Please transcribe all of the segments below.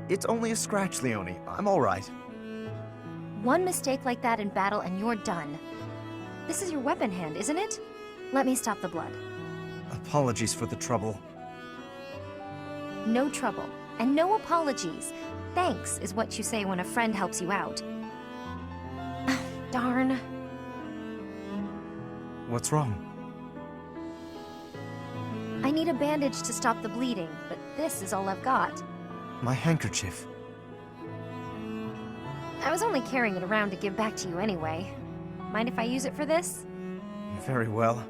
It's only a scratch, Leone. I'm alright. One mistake like that in battle and you're done. This is your weapon hand, isn't it? Let me stop the blood. Apologies for the trouble. No trouble, and no apologies. Thanks is what you say when a friend helps you out. Darn. What's wrong? I need a bandage to stop the bleeding, but this is all I've got. My handkerchief. I was only carrying it around to give back to you anyway. Mind if I use it for this? Very well.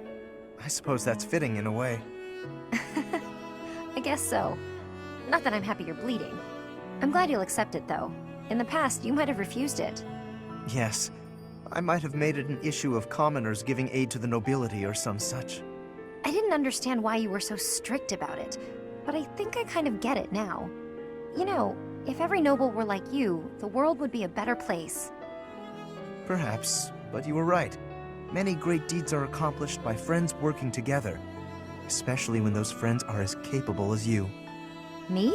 I suppose that's fitting in a way. I guess so. Not that I'm happy you're bleeding. I'm glad you'll accept it, though. In the past, you might have refused it. Yes. I might have made it an issue of commoners giving aid to the nobility or some such. I didn't understand why you were so strict about it, but I think I kind of get it now. You know, if every noble were like you, the world would be a better place. Perhaps, but you were right. Many great deeds are accomplished by friends working together, especially when those friends are as capable as you. Me?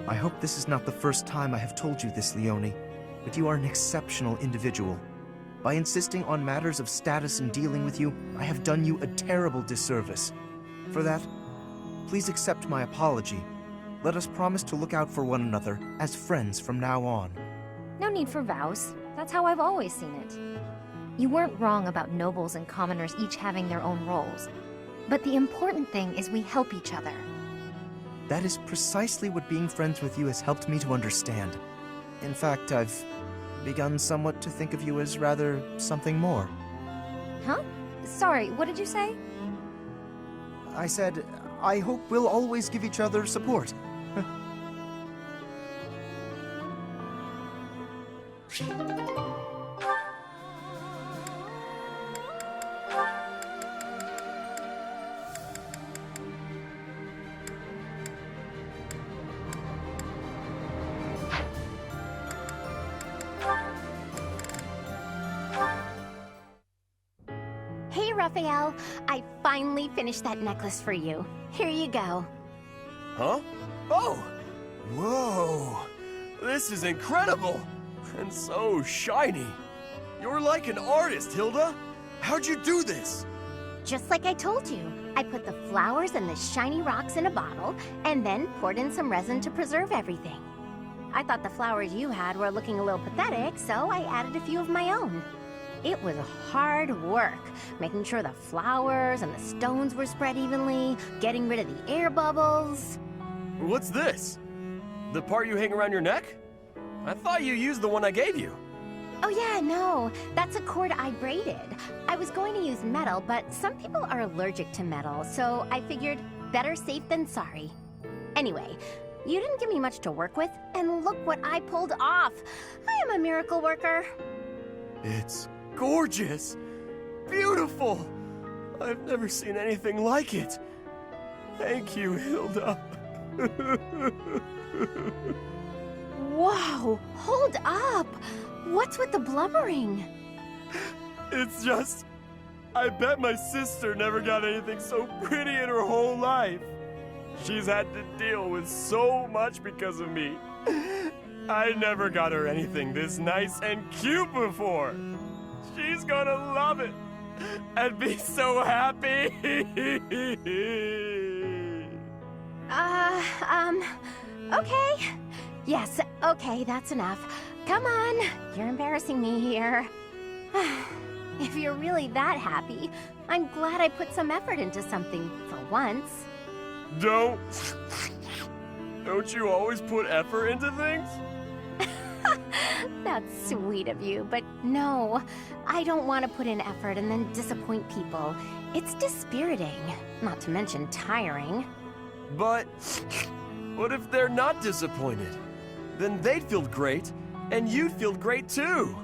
I hope this is not the first time I have told you this, Leone, but you are an exceptional individual. By insisting on matters of status in dealing with you, I have done you a terrible disservice. For that, please accept my apology. Let us promise to look out for one another as friends from now on. No need for vows. That's how I've always seen it. You weren't wrong about nobles and commoners each having their own roles. But the important thing is we help each other. That is precisely what being friends with you has helped me to understand. In fact, I've begun somewhat to think of you as rather something more. Huh? Sorry, what did you say? I said, I hope we'll always give each other support. Hey, Raphael. I finally finished that necklace for you. Here you go. Huh? Oh! Whoa! This is incredible! And so shiny. You're like an artist, Hilda. How'd you do this? Just like I told you. I put the flowers and the shiny rocks in a bottle, and then poured in some resin to preserve everything. I thought the flowers you had were looking a little pathetic, so I added a few of my own. It was hard work, making sure the flowers and the stones were spread evenly, getting rid of the air bubbles. What's this? The part you hang around your neck? I thought you used the one I gave you. Oh yeah, no, that's a cord I braided. I was going to use metal, but some people are allergic to metal, so I figured better safe than sorry. Anyway, you didn't give me much to work with, and look what I pulled off. I am a miracle worker. It's gorgeous! Beautiful! I've never seen anything like it. Thank you, Hilda. Wow, hold up! What's with the blubbering? It's just... I bet my sister never got anything so pretty in her whole life. She's had to deal with so much because of me. I never got her anything this nice and cute before. She's gonna love it and be so happy. Okay. Yes, okay, that's enough. Come on, you're embarrassing me here. If you're really that happy, I'm glad I put some effort into something for once. Don't you always put effort into things? That's sweet of you, but no, I don't want to put in effort and then disappoint people. It's dispiriting, not to mention tiring. But what if they're not disappointed? Then they'd feel great, and you'd feel great too.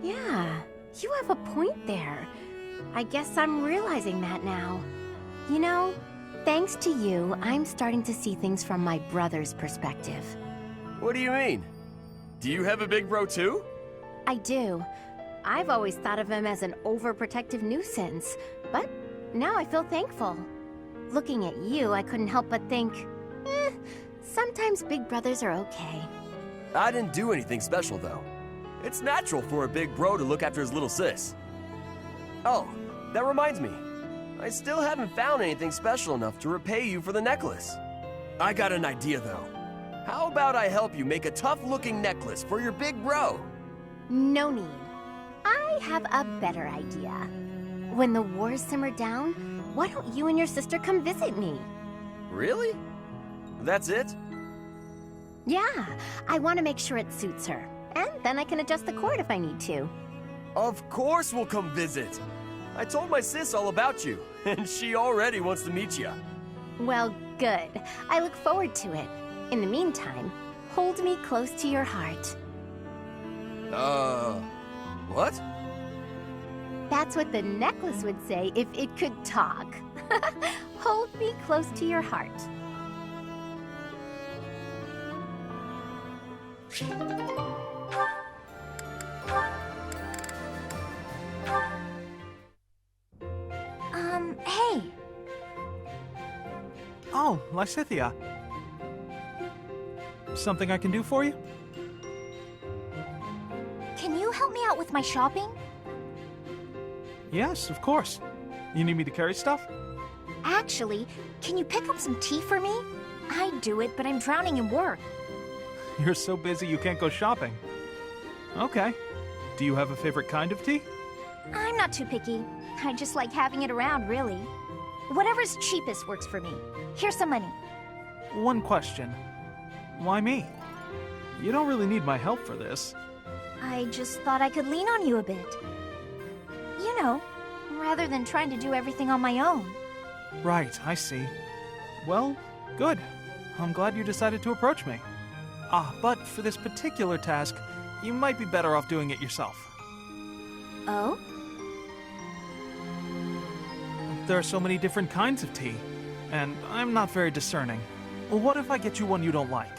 Yeah, you have a point there. I guess I'm realizing that now. You know, thanks to you, I'm starting to see things from my brother's perspective. What do you mean? Do you have a big bro too? I do. I've always thought of him as an overprotective nuisance, but now I feel thankful. Looking at you, I couldn't help but think, sometimes big brothers are okay. I didn't do anything special, though. It's natural for a big bro to look after his little sis. Oh, that reminds me. I still haven't found anything special enough to repay you for the necklace. I got an idea, though. How about I help you make a tough-looking necklace for your big bro? No need. I have a better idea. When the wars simmer down, why don't you and your sister come visit me? Really? That's it? Yeah, I want to make sure it suits her. And then I can adjust the cord if I need to. Of course we'll come visit. I told my sis all about you, and she already wants to meet you. Well, good. I look forward to it. In the meantime, hold me close to your heart. What? That's what the necklace would say if it could talk. Hold me close to your heart. Hey. Oh, Lysithia. Something I can do for you? Can you help me out with my shopping? Yes, of course. You need me to carry stuff? Actually, can you pick up some tea for me? I'd do it, but I'm drowning in work. You're so busy you can't go shopping. Okay. Do you have a favorite kind of tea? I'm not too picky. I just like having it around, really. Whatever's cheapest works for me. Here's some money. One question. Why me? You don't really need my help for this. I just thought I could lean on you a bit. You know, rather than trying to do everything on my own. Right, I see. Well, good. I'm glad you decided to approach me. But for this particular task, you might be better off doing it yourself. Oh? There are so many different kinds of tea, and I'm not very discerning. What if I get you one you don't like?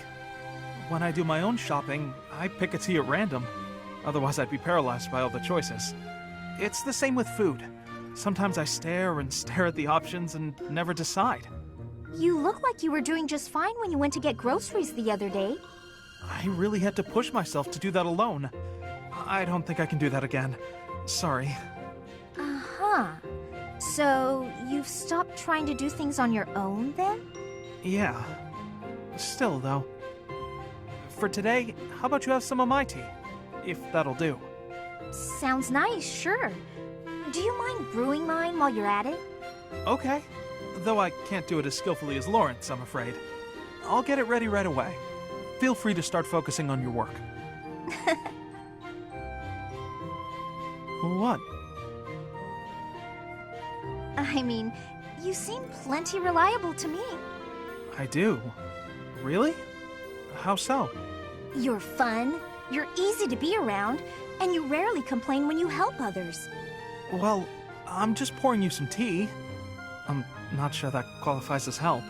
When I do my own shopping, I pick a tea at random. Otherwise, I'd be paralyzed by all the choices. It's the same with food. Sometimes I stare and stare at the options and never decide. You look like you were doing just fine when you went to get groceries the other day. I really had to push myself to do that alone. I don't think I can do that again. Sorry. Uh-huh. So, you've stopped trying to do things on your own, then? Yeah. Still, though. For today, how about you have some of my tea? If that'll do. Sounds nice, sure. Do you mind brewing mine while you're at it? Okay. Though I can't do it as skillfully as Lawrence, I'm afraid. I'll get it ready right away. Feel free to start focusing on your work. What? I mean, you seem plenty reliable to me. I do. Really? How so? You're fun, you're easy to be around, and you rarely complain when you help others. Well, I'm just pouring you some tea. I'm not sure that qualifies as help.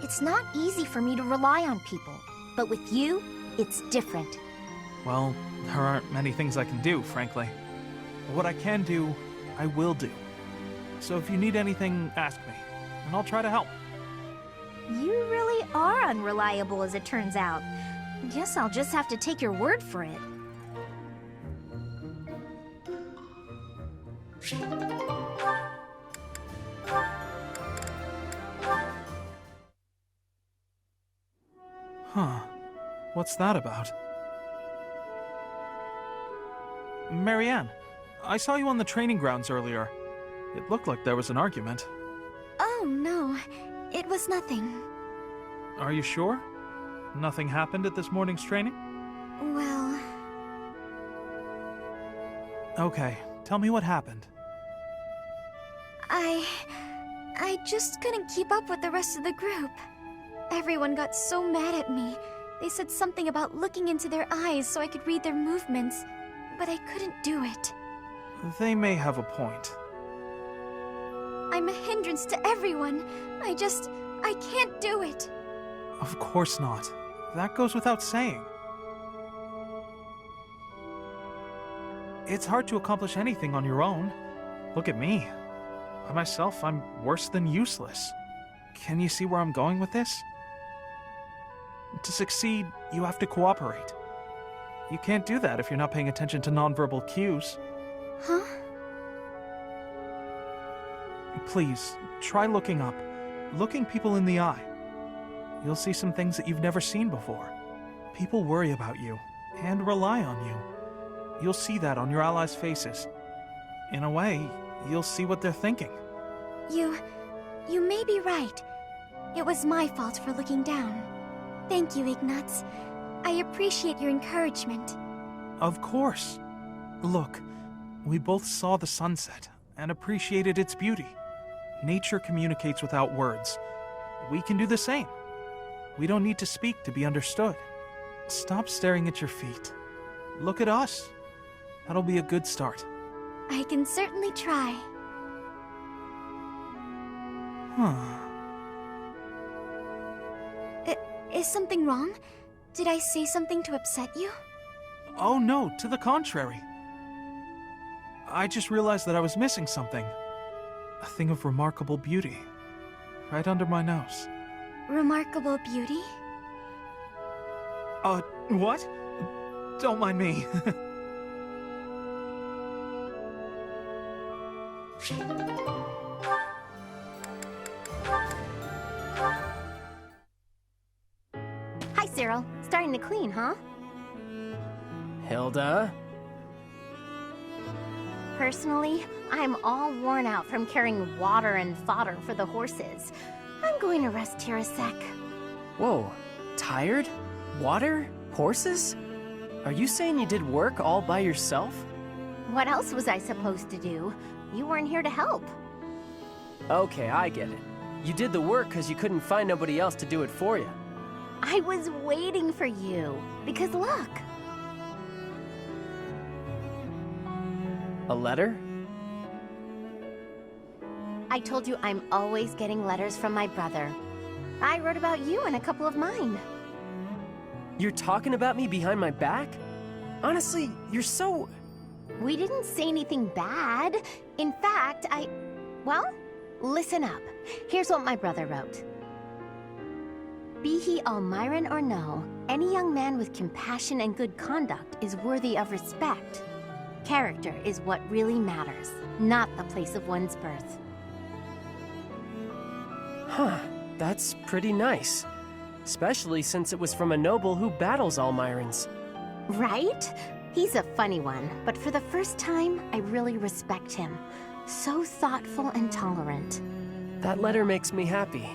It's not easy for me to rely on people, but with you, it's different. Well, there aren't many things I can do, frankly. But what I can do, I will do. So if you need anything, ask me, and I'll try to help. You really are unreliable, as it turns out. Guess I'll just have to take your word for it. Huh. What's that about? Marianne, I saw you on the training grounds earlier. It looked like there was an argument. Oh, no. It was nothing. Are you sure? Nothing happened at this morning's training? Well... Okay, tell me what happened. I just couldn't keep up with the rest of the group. Everyone got so mad at me. They said something about looking into their eyes so I could read their movements, but I couldn't do it. They may have a point. I'm a hindrance to everyone. I can't do it. Of course not. That goes without saying. It's hard to accomplish anything on your own. Look at me. By myself, I'm worse than useless. Can you see where I'm going with this? To succeed, you have to cooperate. You can't do that if you're not paying attention to nonverbal cues. Huh? Please, try looking up. Looking people in the eye. You'll see some things that you've never seen before. People worry about you, and rely on you. You'll see that on your allies' faces. In a way, you'll see what they're thinking. You may be right. It was my fault for looking down. Thank you, Ignatz. I appreciate your encouragement. Of course. Look, we both saw the sunset and appreciated its beauty. Nature communicates without words. We can do the same. We don't need to speak to be understood. Stop staring at your feet. Look at us. That'll be a good start. I can certainly try. Huh. Is something wrong? Did I say something to upset you? Oh no, to the contrary. I just realized that I was missing something. A thing of remarkable beauty. Right under my nose. Remarkable beauty? What? Don't mind me. Hi, Cyril. Starting to clean, huh? Hilda? Personally, I'm all worn out from carrying water and fodder for the horses. I'm going to rest here a sec. Whoa, tired? Water? Horses? Are you saying you did work all by yourself? What else was I supposed to do? You weren't here to help. Okay, I get it. You did the work because you couldn't find nobody else to do it for you. I was waiting for you. Because look. A letter? I told you I'm always getting letters from my brother. I wrote about you in a couple of mine. You're talking about me behind my back? Honestly, you're so... We didn't say anything bad. In fact, Well, listen up. Here's what my brother wrote. Be he Almiran or no, any young man with compassion and good conduct is worthy of respect. Character is what really matters, not the place of one's birth. Huh, that's pretty nice. Especially since it was from a noble who battles Almirans. Right? He's a funny one, but for the first time, I really respect him. So thoughtful and tolerant. That letter makes me happy.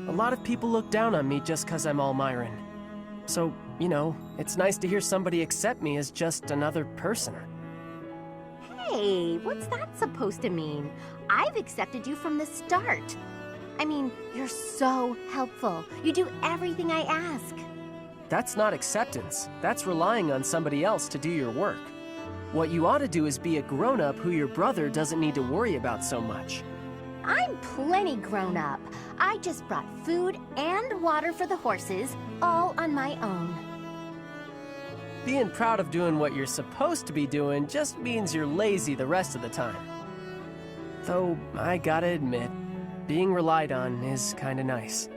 A lot of people look down on me just because I'm Almiran. So, you know, it's nice to hear somebody accept me as just another person. Hey, what's that supposed to mean? I've accepted you from the start. I mean, you're so helpful. You do everything I ask. That's not acceptance. That's relying on somebody else to do your work. What you ought to do is be a grown-up who your brother doesn't need to worry about so much. I'm plenty grown up. I just brought food and water for the horses, all on my own. Being proud of doing what you're supposed to be doing just means you're lazy the rest of the time. Though, I gotta admit, being relied on is kinda nice.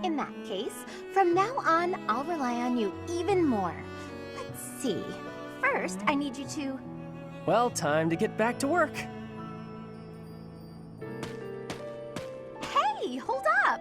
In that case, from now on, I'll rely on you even more. Let's see. First, I need you to... Well, time to get back to work. Hey, hold up!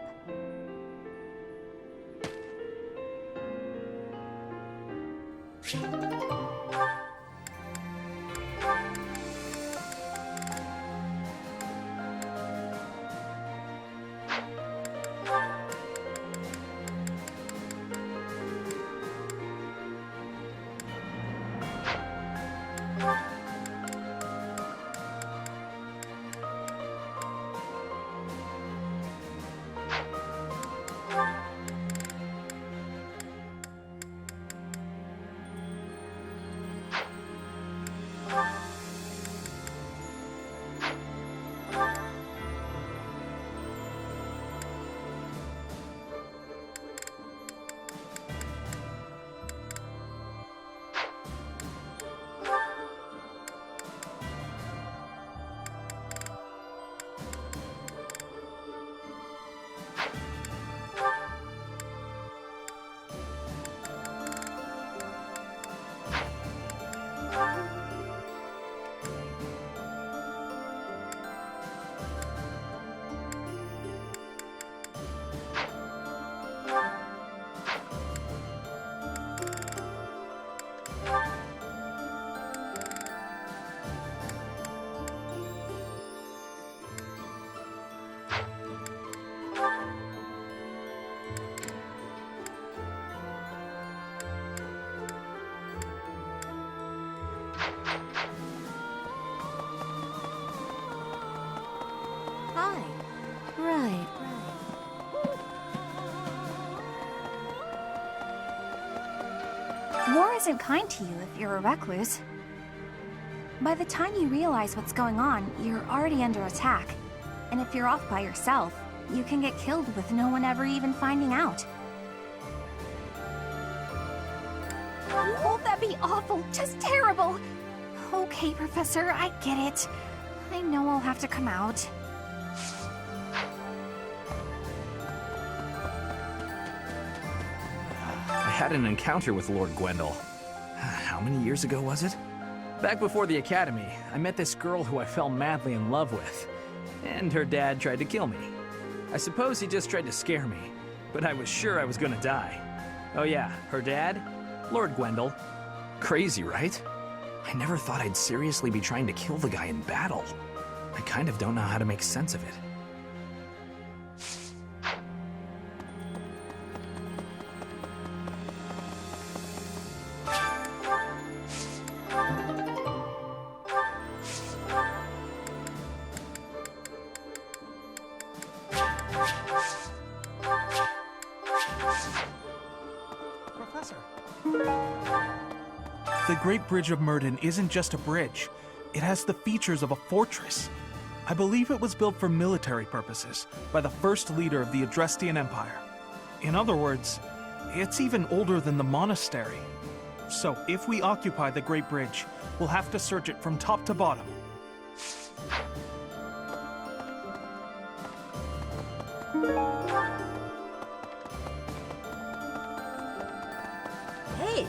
war isn't kind to you if you're a recluse. By the time you realize what's going on, you're already under attack. And if you're off by yourself, you can get killed with no one ever even finding out. Won't that be awful? Just terrible! Okay, Professor, I get it. I know I'll have to come out. I had an encounter with Lord Gwendol. How many years ago was it? Back before the academy, I met this girl who I fell madly in love with. And her dad tried to kill me. I suppose he just tried to scare me, but I was sure I was gonna die. Oh yeah, her dad? Lord Gwendol. Crazy, right? I never thought I'd seriously be trying to kill the guy in battle. I kind of don't know how to make sense of it. Professor. The Great Bridge of Myrden isn't just a bridge. It has the features of a fortress. I believe it was built for military purposes by the first leader of the Adrestian Empire. In other words, it's even older than the monastery. So if we occupy the Great Bridge, we'll have to search it from top to bottom. Hey!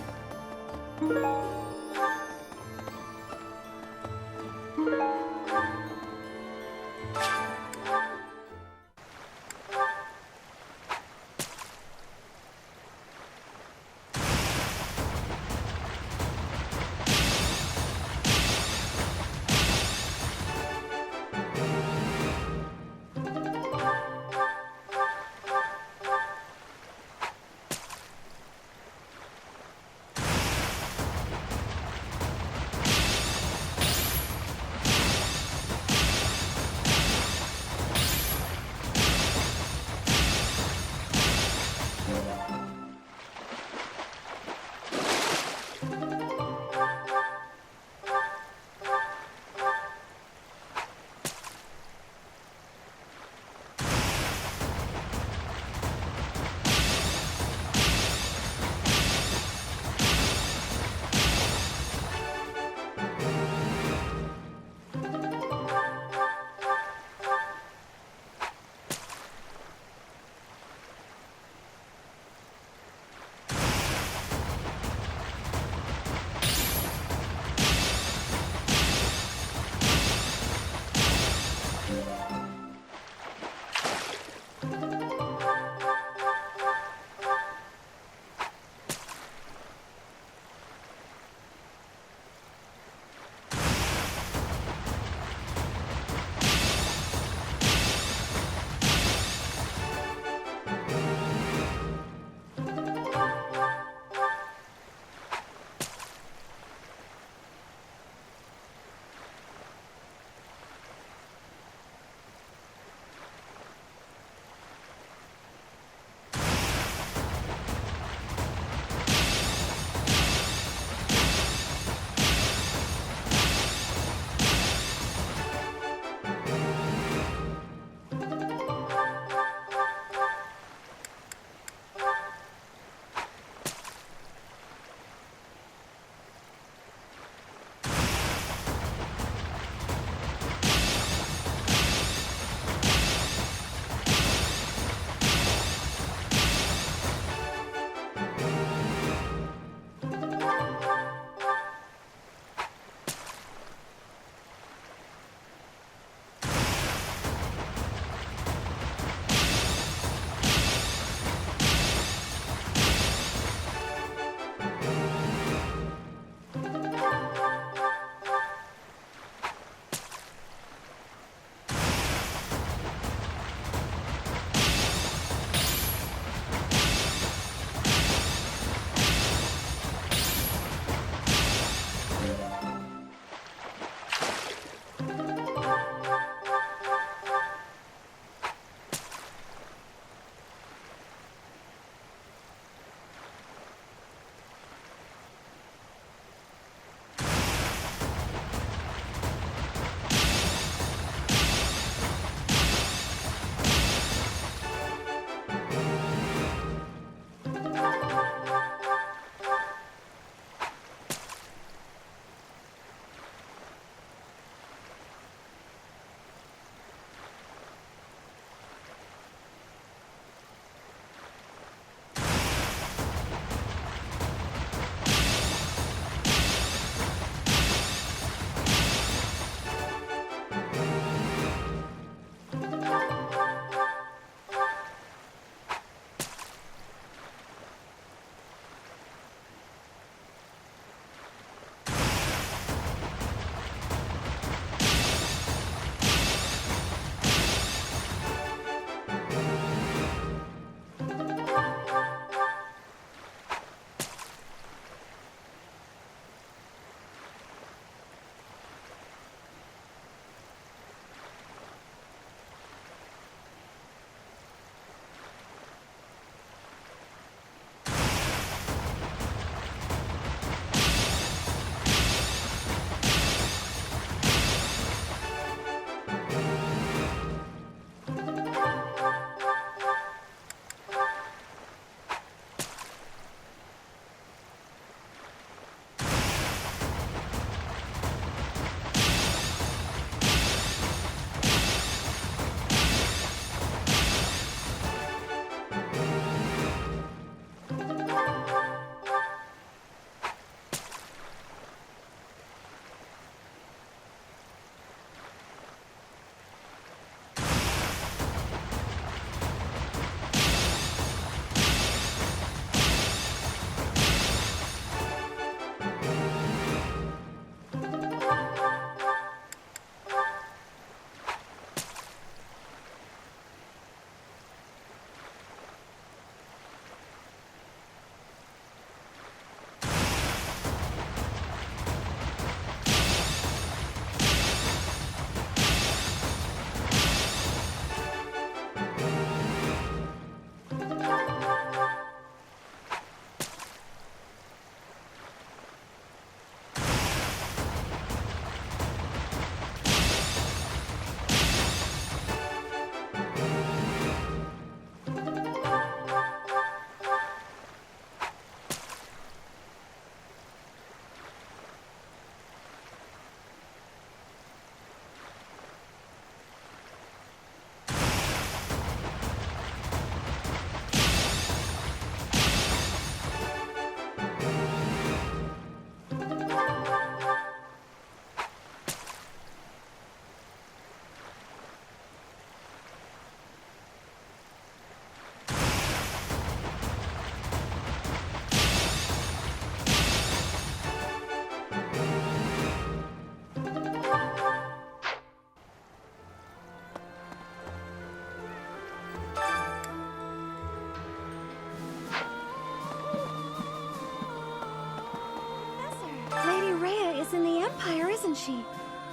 is in the Empire, isn't she?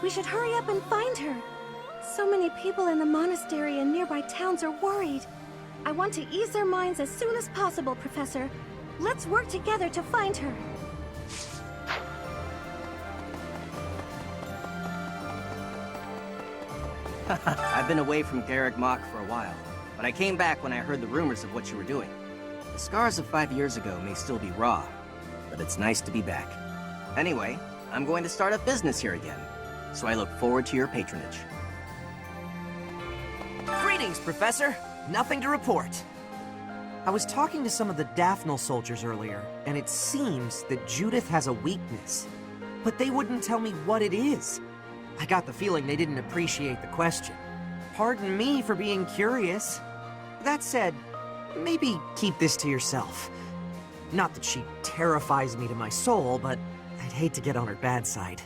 We should hurry up and find her. So many people in the monastery and nearby towns are worried. I want to ease their minds as soon as possible, Professor. Let's work together to find her. I've been away from Garreg Mach for a while, but I came back when I heard the rumors of what you were doing. The scars of 5 years ago may still be raw, but it's nice to be back. Anyway, I'm going to start up business here again, so I look forward to your patronage. Greetings, Professor. Nothing to report. I was talking to some of the Daphnel soldiers earlier, and it seems that Judith has a weakness. But they wouldn't tell me what it is. I got the feeling they didn't appreciate the question. Pardon me for being curious. That said, maybe keep this to yourself. Not that she terrifies me to my soul, but I'd hate to get on her bad side.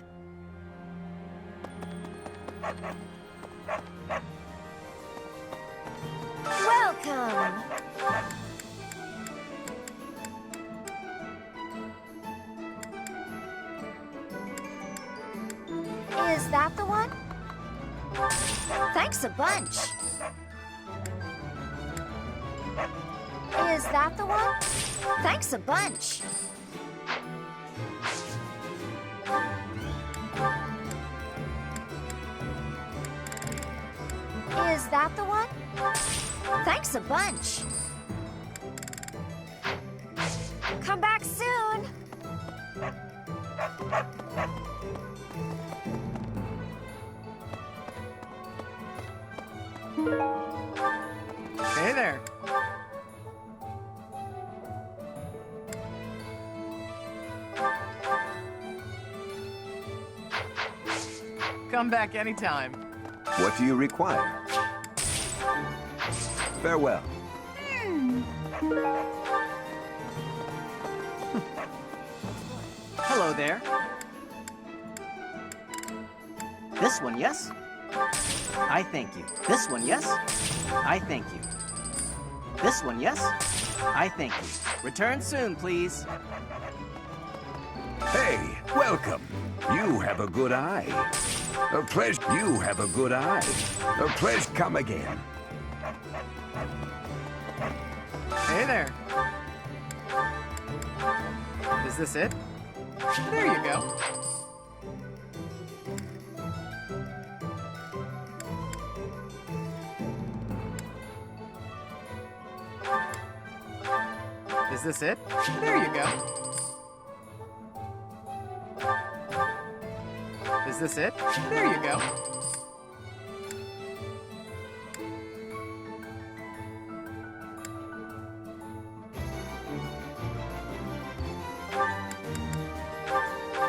Welcome! Is that the one? Thanks a bunch. Is that the one? Thanks a bunch. Is that the one? Thanks a bunch. Come back soon. Hey there. Come back anytime. What do you require? Farewell. Hello there. This one, yes? I thank you. This one, yes? I thank you. This one, yes? I thank you. Return soon, please. Hey, welcome. You have a good eye. A pleasure. You have a good eye. A pleasure. Come again. Hey there. Is this it? There you go. Is this it? There you go. Is this it? There you go.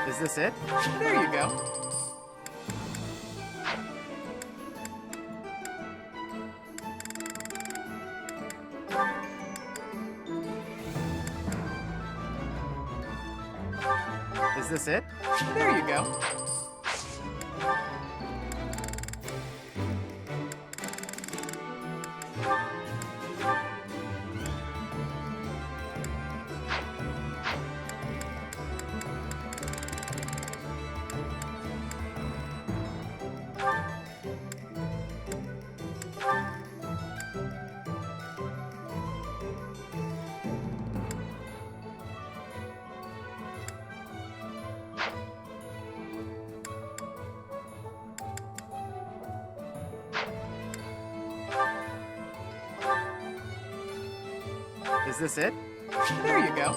Is this it? There you go. Is this it? There you go. Is this it? There you go.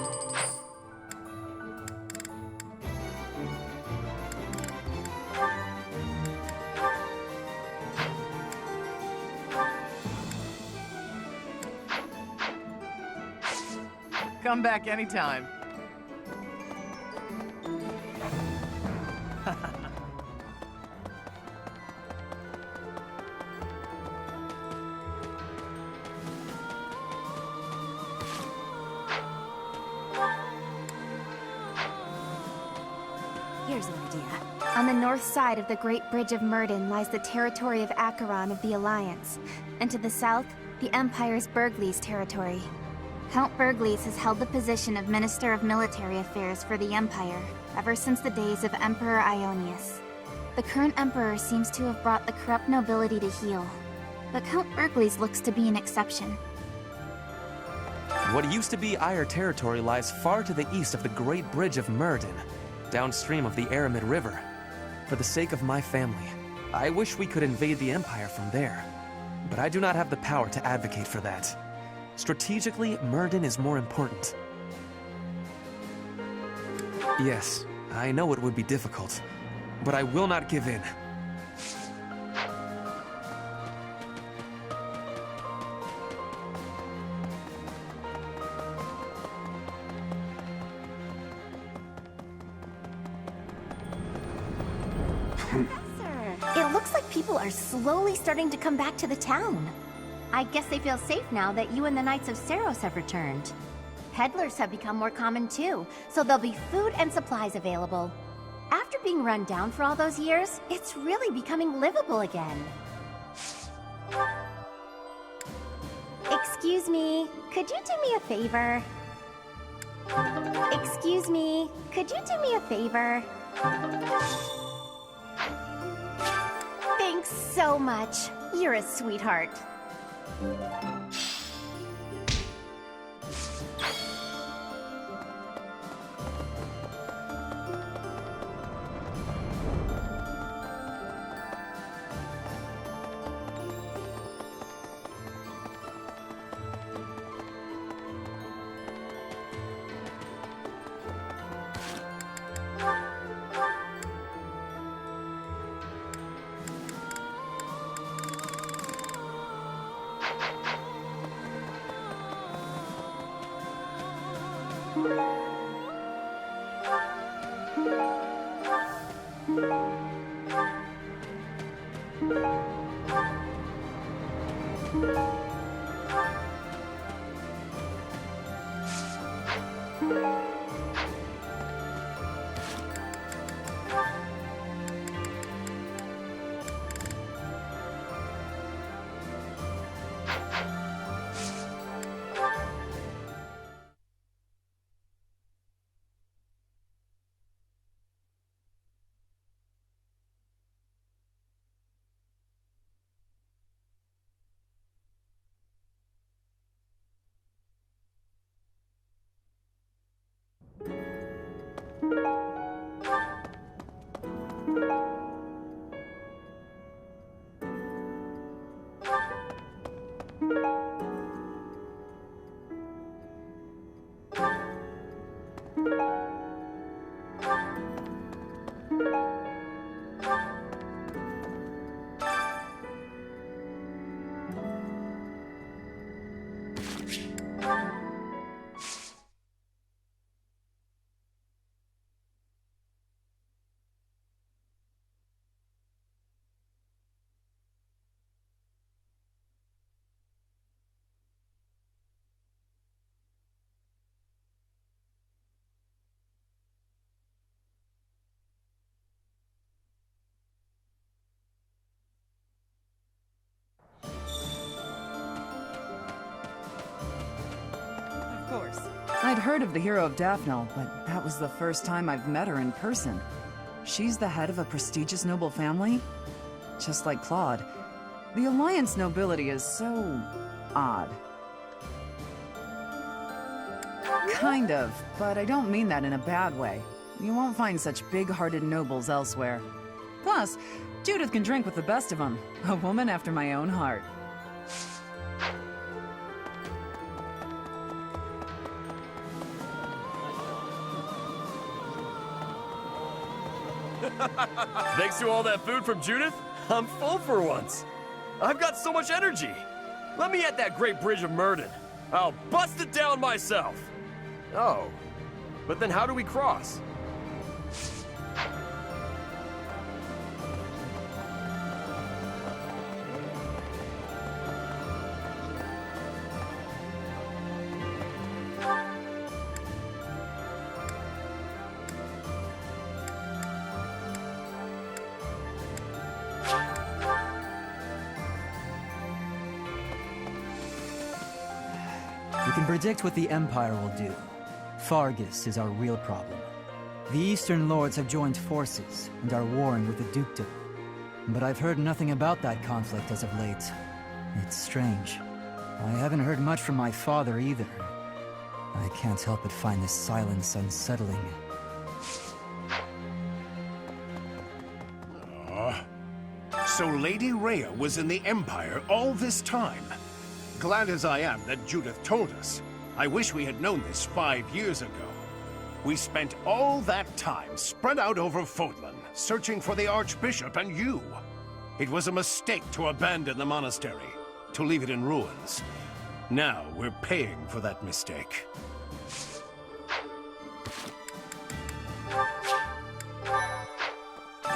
Come back anytime. Here's an idea. On the north side of the Great Bridge of Myrden lies the territory of Acheron of the Alliance, and to the south, the Empire's Burgleys territory. Count Bergles has held the position of Minister of Military Affairs for the Empire ever since the days of Emperor Ionius. The current Emperor seems to have brought the corrupt nobility to heel, but Count Bergles looks to be an exception. What used to be Eyre territory lies far to the east of the Great Bridge of Myrddin, downstream of the Aramid River. For the sake of my family, I wish we could invade the Empire from there, but I do not have the power to advocate for that. Strategically, Myrddin is more important. Yes, I know it would be difficult, but I will not give in. It looks like people are slowly starting to come back to the town. I guess they feel safe now that you and the Knights of Seiros have returned. Peddlers have become more common too, so there'll be food and supplies available. After being run down for all those years, it's really becoming livable again. Excuse me, could you do me a favor? Excuse me, could you do me a favor? Thanks so much. You're a sweetheart. I'd heard of the hero of Daphne, but that was the first time I've met her in person. She's the head of a prestigious noble family? Just like Claude. The Alliance nobility is so... odd. Kind of, but I don't mean that in a bad way. You won't find such big-hearted nobles elsewhere. Plus, Judith can drink with the best of them. A woman after my own heart. Thanks to all that food from Judith, I'm full for once. I've got so much energy. Let me at that Great Bridge of Myrddin. I'll bust it down myself. Oh, but then how do we cross? can predict what the Empire will do. Fargus is our real problem. The Eastern Lords have joined forces and are warring with the Dukedom. But I've heard nothing about that conflict as of late. It's strange. I haven't heard much from my father either. I can't help but find this silence unsettling. So Lady Rhea was in the Empire all this time. Glad as I am that Judith told us. I wish we had known this 5 years ago. We spent all that time spread out over Fodlan, searching for the Archbishop and you. It was a mistake to abandon the monastery, to leave it in ruins. Now we're paying for that mistake.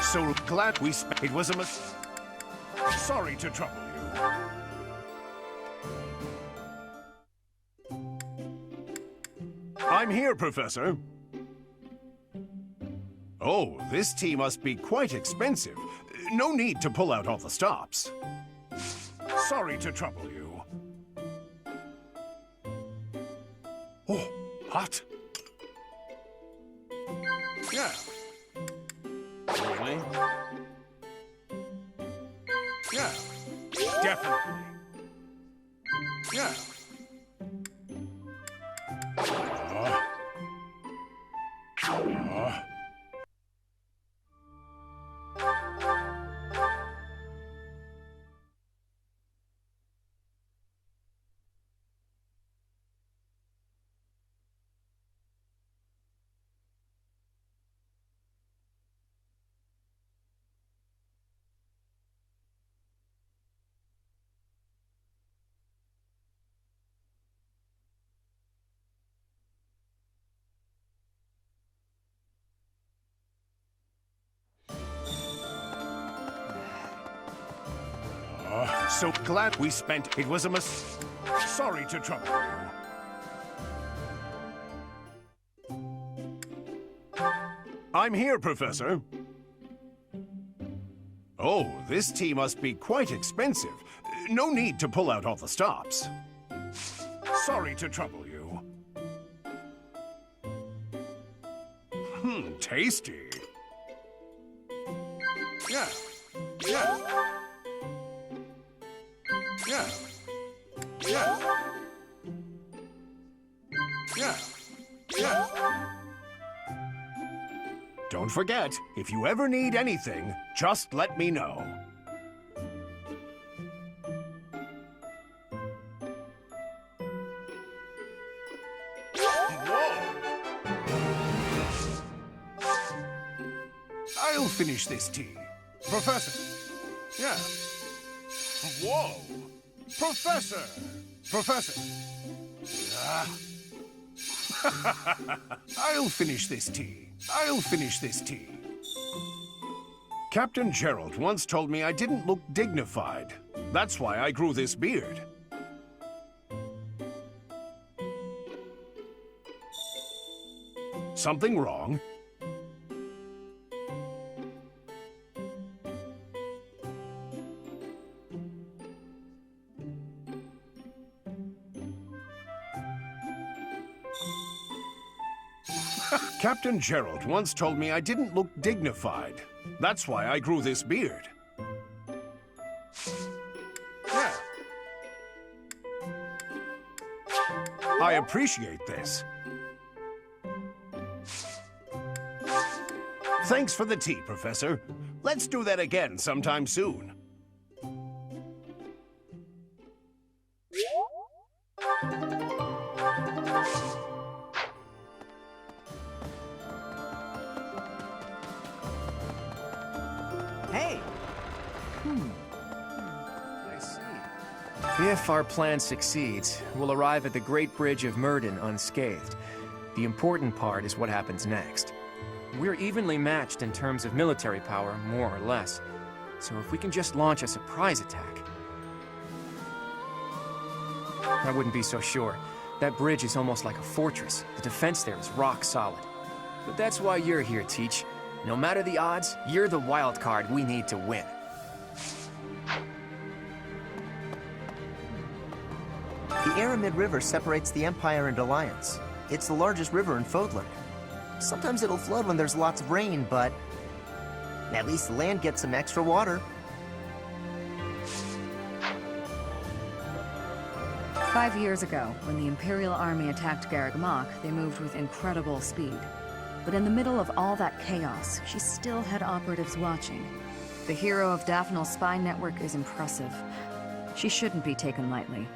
So glad we spent. It was a mistake. Sorry to trouble you. I'm here, Professor. Oh, this tea must be quite expensive. No need to pull out all the stops. Sorry to trouble you. Oh, hot. Yeah. Really? Yeah. Definitely. Yeah. So glad we spent. It was a mistake. Sorry to trouble you. I'm here, Professor. Oh, this tea must be quite expensive. No need to pull out all the stops. Sorry to trouble you. Tasty. Yeah. Yeah. Yeah. Yeah. Yeah. Yeah. Don't forget, if you ever need anything, just let me know. I'll finish this tea. Professor. Yeah. Whoa! Professor! Professor! I'll finish this tea. I'll finish this tea. Captain Gerald once told me I didn't look dignified. That's why I grew this beard. Something wrong? Captain Gerald once told me I didn't look dignified. That's why I grew this beard. Yeah. I appreciate this. Thanks for the tea, Professor. Let's do that again sometime soon. Hey! I see. If our plan succeeds, we'll arrive at the Great Bridge of Myrddin unscathed. The important part is what happens next. We're evenly matched in terms of military power, more or less. So if we can just launch a surprise attack... I wouldn't be so sure. That bridge is almost like a fortress. The defense there is rock solid. But that's why you're here, Teach. No matter the odds, you're the wild card we need to win. The Aramid River separates the Empire and Alliance. It's the largest river in Fodlan. Sometimes it'll flood when there's lots of rain, but at least the land gets some extra water. 5 years ago, when the Imperial Army attacked Garreg Mach, they moved with incredible speed. But in the middle of all that chaos, she still had operatives watching. The hero of Daphnal's spy network is impressive. She shouldn't be taken lightly.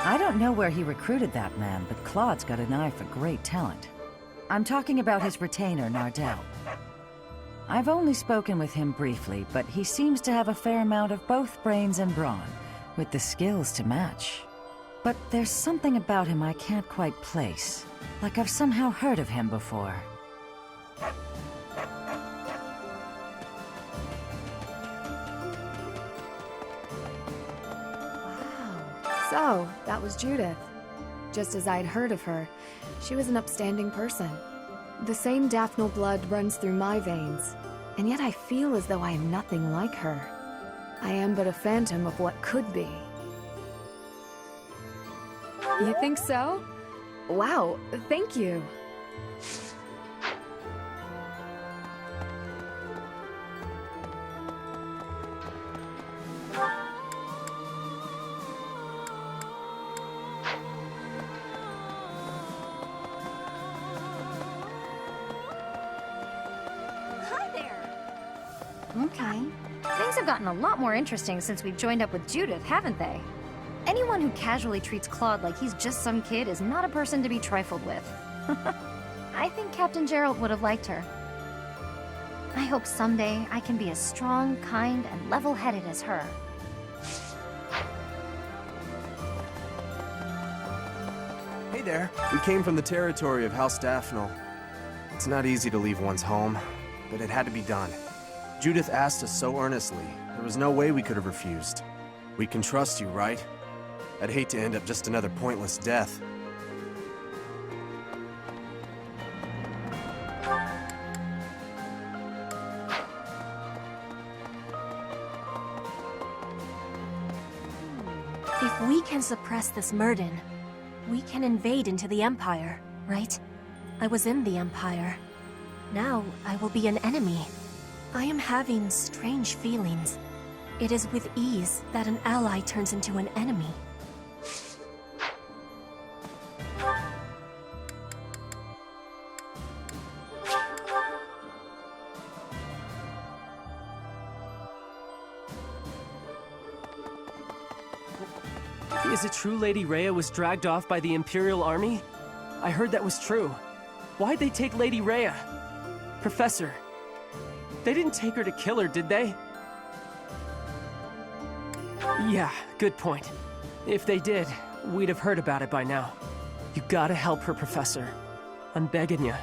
I don't know where he recruited that man, but Claude's got an eye for great talent. I'm talking about his retainer, Nardell. I've only spoken with him briefly, but he seems to have a fair amount of both brains and brawn, with the skills to match. But there's something about him I can't quite place, like I've somehow heard of him before. So, that was Judith. Just as I'd heard of her, she was an upstanding person. The same Daphnal blood runs through my veins, and yet I feel as though I am nothing like her. I am but a phantom of what could be. You think so? Wow, thank you. Okay. Things have gotten a lot more interesting since we've joined up with Judith, haven't they? Anyone who casually treats Claude like he's just some kid is not a person to be trifled with. I think Captain Gerald would have liked her. I hope someday I can be as strong, kind, and level-headed as her. Hey there. We came from the territory of House Daphnal. It's not easy to leave one's home, but it had to be done. Judith asked us so earnestly, there was no way we could have refused. We can trust you, right? I'd hate to end up just another pointless death. If we can suppress this Murden, we can invade into the Empire, right? I was in the Empire. Now I will be an enemy. I am having strange feelings. It is with ease that an ally turns into an enemy. Is it true Lady Rhea was dragged off by the Imperial Army? I heard that was true. Why'd they take Lady Rhea? Professor, they didn't take her to kill her, did they? Yeah, good point. If they did, we'd have heard about it by now. You gotta help her, Professor. I'm begging you.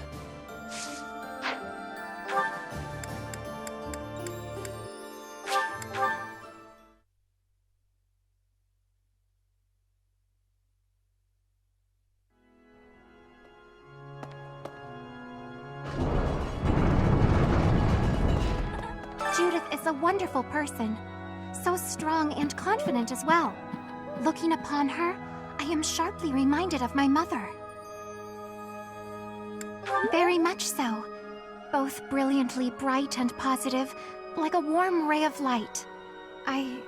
Judith is a wonderful person. So strong and confident as well. Looking upon her, I am sharply reminded of my mother. Very much so. Both brilliantly bright and positive, like a warm ray of light. I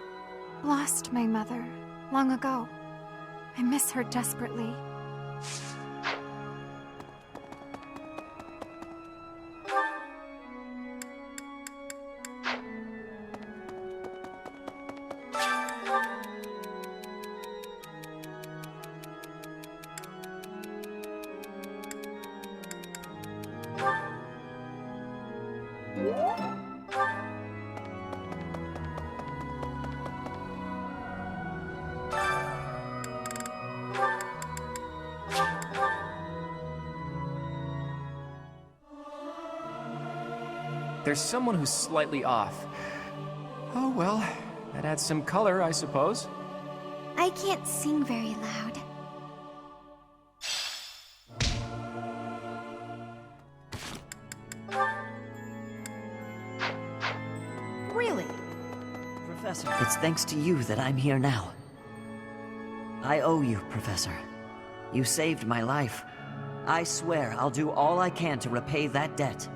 lost my mother long ago. I miss her desperately. there's someone who's slightly off. Oh well, that adds some color, I suppose. I can't sing very loud. Really? Professor, it's thanks to you that I'm here now. I owe you, Professor. You saved my life. I swear I'll do all I can to repay that debt.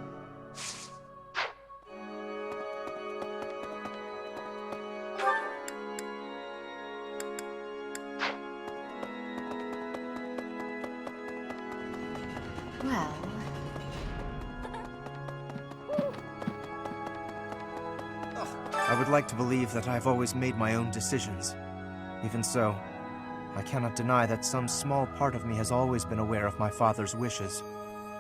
Well... I would like to believe that I've always made my own decisions. Even so, I cannot deny that some small part of me has always been aware of my father's wishes.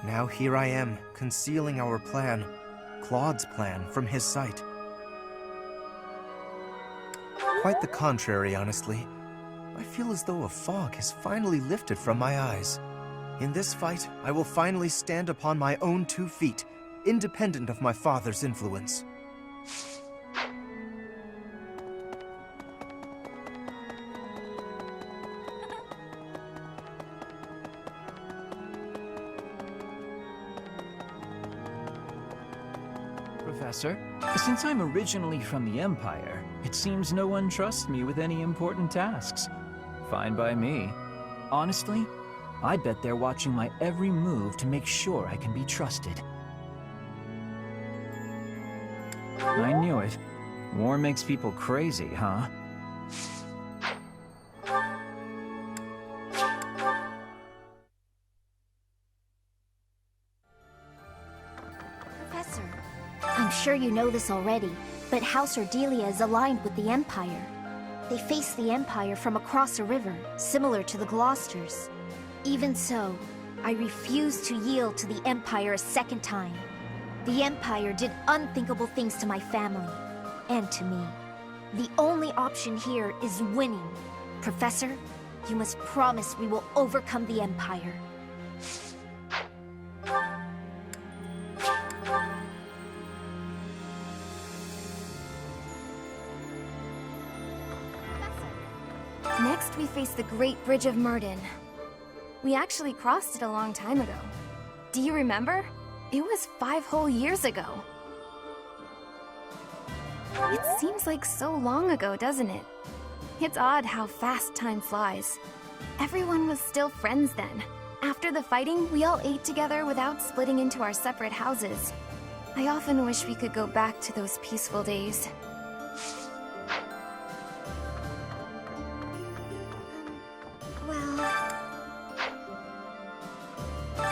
Now here I am, concealing our plan, Claude's plan, from his sight. Quite the contrary, honestly. I feel as though a fog has finally lifted from my eyes. In this fight, I will finally stand upon my own 2 feet, independent of my father's influence. Professor, since I'm originally from the Empire, it seems no one trusts me with any important tasks. Fine by me. Honestly, I bet they're watching my every move to make sure I can be trusted. I knew it. War makes people crazy, huh? Professor, I'm sure you know this already, but House Ordelia is aligned with the Empire. They face the Empire from across a river, similar to the Gloucesters. Even so, I refuse to yield to the Empire a second time. The Empire did unthinkable things to my family, and to me. The only option here is winning. Professor, you must promise we will overcome the Empire. Next, we face the Great Bridge of Myrden. We actually crossed it a long time ago. Do you remember? It was 5 whole years ago. It seems like so long ago, doesn't it? It's odd how fast time flies. Everyone was still friends then. After the fighting, we all ate together without splitting into our separate houses. I often wish we could go back to those peaceful days.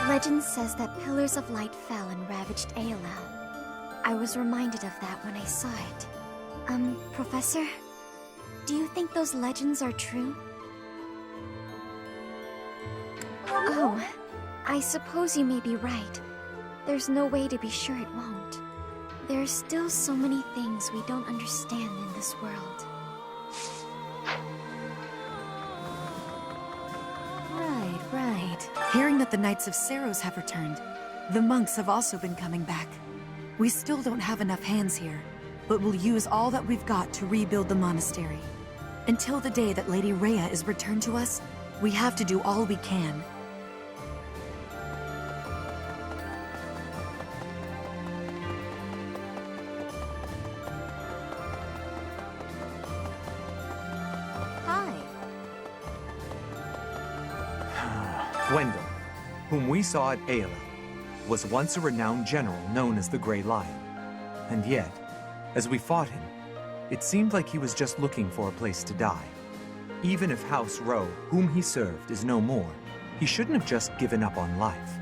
Legend says that pillars of light fell and ravaged Aelel. I was reminded of that when I saw it. Professor? Do you think those legends are true? Oh, I suppose you may be right. There's no way to be sure it won't. There are still so many things we don't understand in this world. Right. Hearing that the Knights of Seiros have returned, the monks have also been coming back. We still don't have enough hands here, but we'll use all that we've got to rebuild the monastery. Until the day that Lady Rhea is returned to us, we have to do all we can. Gwendol, whom we saw at Aelel, was once a renowned general known as the Grey Lion. And yet, as we fought him, it seemed like he was just looking for a place to die. Even if House Rowe, whom he served, is no more, he shouldn't have just given up on life.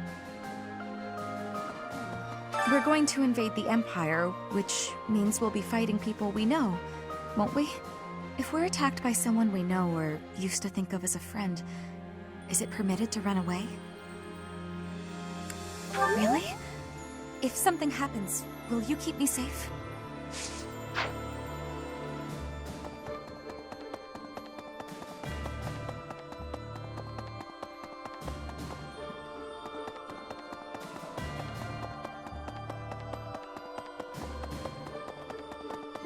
We're going to invade the Empire, which means we'll be fighting people we know, won't we? If we're attacked by someone we know or used to think of as a friend, is it permitted to run away? Really? If something happens, will you keep me safe?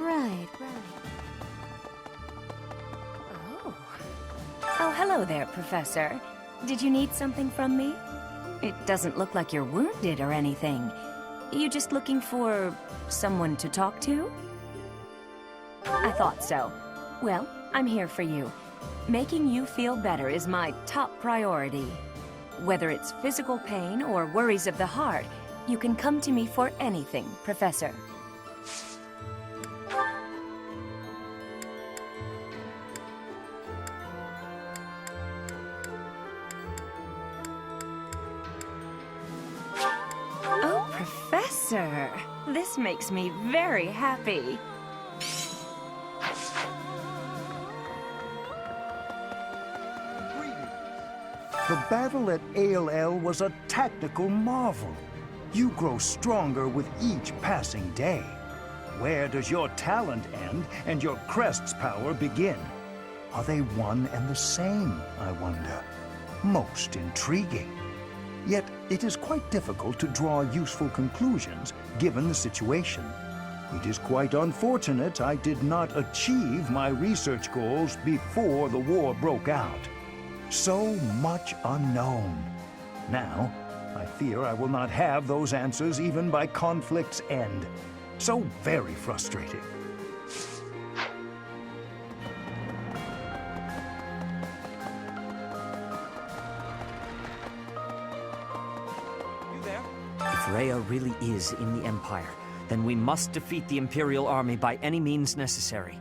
Right. Oh, hello there, Professor. Did you need something from me? It doesn't look like you're wounded or anything. You just looking for someone to talk to? I thought so. Well, I'm here for you. Making you feel better is my top priority. Whether it's physical pain or worries of the heart, you can come to me for anything, Professor. Oh, Professor! This makes me very happy. The battle at ALL was a tactical marvel. You grow stronger with each passing day. Where does your talent end and your crest's power begin? Are they one and the same, I wonder? Most intriguing. Yet it is quite difficult to draw useful conclusions given the situation. It is quite unfortunate I did not achieve my research goals before the war broke out. So much unknown. Now, I fear I will not have those answers even by conflict's end. So very frustrating. If Rhea really is in the Empire, then we must defeat the Imperial army by any means necessary.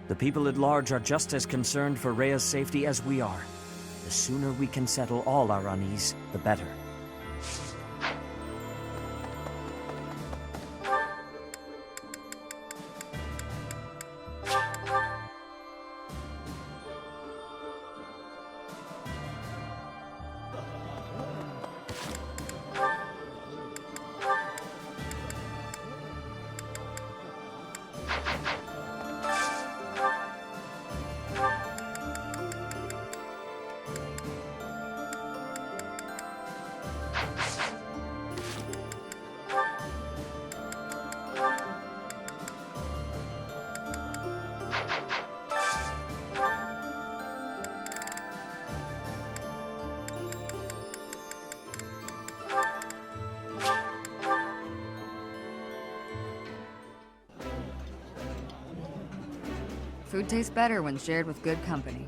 The people at large are just as concerned for Rhea's safety as we are. The sooner we can settle all our unease, the better. Food tastes better when shared with good company.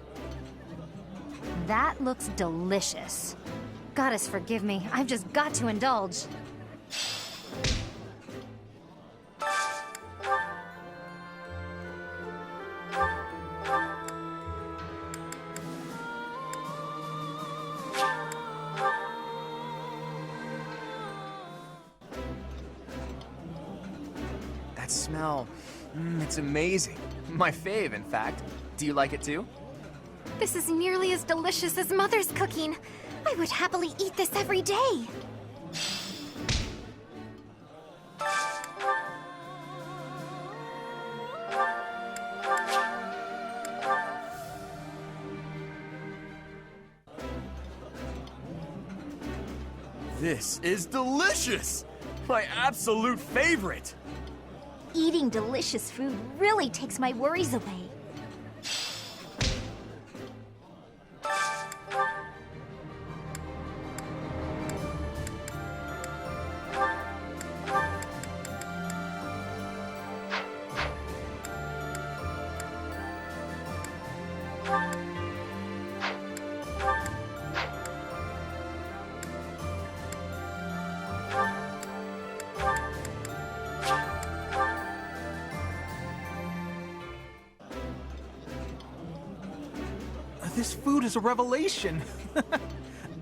That looks delicious. Goddess forgive me, I've just got to indulge. That smell, it's amazing. My fave, in fact. Do you like it too? This is nearly as delicious as Mother's cooking. I would happily eat this every day. This is delicious! My absolute favorite! Eating delicious food really takes my worries away. This food is a revelation.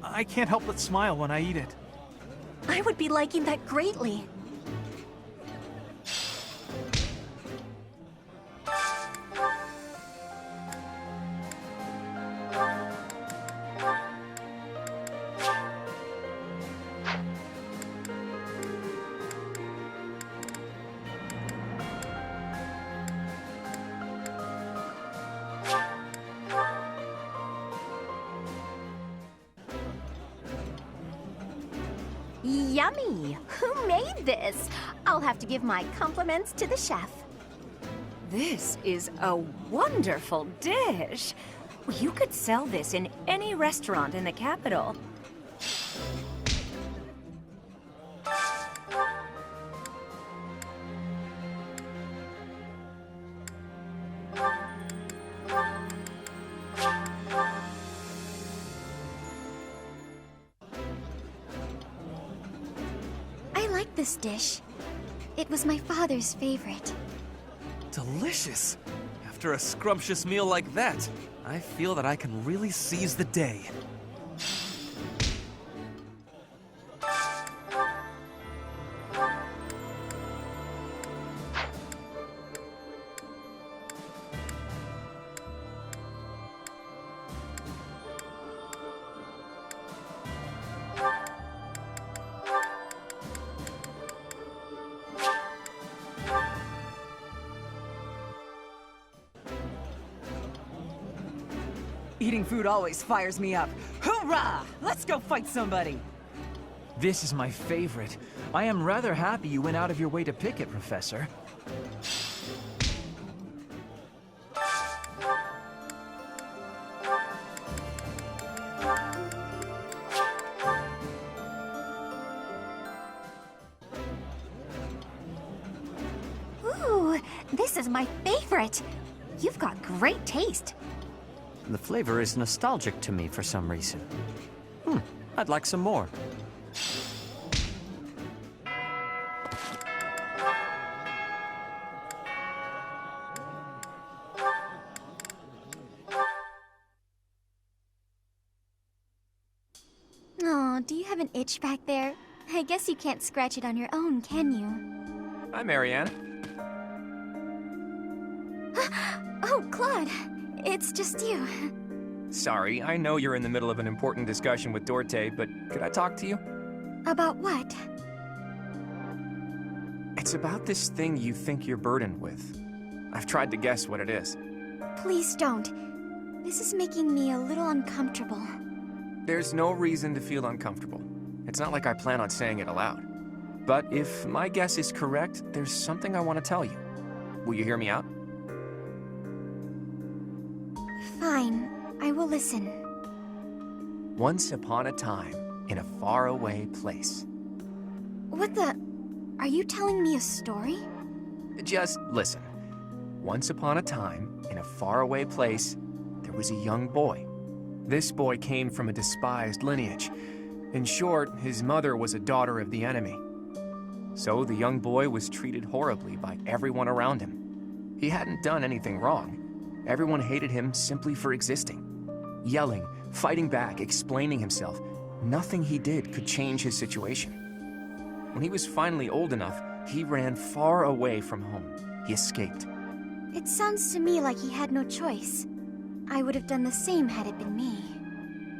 I can't help but smile when I eat it. I would be liking that greatly. Yummy! Who made this? I'll have to give my compliments to the chef. This is a wonderful dish. You could sell this in any restaurant in the capital. I like this dish. It was my father's favorite. Delicious! After a scrumptious meal like that, I feel that I can really seize the day. Eating food always fires me up. Hoorah! Let's go fight somebody! This is my favorite. I am rather happy you went out of your way to pick it, Professor. Ooh, this is my favorite. You've got great taste. The flavor is nostalgic to me for some reason. I'd like some more. Oh, do you have an itch back there? I guess you can't scratch it on your own, can you? Hi, Marianne. Oh, Claude. It's just you. Sorry, I know you're in the middle of an important discussion with Dorte, but could I talk to you? About what? It's about this thing you think you're burdened with. I've tried to guess what it is. Please don't. This is making me a little uncomfortable. There's no reason to feel uncomfortable. It's not like I plan on saying it aloud. But if my guess is correct, there's something I want to tell you. Will you hear me out? Fine. I will listen. Once upon a time, in a faraway place. What the... Are you telling me a story? Just listen. Once upon a time, in a faraway place, there was a young boy. This boy came from a despised lineage. In short, his mother was a daughter of the enemy. So the young boy was treated horribly by everyone around him. He hadn't done anything wrong. Everyone hated him simply for existing. Yelling, fighting back, explaining himself. Nothing he did could change his situation. When he was finally old enough, he ran far away from home. He escaped. It sounds to me like he had no choice. I would have done the same had it been me.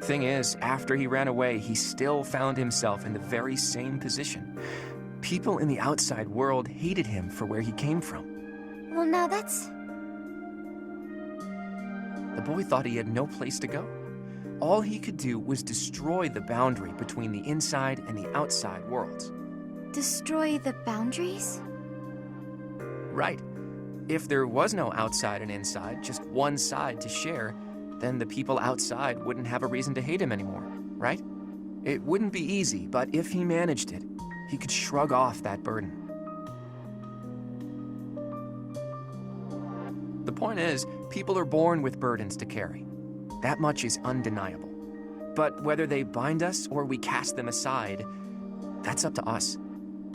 Thing is, after he ran away, he still found himself in the very same position. People in the outside world hated him for where he came from. Well, now that's... The boy thought he had no place to go. All he could do was destroy the boundary between the inside and the outside worlds. Destroy the boundaries? Right. If there was no outside and inside, just one side to share, then the people outside wouldn't have a reason to hate him anymore, right? It wouldn't be easy, but if he managed it, he could shrug off that burden. The point is, people are born with burdens to carry. That much is undeniable. But whether they bind us or we cast them aside, that's up to us.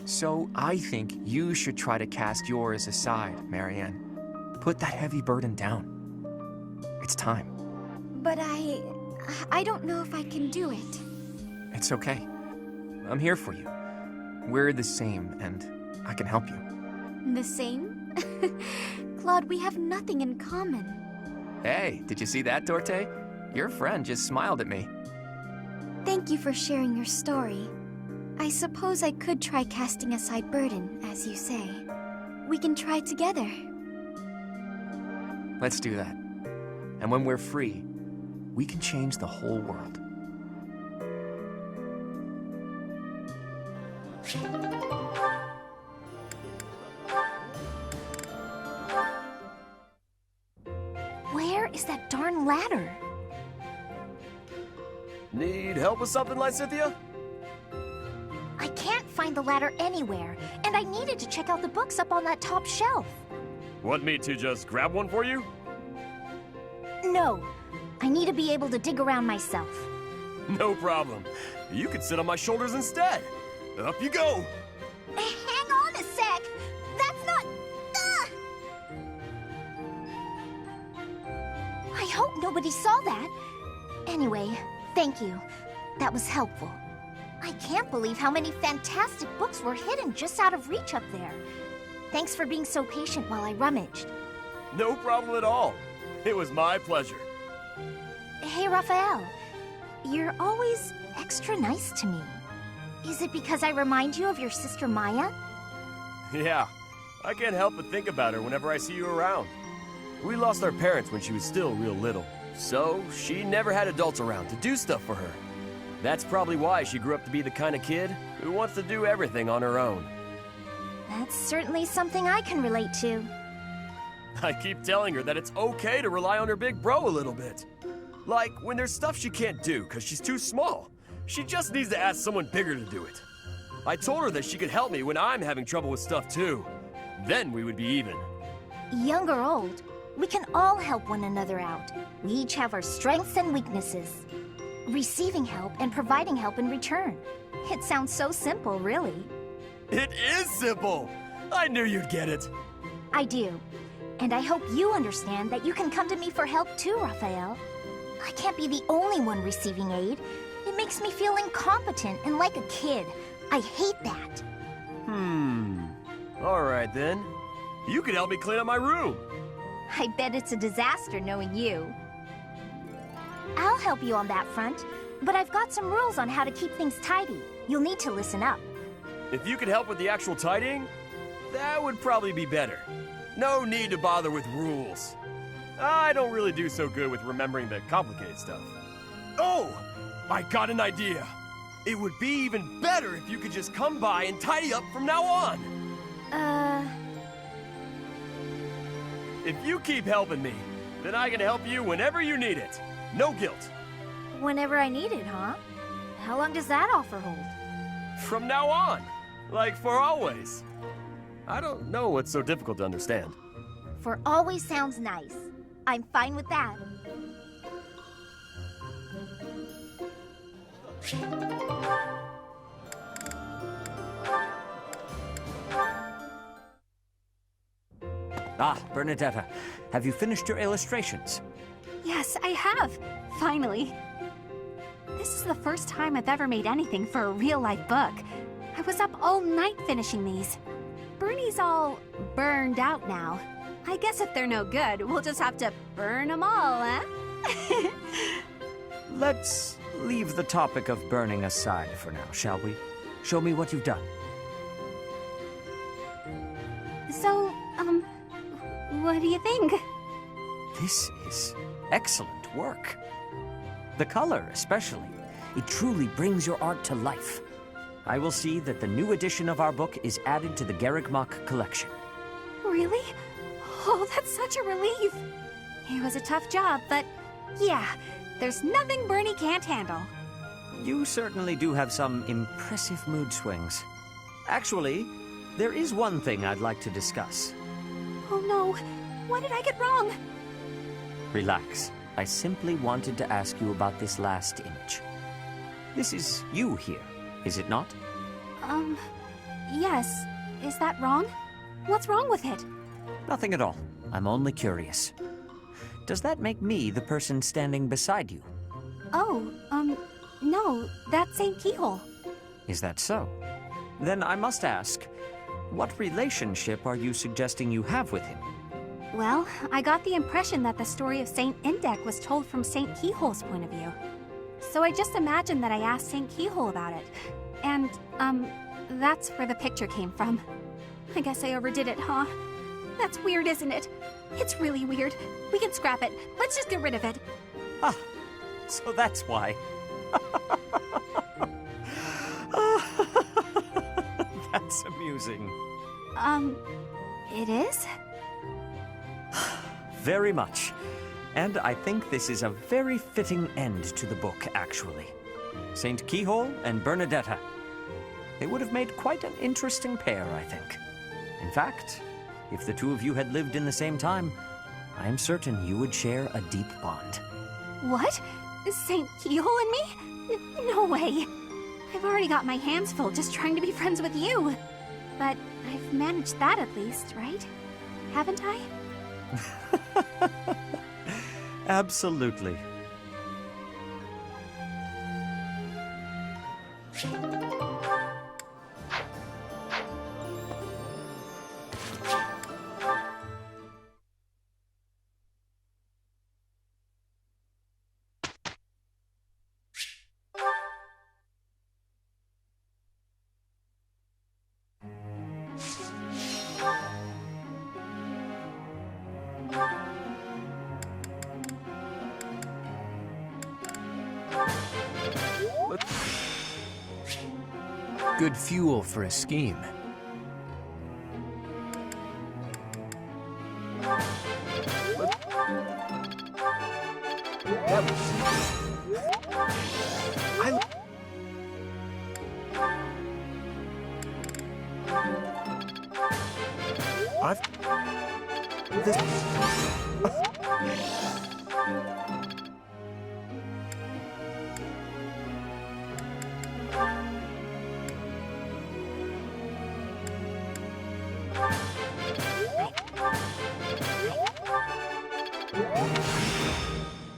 So I think you should try to cast yours aside, Marianne. Put that heavy burden down. It's time. But I don't know if I can do it. It's okay. I'm here for you. We're the same, and I can help you. The same? Claude, we have nothing in common. Hey, did you see that, Dorte? Your friend just smiled at me. Thank you for sharing your story. I suppose I could try casting aside burden, as you say. We can try together. Let's do that. And when we're free, we can change the whole world. is that darn ladder? Need help with something, Lysithia? I can't find the ladder anywhere, and I needed to check out the books up on that top shelf. Want me to just grab one for you? No, I need to be able to dig around myself. No problem. You could sit on my shoulders instead. Up you go. Hang on a sec! That's not... I hope nobody saw that. Anyway, thank you. That was helpful. I can't believe how many fantastic books were hidden just out of reach up there. Thanks for being so patient while I rummaged. No problem at all. It was my pleasure. Hey, Raphael. You're always extra nice to me. Is it because I remind you of your sister Maya? Yeah, I can't help but think about her whenever I see you around. We lost our parents when she was still real little, so she never had adults around to do stuff for her. That's probably why she grew up to be the kind of kid who wants to do everything on her own. That's certainly something I can relate to. I keep telling her that it's okay to rely on her big bro a little bit. Like, when there's stuff she can't do because she's too small, she just needs to ask someone bigger to do it. I told her that she could help me when I'm having trouble with stuff too. Then we would be even. Young or old, we can all help one another out. We each have our strengths and weaknesses. Receiving help and providing help in return. It sounds so simple, really. It is simple! I knew you'd get it. I do. And I hope you understand that you can come to me for help too, Raphael. I can't be the only one receiving aid. It makes me feel incompetent and like a kid. I hate that. Alright then. You can help me clean up my room. I bet it's a disaster knowing you. I'll help you on that front, but I've got some rules on how to keep things tidy. You'll need to listen up. If you could help with the actual tidying, that would probably be better. No need to bother with rules. I don't really do so good with remembering the complicated stuff. Oh! I got an idea! It would be even better if you could just come by and tidy up from now on! If you keep helping me, then I can help you whenever you need it. No guilt. Whenever I need it, huh? How long does that offer hold? From now on. Like for always. I don't know what's so difficult to understand. For always sounds nice. I'm fine with that. Ah, Bernadetta, have you finished your illustrations? Yes, I have. Finally. This is the first time I've ever made anything for a real-life book. I was up all night finishing these. Bernie's all burned out now. I guess if they're no good, we'll just have to burn them all, eh? Let's leave the topic of burning aside for now, shall we? Show me what you've done. So, what do you think? This is excellent work. The color, especially. It truly brings your art to life. I will see that the new edition of our book is added to the Garrigmock collection. Really? Oh, that's such a relief. It was a tough job, but yeah, there's nothing Bernie can't handle. You certainly do have some impressive mood swings. Actually, there is one thing I'd like to discuss. Oh no, what did I get wrong? Relax. I simply wanted to ask you about this last image. This is you here, is it not? Yes. Is that wrong? What's wrong with it? Nothing at all. I'm only curious. Does that make me the person standing beside you? Oh, no, that's St. Keyhole. Is that so? Then I must ask, what relationship are you suggesting you have with him? Well, I got the impression that the story of St. Indec was told from St. Keyhole's point of view. So I just imagined that I asked St. Keyhole about it. And, that's where the picture came from. I guess I overdid it, huh? That's weird, isn't it? It's really weird. We can scrap it. Let's just get rid of it. Ah, so that's why. That's amusing. It is? Very much. And I think this is a very fitting end to the book, actually. Saint Keyhole and Bernadetta. They would have made quite an interesting pair, I think. In fact, if the two of you had lived in the same time, I am certain you would share a deep bond. What? Saint Keyhole and me? No way. I've already got my hands full just trying to be friends with you. But I've managed that at least, right? Haven't I? Absolutely. Good fuel for a scheme.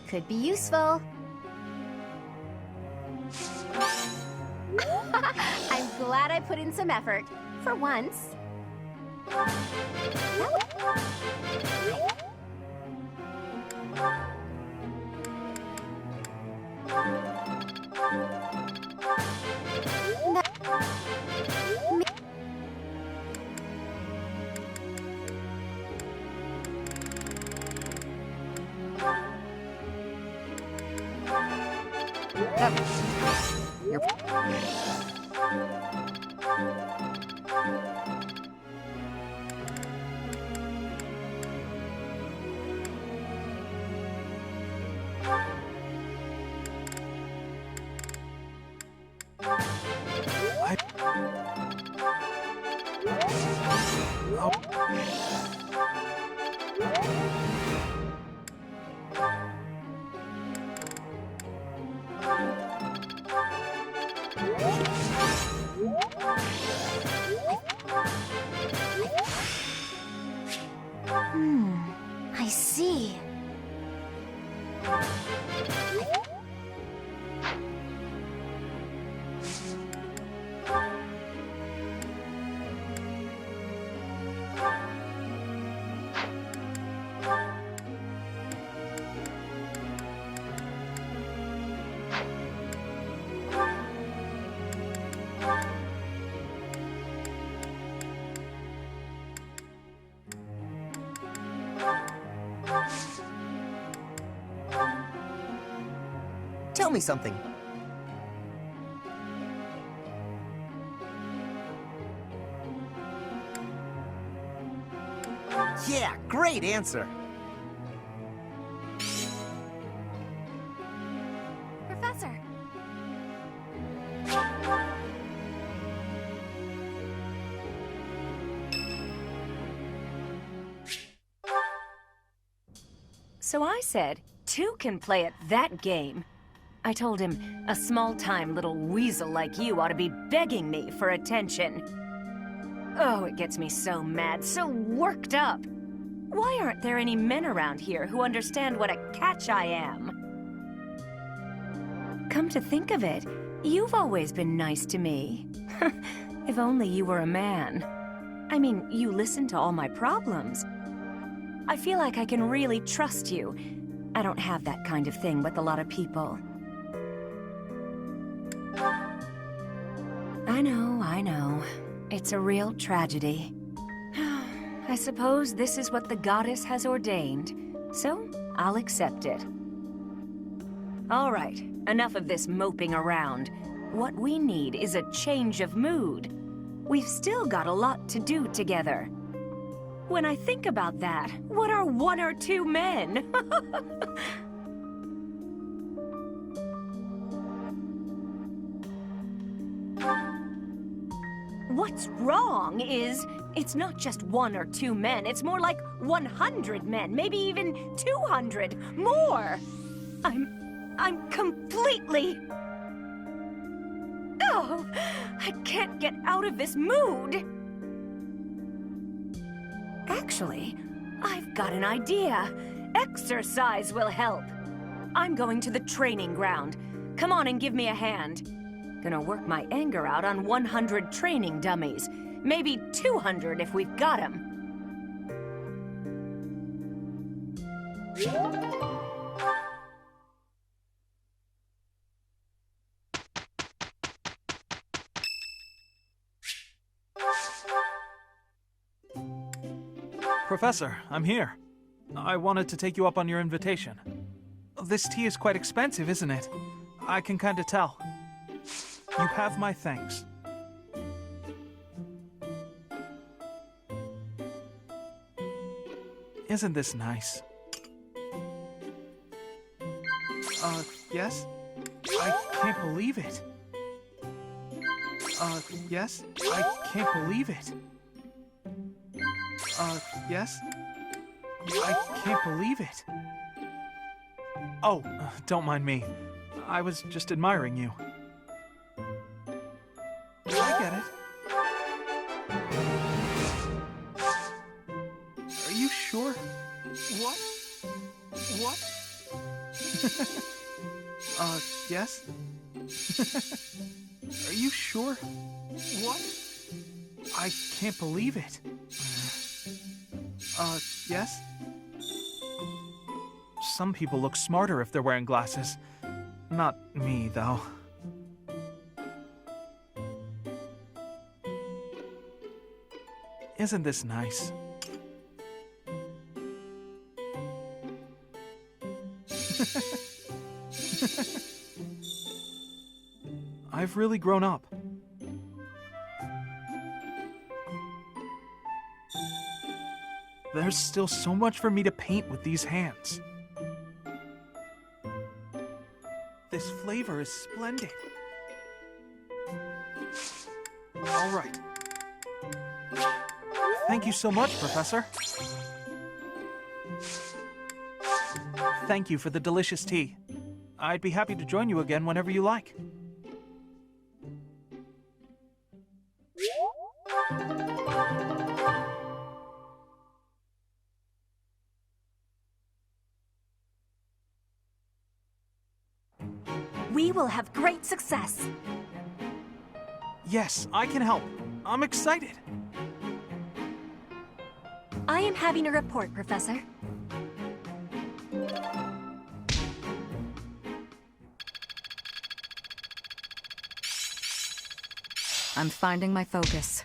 Could be useful. I'm glad I put in some effort. For once. I see. Tell me something. Yeah, great answer. Professor. So I said, two can play at that game. I told him, a small-time little weasel like you ought to be begging me for attention. Oh, it gets me so mad, so worked up. Why aren't there any men around here who understand what a catch I am? Come to think of it, you've always been nice to me. If only you were a man. I mean, you listen to all my problems. I feel like I can really trust you. I don't have that kind of thing with a lot of people. I know. It's a real tragedy. I suppose this is what the goddess has ordained, so I'll accept it. All right, enough of this moping around. What we need is a change of mood. We've still got a lot to do together. When I think about that, what are 1 or 2 men? What's wrong is, it's not just 1 or 2 men, it's more like 100 men, maybe even 200, more! I'm completely... Oh, I can't get out of this mood! Actually, I've got an idea. Exercise will help. I'm going to the training ground. Come on and give me a hand. Gonna work my anger out on 100 training dummies. Maybe 200 if we've got 'em. Professor, I'm here. I wanted to take you up on your invitation. This tea is quite expensive, isn't it? I can kinda tell. You have my thanks. Isn't this nice? Yes? I can't believe it. Yes? I can't believe it. Yes? I can't believe it. Oh, don't mind me. I was just admiring you. I get it. Are you sure? What? What? Yes? Are you sure? What? I can't believe it. Yes? Some people look smarter if they're wearing glasses. Not me, though. Isn't this nice? I've really grown up. There's still so much for me to paint with these hands. This flavor is splendid. All right. Thank you so much, Professor. Thank you for the delicious tea. I'd be happy to join you again whenever you like. We will have great success. Yes, I can help. I'm excited. I am having a report, Professor. I'm finding my focus.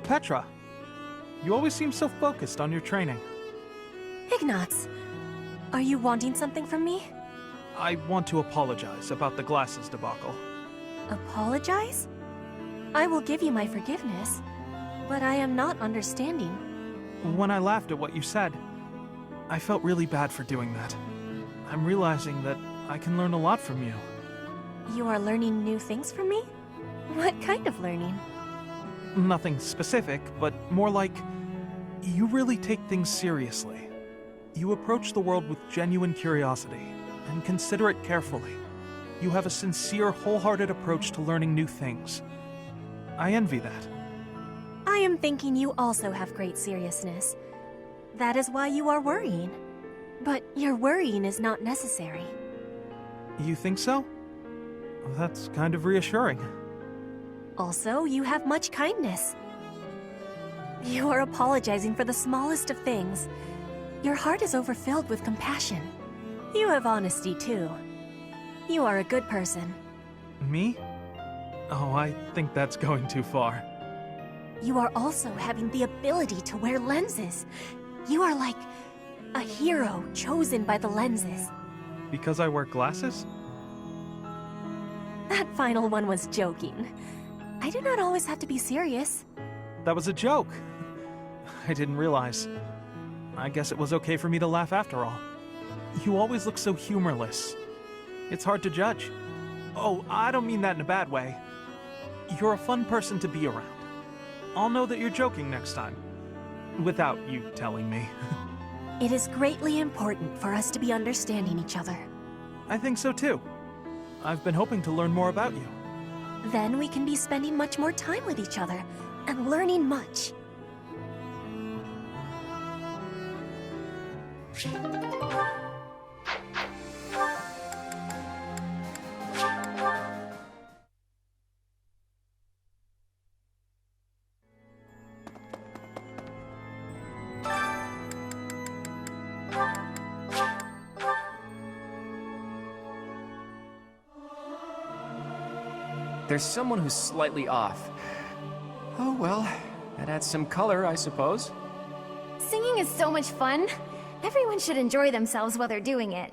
Petra, you always seem so focused on your training. Ignatz, are you wanting something from me? I want to apologize about the glasses debacle. Apologize? I will give you my forgiveness, but I am not understanding. When I laughed at what you said, I felt really bad for doing that. I'm realizing that I can learn a lot from you. You are learning new things from me? What kind of learning? Nothing specific, but more like you really take things seriously. You approach the world with genuine curiosity and consider it carefully. You have a sincere, wholehearted approach to learning new things. I envy that. I am thinking you also have great seriousness. That is why you are worrying. But your worrying is not necessary. You think so? That's kind of reassuring. Also, you have much kindness. You are apologizing for the smallest of things. Your heart is overfilled with compassion. You have honesty, too. You are a good person. Me? Oh, I think that's going too far. You are also having the ability to wear lenses. You are like a hero chosen by the lenses. Because I wear glasses? That final one was joking. I do not always have to be serious. That was a joke. I didn't realize. I guess it was okay for me to laugh after all. You always look so humorless. It's hard to judge. Oh, I don't mean that in a bad way. You're a fun person to be around. I'll know that you're joking next time. Without you telling me. It is greatly important for us to be understanding each other. I think so too. I've been hoping to learn more about you. Then we can be spending much more time with each other and learning much. There's someone who's slightly off. Oh well, that adds some color, I suppose. Singing is so much fun. Everyone should enjoy themselves while they're doing it.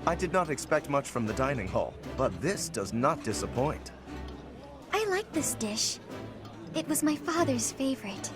I did not expect much from the dining hall, but this does not disappoint. I like this dish. It was my father's favorite.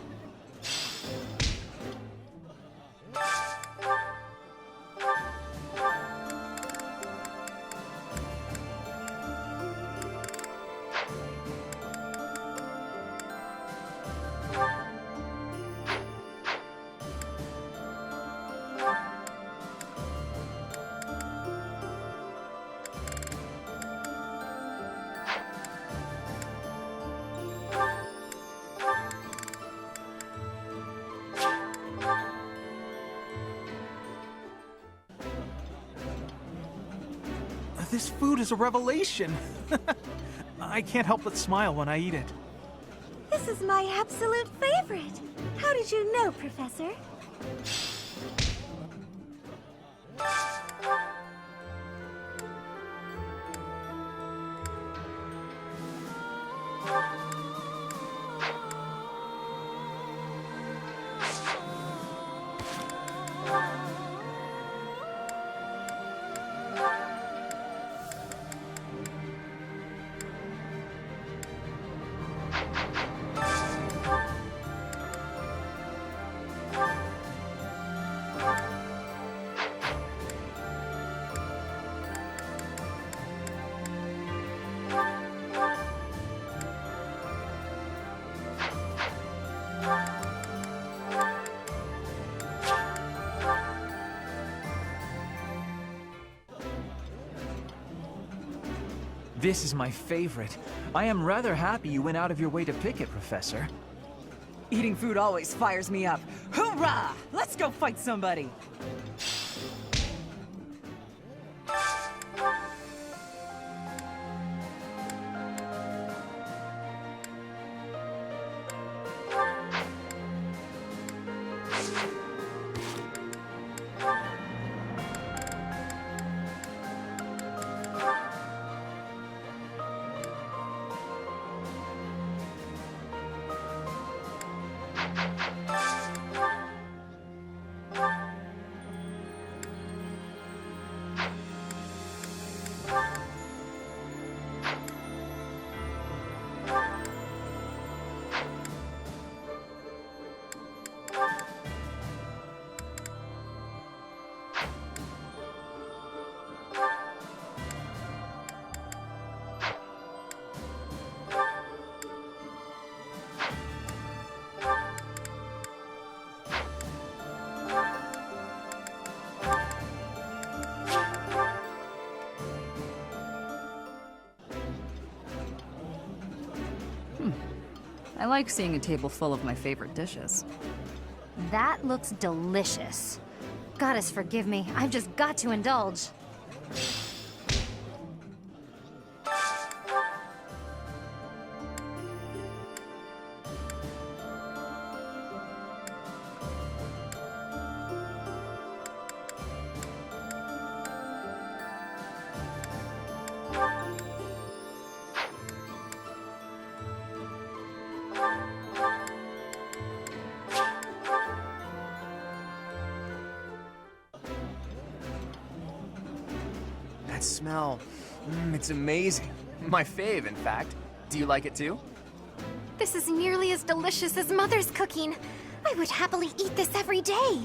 This food is a revelation. I can't help but smile when I eat it. This is my absolute favorite. How did you know, Professor? This is my favorite. I am rather happy you went out of your way to pick it, Professor. Eating food always fires me up. Hoorah! Let's go fight somebody! I like seeing a table full of my favorite dishes. That looks delicious. Goddess forgive me, I've just got to indulge. That smell, it's amazing. My fave, in fact. Do you like it too? This is nearly as delicious as Mother's cooking. I would happily eat this every day.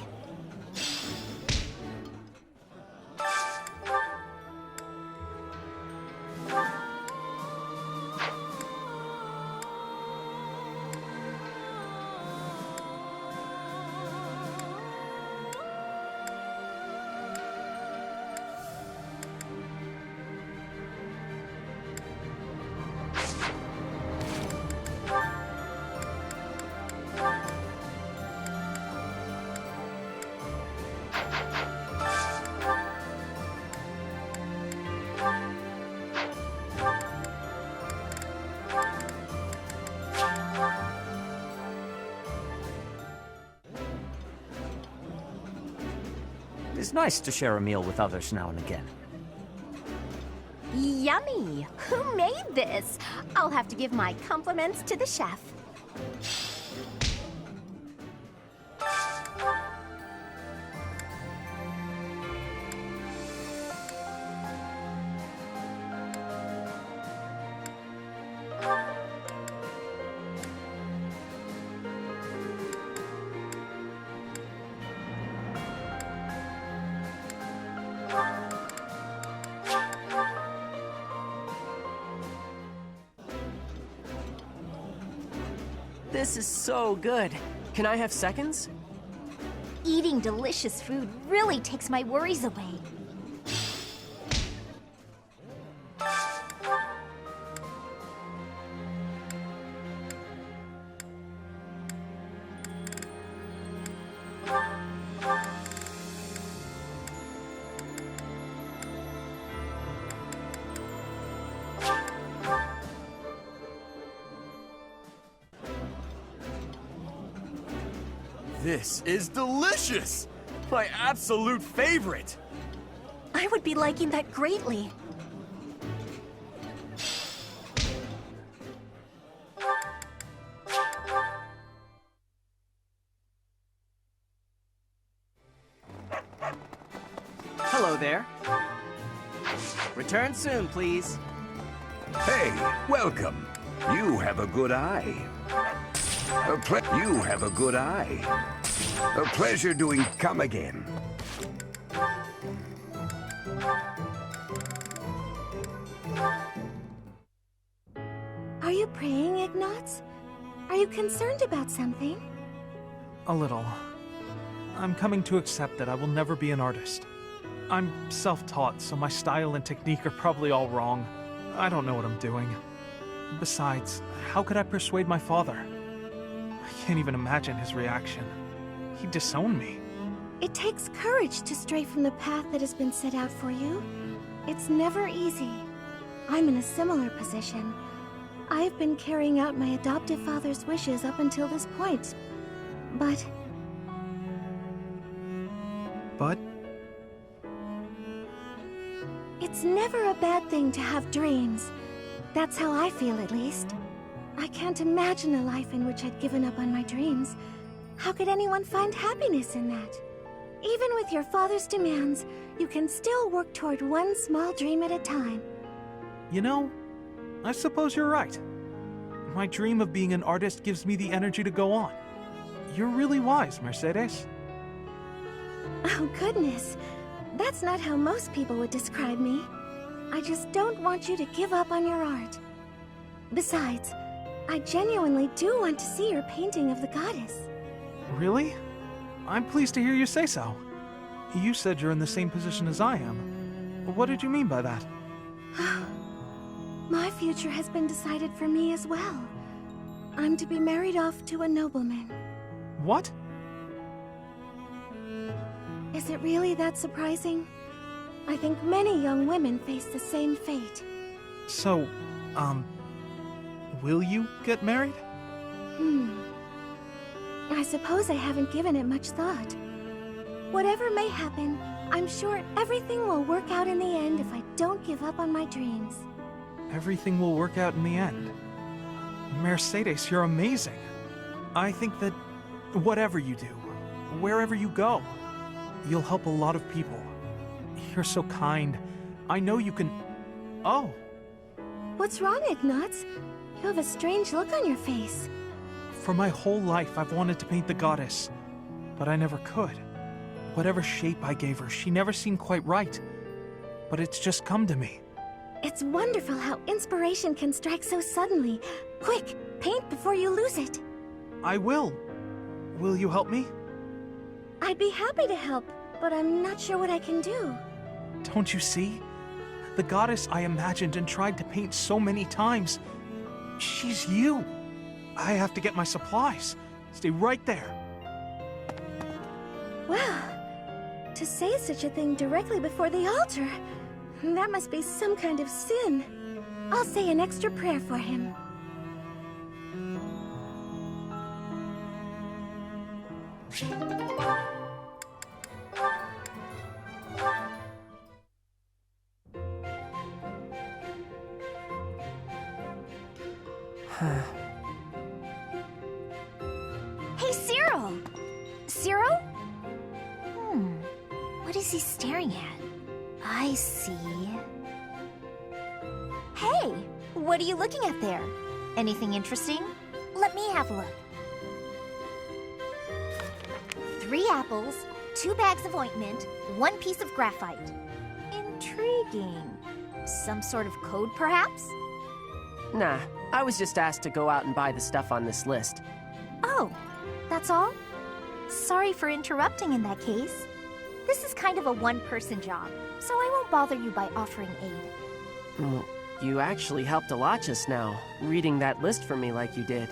It's nice to share a meal with others now and again. Yummy! Who made this? I'll have to give my compliments to the chef. This is so good. Can I have seconds? Eating delicious food really takes my worries away. This is delicious! My absolute favorite! I would be liking that greatly. Hello there. Return soon, please. Hey, welcome. You have a good eye. You have a good eye. A pleasure doing. Come again. Are you praying, Ignatz? Are you concerned about something? A little. I'm coming to accept that I will never be an artist. I'm self-taught, so my style and technique are probably all wrong. I don't know what I'm doing. Besides, how could I persuade my father? I can't even imagine his reaction. He'd disown me. It takes courage to stray from the path that has been set out for you. It's never easy. I'm in a similar position. I've been carrying out my adoptive father's wishes up until this point. But... But? It's never a bad thing to have dreams. That's how I feel, at least. I can't imagine a life in which I'd given up on my dreams. How could anyone find happiness in that? Even with your father's demands, you can still work toward one small dream at a time. You know, I suppose you're right. My dream of being an artist gives me the energy to go on. You're really wise, Mercedes. Oh, goodness. That's not how most people would describe me. I just don't want you to give up on your art. Besides, I genuinely do want to see your painting of the goddess. Really? I'm pleased to hear you say so. You said you're in the same position as I am. What did you mean by that? My future has been decided for me as well. I'm to be married off to a nobleman. What? Is it really that surprising? I think many young women face the same fate. So, will you get married? I suppose I haven't given it much thought. Whatever may happen, I'm sure everything will work out in the end if I don't give up on my dreams. Everything will work out in the end. Mercedes, you're amazing. I think that whatever you do, wherever you go, you'll help a lot of people. You're so kind. I know you can... Oh. What's wrong, Ignatz? You have a strange look on your face. For my whole life, I've wanted to paint the goddess, but I never could. Whatever shape I gave her, she never seemed quite right. But it's just come to me. It's wonderful how inspiration can strike so suddenly. Quick, paint before you lose it. I will. Will you help me? I'd be happy to help, but I'm not sure what I can do. Don't you see? The goddess I imagined and tried to paint so many times. She's you. I have to get my supplies. Stay right there. Well, to say such a thing directly before the altar, that must be some kind of sin. I'll say an extra prayer for him. Hey, Cyril! Cyril? What is he staring at? I see. Hey! What are you looking at there? Anything interesting? Let me have a look. 3 apples, 2 bags of ointment, 1 piece of graphite. Intriguing. Some sort of code, perhaps? Nah, I was just asked to go out and buy the stuff on this list. Oh, that's all? Sorry for interrupting in that case. This is kind of a one-person job, so I won't bother you by offering aid. Well, you actually helped a lot just now, reading that list for me like you did.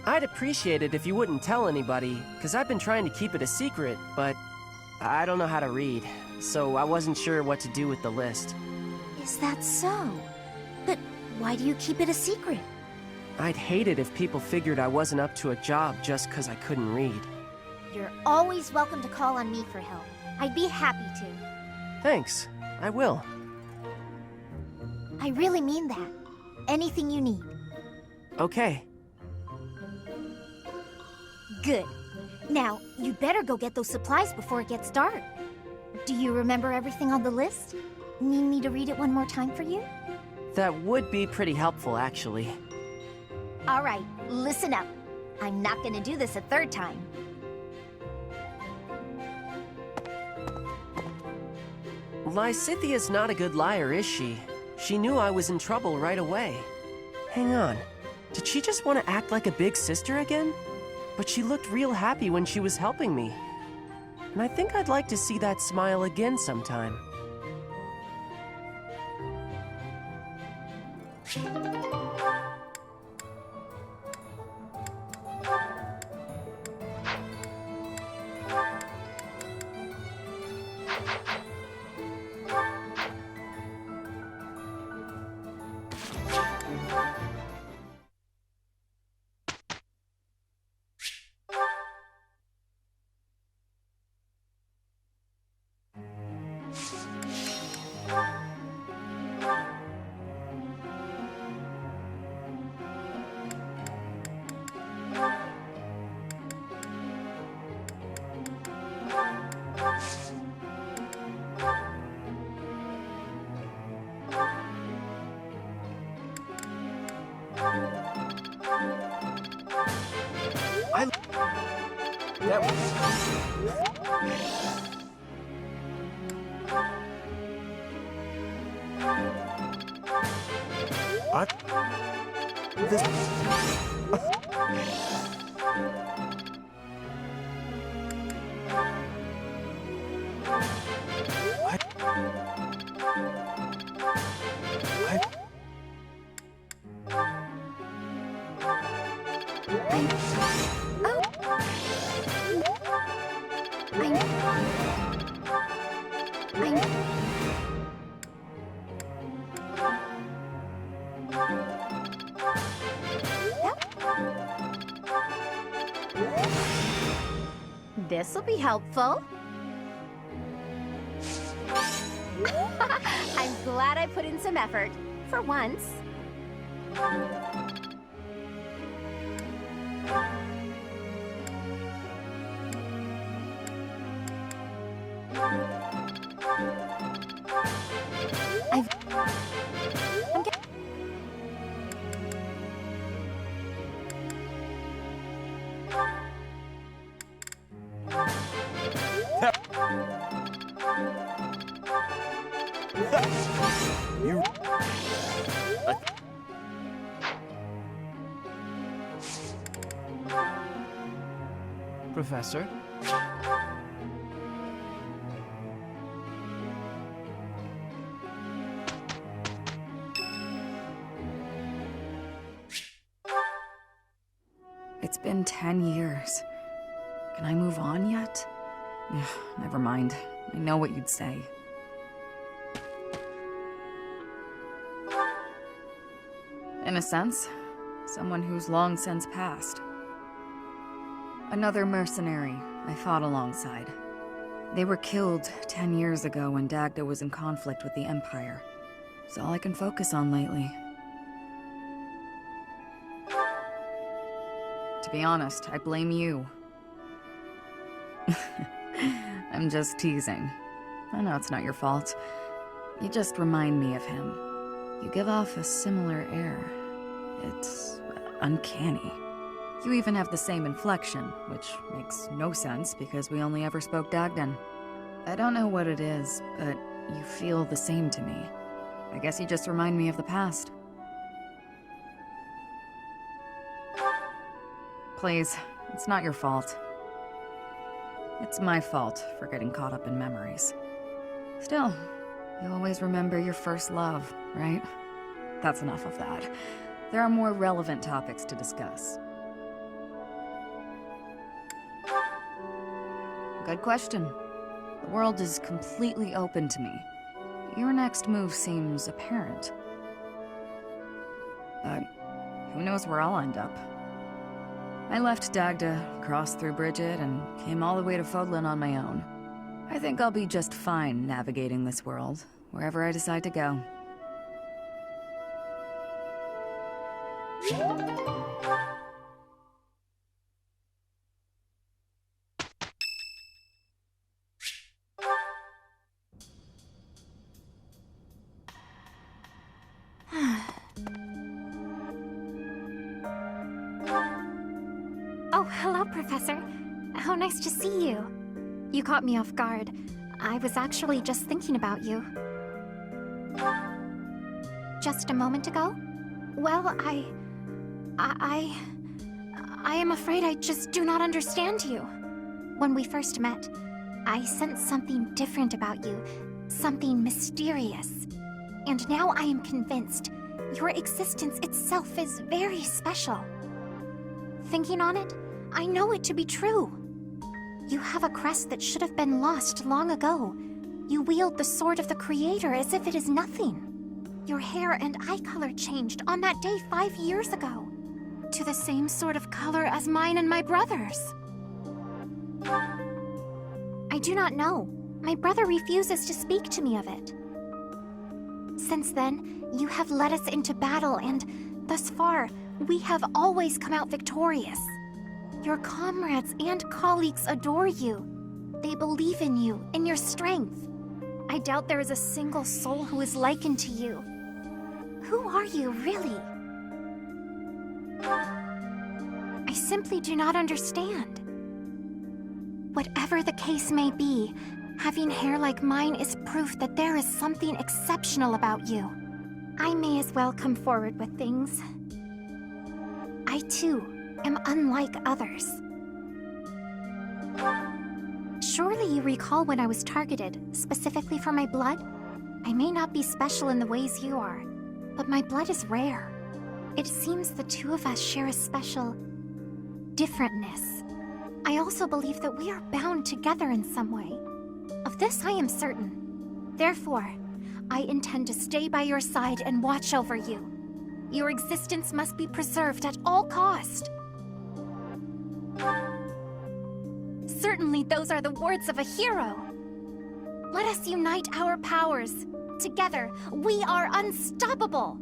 I'd appreciate it if you wouldn't tell anybody, because I've been trying to keep it a secret, but I don't know how to read, so I wasn't sure what to do with the list. Is that so? But why do you keep it a secret? I'd hate it if people figured I wasn't up to a job just because I couldn't read. You're always welcome to call on me for help. I'd be happy to. Thanks, I will. I really mean that. Anything you need. Okay. Good. Now, you better go get those supplies before it gets dark. Do you remember everything on the list? Need me to read it one more time for you? That would be pretty helpful, actually. All right, listen up. I'm not gonna do this a 3rd time. Lysithia's not a good liar, is she? She knew I was in trouble right away. Hang on. Did she just want to act like a big sister again? But she looked real happy when she was helping me. And I think I'd like to see that smile again sometime. This'll be helpful. I'm glad I put in some effort, for once. Professor? It's been 10 years. Can I move on yet? Never mind. I know what you'd say. In a sense, someone who's long since passed. Another mercenary I fought alongside. They were killed 10 years ago when Dagda was in conflict with the Empire. It's all I can focus on lately. To be honest, I blame you. I'm just teasing. I know it's not your fault. You just remind me of him. You give off a similar air. It's uncanny. You even have the same inflection, which makes no sense because we only ever spoke Dagdan. I don't know what it is, but you feel the same to me. I guess you just remind me of the past. Please, it's not your fault. It's my fault for getting caught up in memories. Still, you always remember your first love, right? That's enough of that. There are more relevant topics to discuss. Good question. The world is completely open to me. Your next move seems apparent. But who knows where I'll end up? I left Dagda, crossed through Bridget, and came all the way to Fodlan on my own. I think I'll be just fine navigating this world, wherever I decide to go. Oh, hello, Professor. How nice to see you. You caught me off guard. I was actually just thinking about you. Just a moment ago? Well, I am afraid I just do not understand you. When we first met, I sensed something different about you, something mysterious. And now I am convinced Your existence itself is very special. Thinking on it, I know it to be true. You have a crest that should have been lost long ago. You wield the sword of the Creator as if it is nothing. Your hair and eye color changed on that day 5 years ago, to the same sort of color as mine and my brother's. I do not know. My brother refuses to speak to me of it. Since then, you have led us into battle, and thus far, we have always come out victorious. Your comrades and colleagues adore you. They believe in you, in your strength. I doubt there is a single soul who is likened to you. Who are you, really? I simply do not understand. Whatever the case may be, having hair like mine is proof that there is something exceptional about you. I may as well come forward with things. I, too, am unlike others. Surely you recall when I was targeted, specifically for my blood? I may not be special in the ways you are, but my blood is rare. It seems the two of us share a special differentness. I also believe that we are bound together in some way. Of this I am certain. Therefore, I intend to stay by your side and watch over you. Your existence must be preserved at all cost. Certainly those are the words of a hero. Let us unite our powers. Together, we are unstoppable.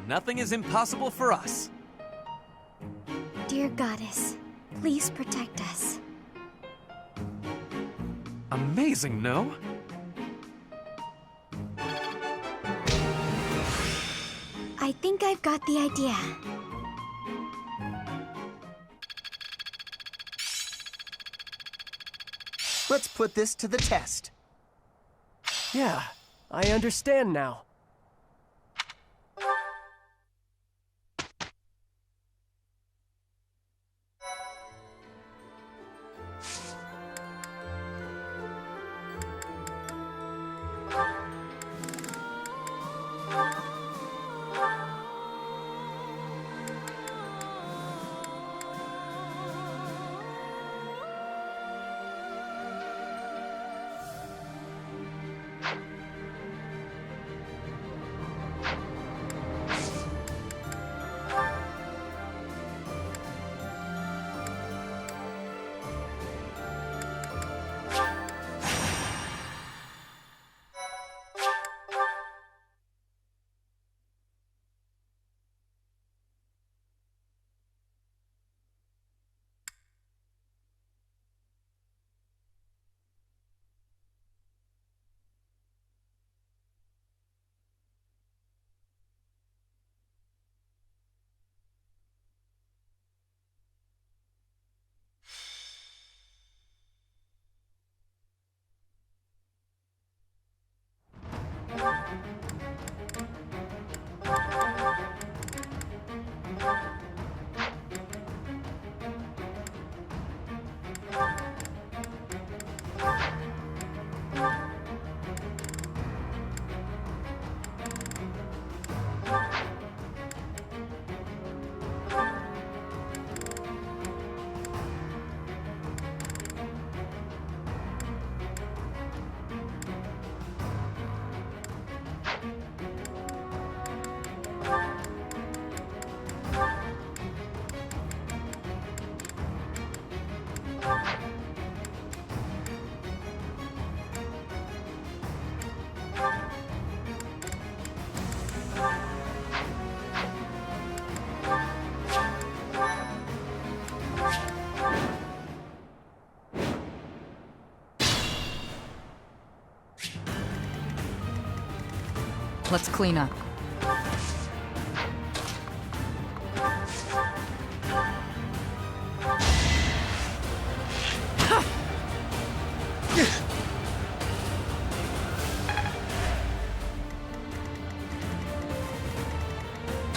Nothing is impossible for us. Dear Goddess, please protect us. Amazing, no? I think I've got the idea. Let's put this to the test. Yeah, I understand now. Let's clean up.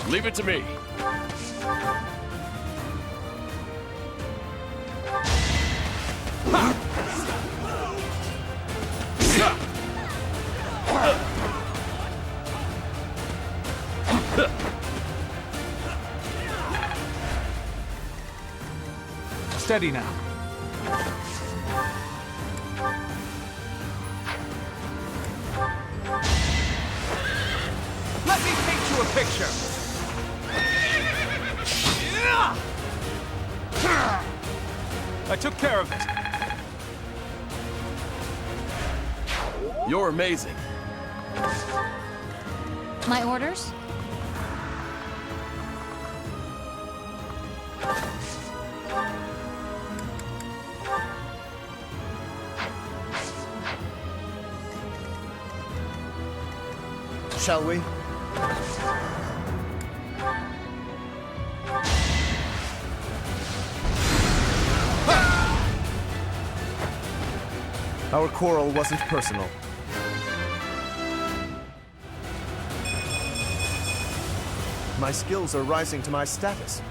Leave it to me. Steady now. Let me paint you a picture. I took care of it. You're amazing. My orders? Shall we? Our quarrel wasn't personal. My skills are rising to my status.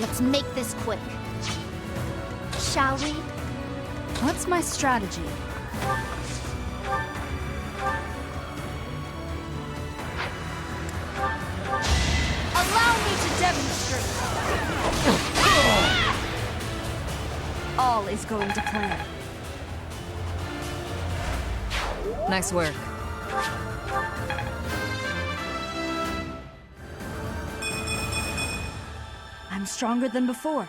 Let's make this quick. Shall we? What's my strategy? Allow me to demonstrate. All is going to plan. Nice work. I'm stronger than before.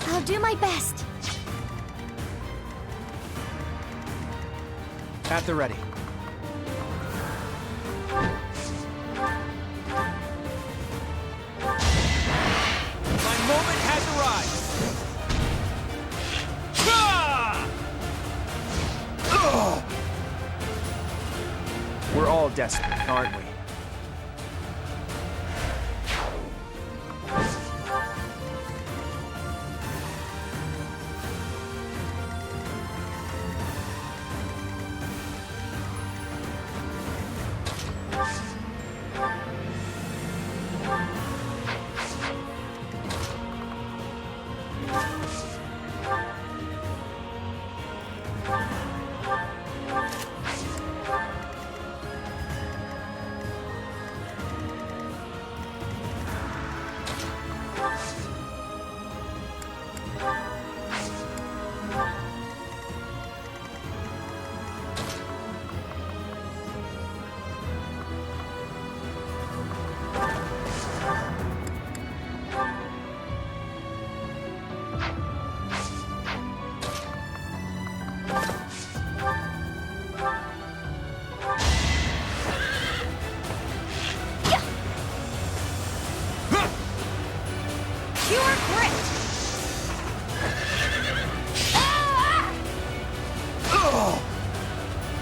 I'll do my best. At the ready. My moment has arrived. We're all desperate, aren't we?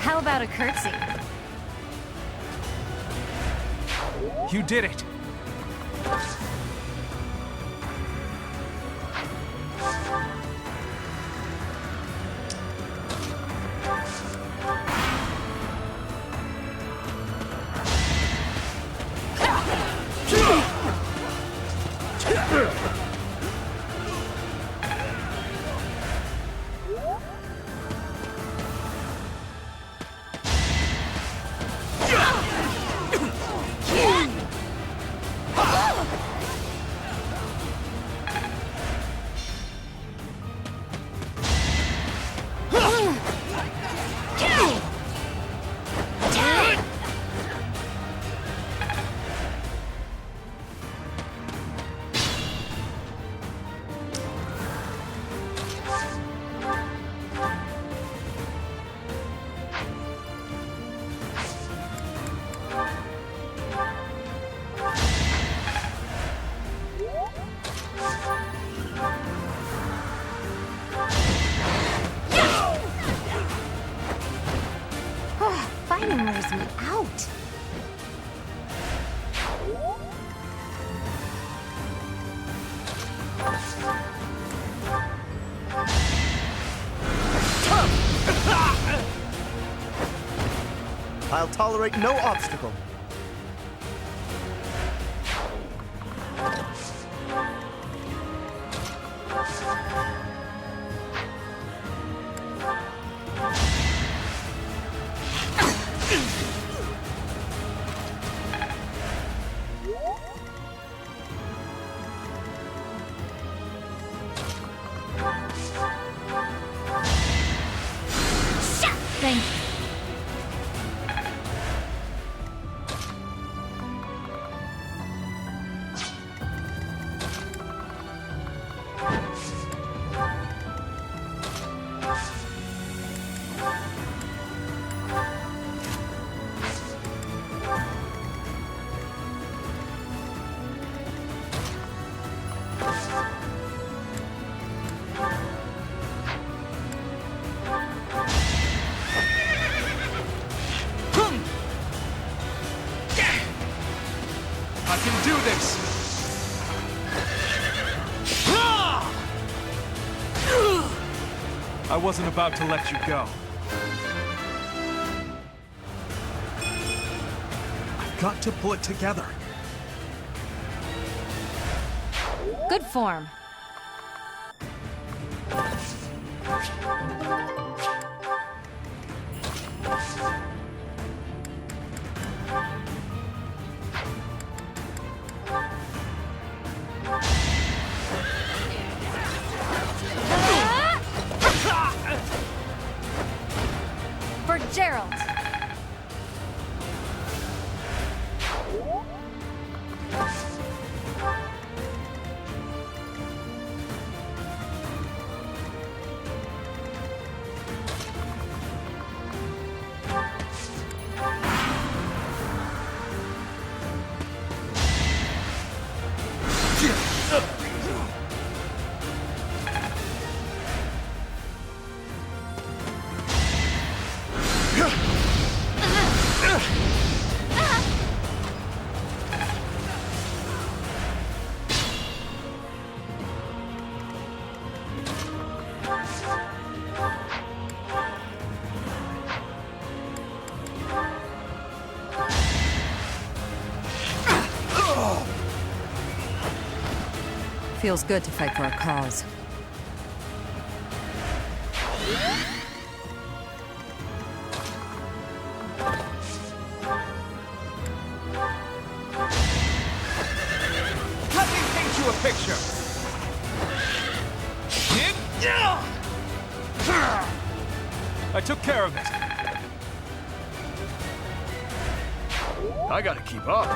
How about a curtsy? You did it. lightning wears me out. I'll tolerate no obstacle. Thank you. I can do this! I wasn't about to let you go. I've got to pull it together. Good form. For Gerald. Feels good to fight for a cause. Let me paint you a picture! I took care of it. I gotta keep up.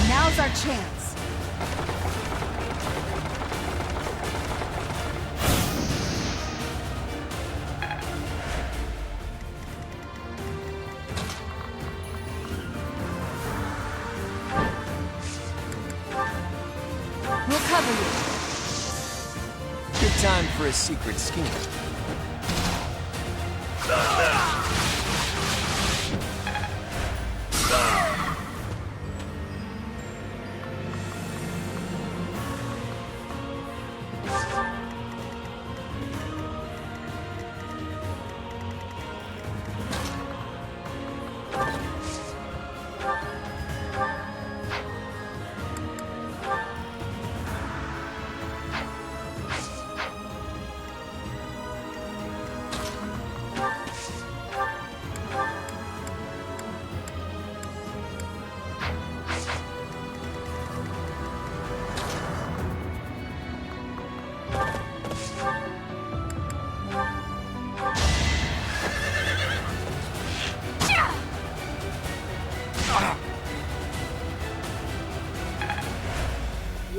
Now's our chance. We'll cover you. Good time for a secret scheme. I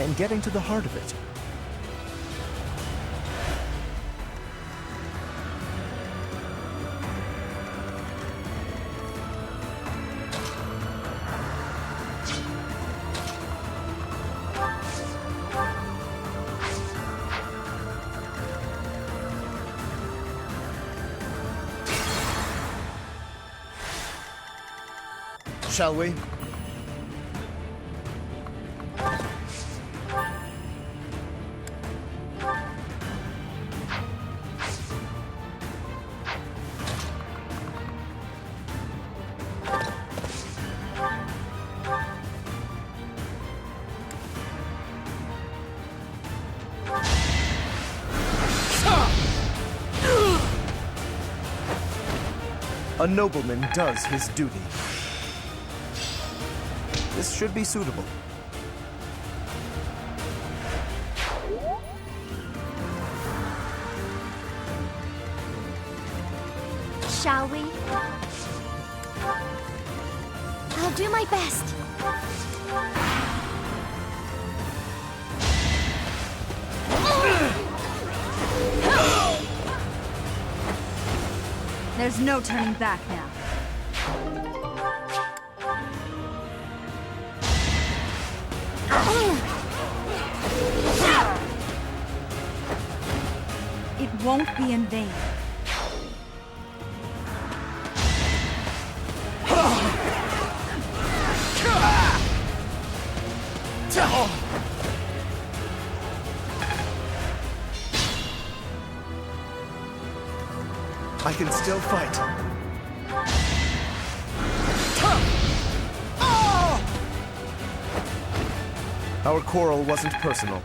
am getting to the heart of it. Shall we? A nobleman does his duty. This should be suitable. Shall we? I'll do my best. There's no turning back now. It won't be in vain. I can still fight. Our quarrel wasn't personal.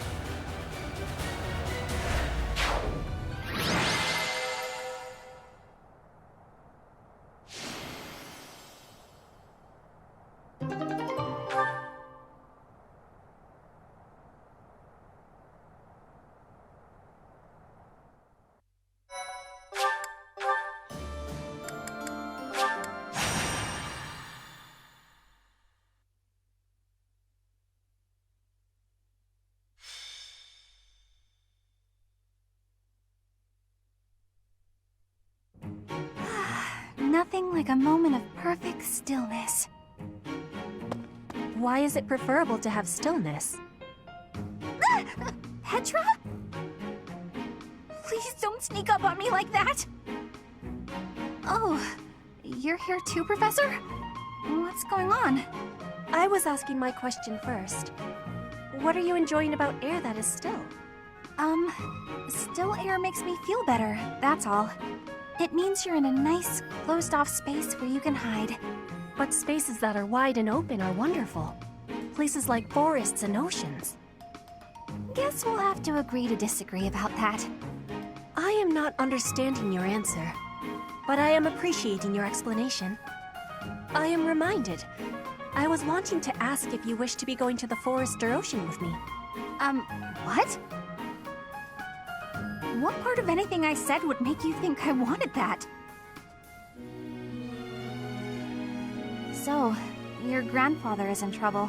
Nothing like a moment of perfect stillness. Why is it preferable to have stillness? Petra? Please don't sneak up on me like that! Oh, you're here too, Professor? What's going on? I was asking my question first. What are you enjoying about air that is still? Still air makes me feel better, that's all. It means you're in a nice, closed-off space where you can hide. But spaces that are wide and open are wonderful. Places like forests and oceans. Guess we'll have to agree to disagree about that. I am not understanding your answer, but I am appreciating your explanation. I am reminded. I was wanting to ask if you wish to be going to the forest or ocean with me. What? What part of anything I said would make you think I wanted that? So, your grandfather is in trouble.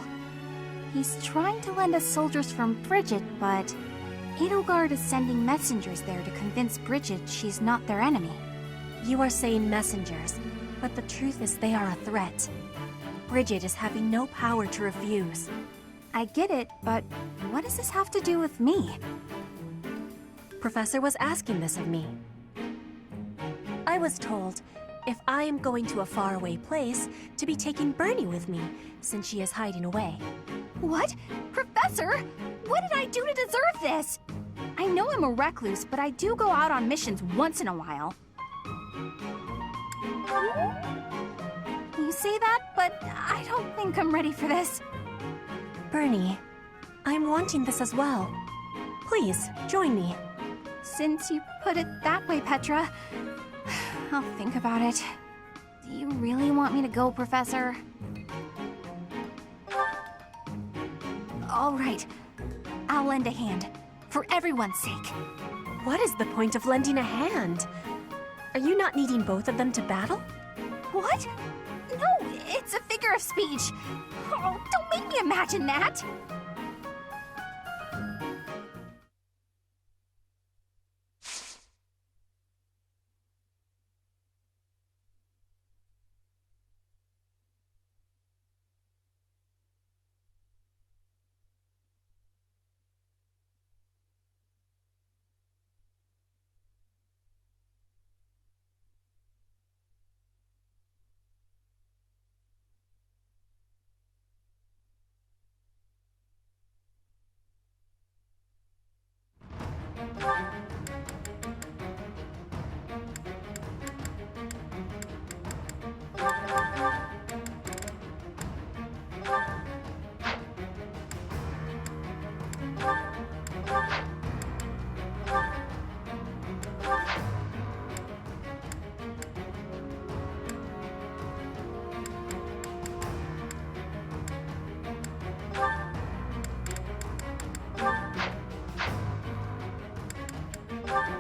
He's trying to lend us soldiers from Bridget, but Edelgard is sending messengers there to convince Bridget she's not their enemy. You are saying messengers, but the truth is they are a threat. Bridget is having no power to refuse. I get it, but what does this have to do with me? Professor was asking this of me. I was told, if I am going to a faraway place, to be taking Bernie with me, since she is hiding away. What? Professor? What did I do to deserve this? I know I'm a recluse, but I do go out on missions once in a while. You say that, but I don't think I'm ready for this. Bernie, I'm wanting this as well. Please, join me. Since you put it that way, Petra, I'll think about it. Do you really want me to go, Professor? All right. I'll lend a hand. For everyone's sake. What is the point of lending a hand? Are you not needing both of them to battle? What? No, it's a figure of speech. Oh, don't make me imagine that.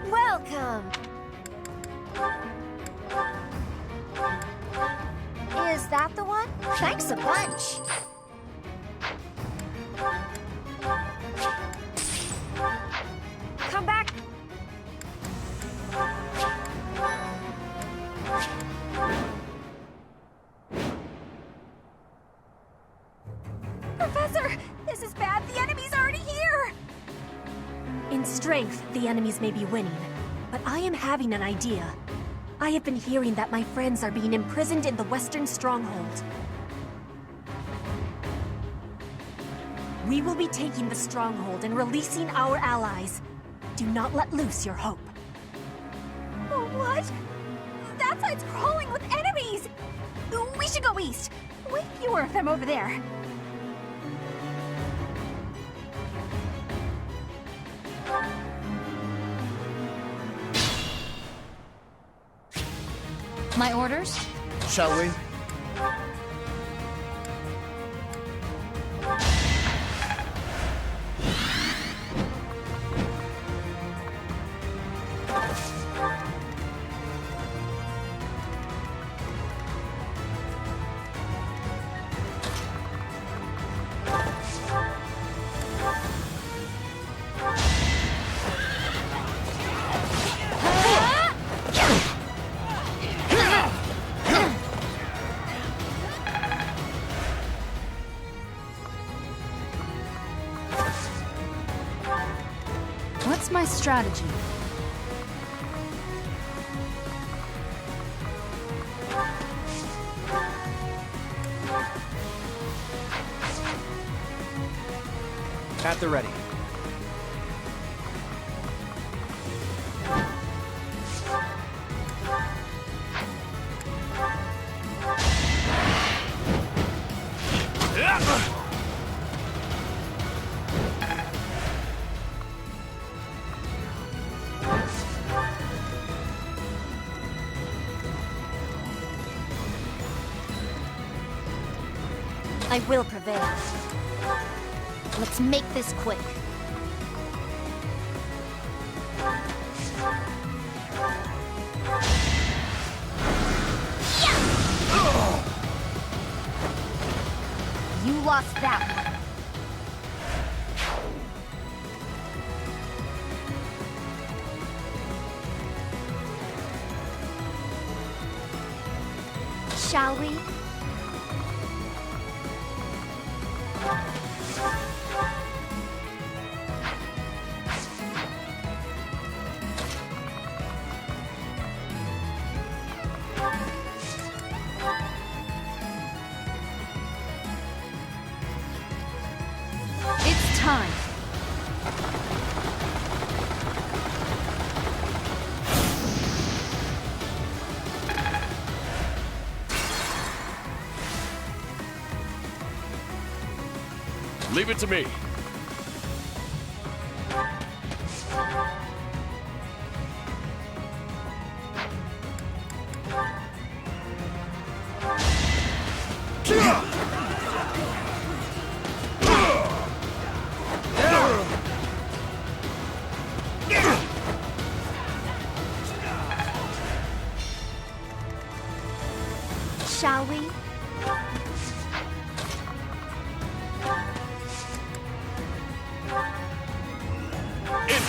Welcome! Is that the one? Thanks a bunch. Come back. Professor, this is bad. The enemy's already here. In strength, the enemies may be winning, but I am having an idea. I have been hearing that my friends are being imprisoned in the Western Stronghold. We will be taking the Stronghold and releasing our allies. Do not let loose your hope. What? That side's crawling with enemies! We should go east. Way fewer of them over there. My orders? Shall we? What's my strategy? At the ready. I will prevail. Let's make this quick. You lost that one. Shall we? It's time. Leave it to me.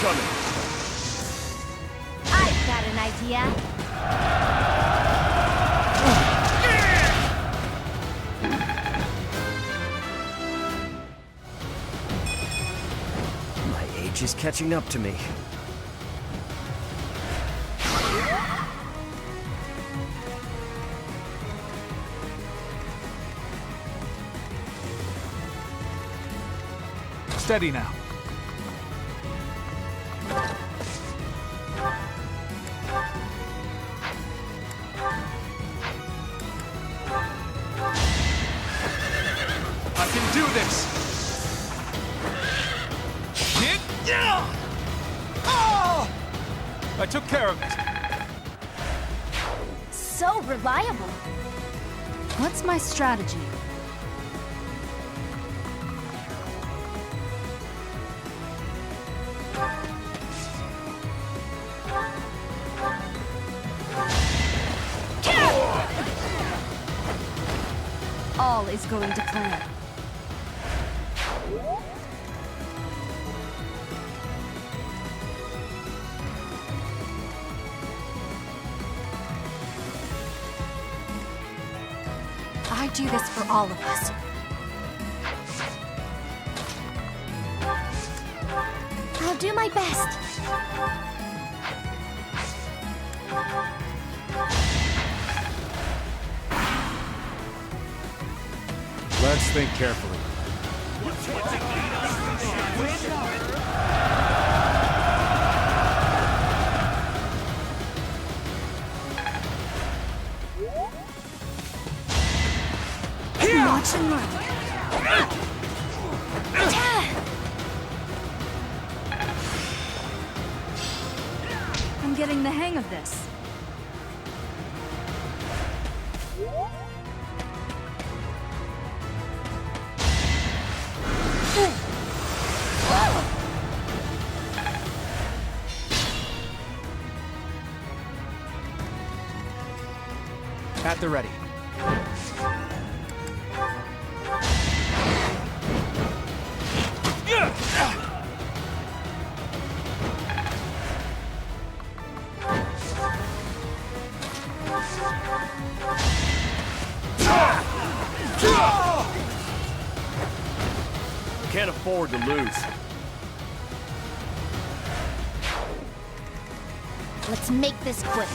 coming. I've got an idea. My age is catching up to me. Steady now. I can do this! Oh! I took care of it. So reliable. What's my strategy? All is going to plan. I do this for all of us. I'll do my best. Let's think carefully. Watch and learn. I'm getting the hang of this. At the ready. Can't afford to lose. Let's make this quick.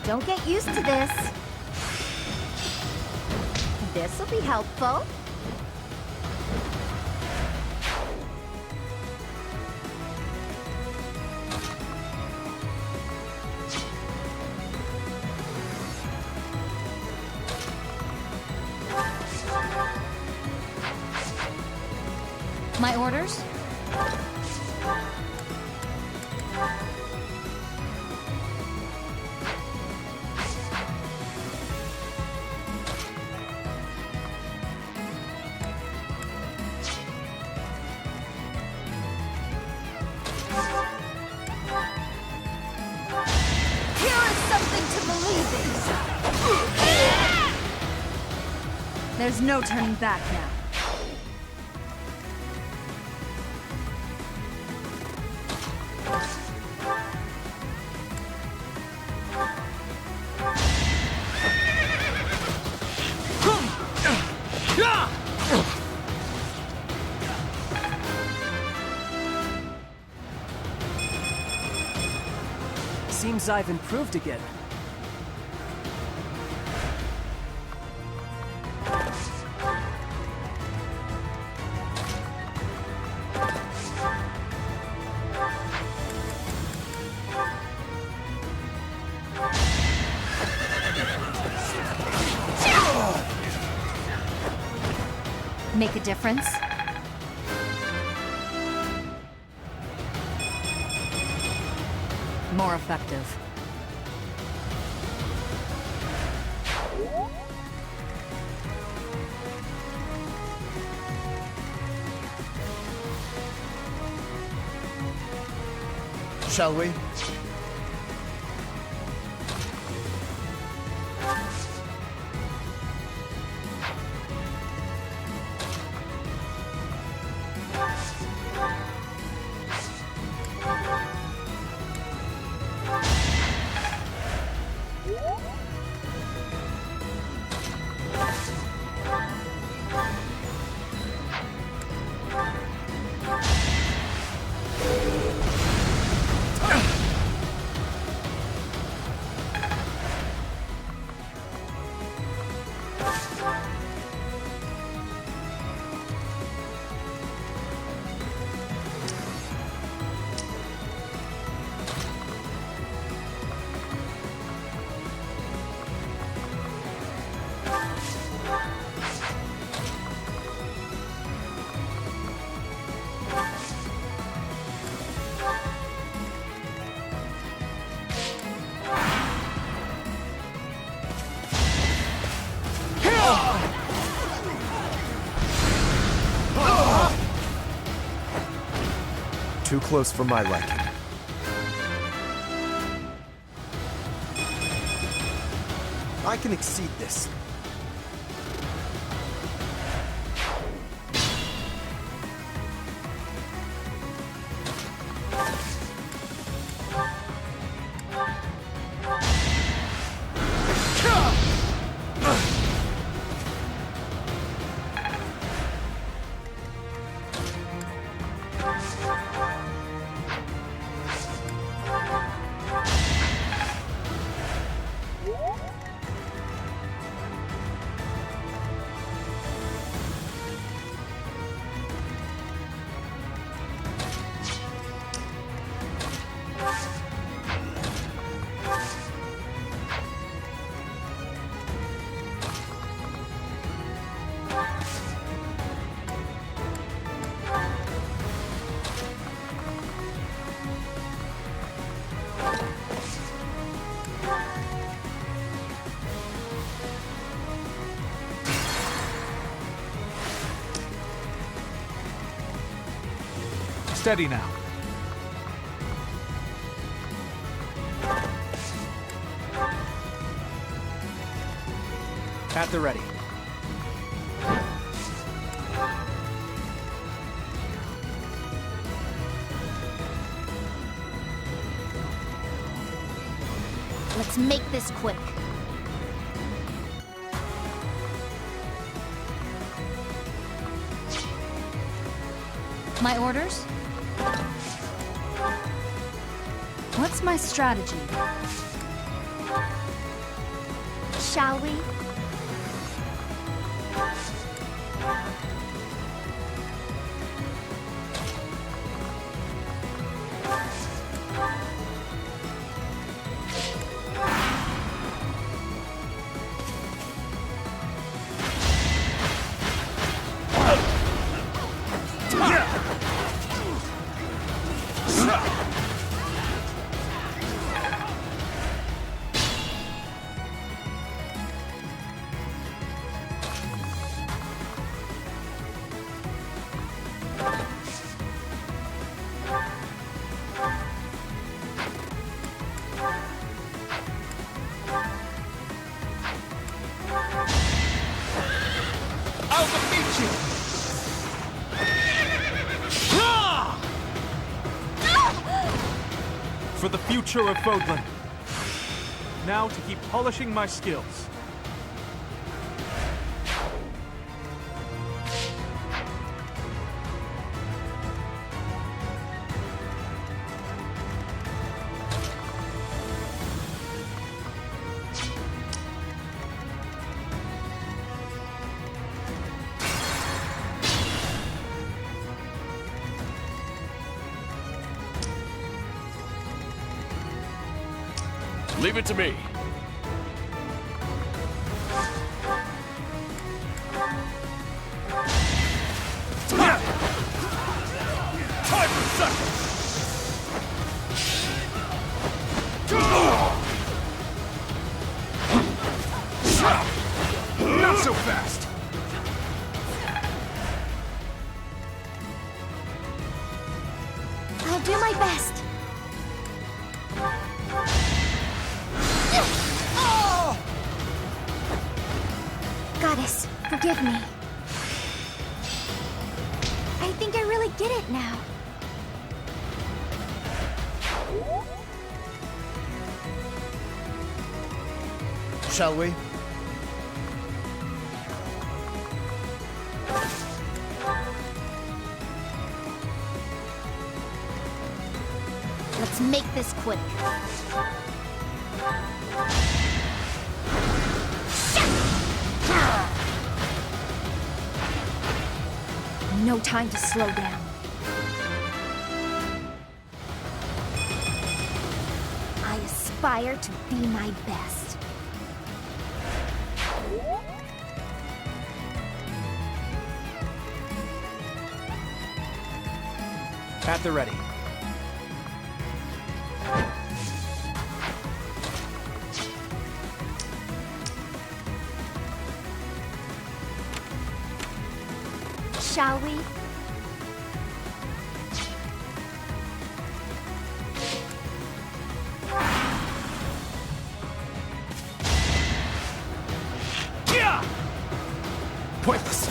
Don't get used to this. This'll be helpful. My orders? There's no turning back now. Seems I've improved again. Make a difference? More effective. Shall we? Too close for my liking. I can exceed this. Steady now. At the ready. Let's make this quick. My orders? What's my strategy? Shall we? I'll defeat you! For the future of Fodlan. Now to keep polishing my skills. Leave it to me. Time for seconds. Not so fast. I'll do my best. Goddess, forgive me. I think I really get it now. Shall we? Let's make this quick. No time to slow down. I aspire to be my best. At the ready. Shall we? Pointless.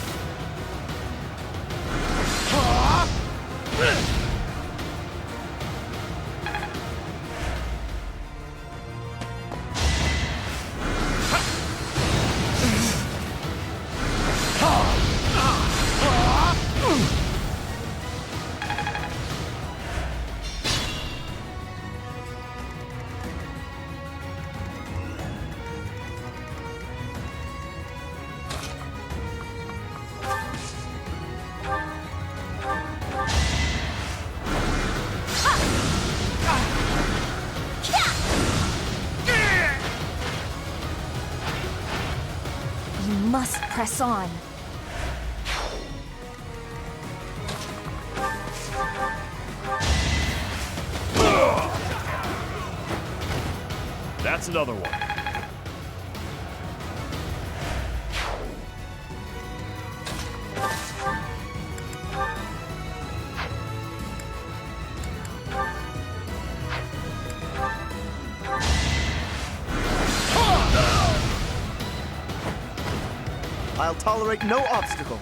Must press on. That's another one. I'll tolerate no obstacle.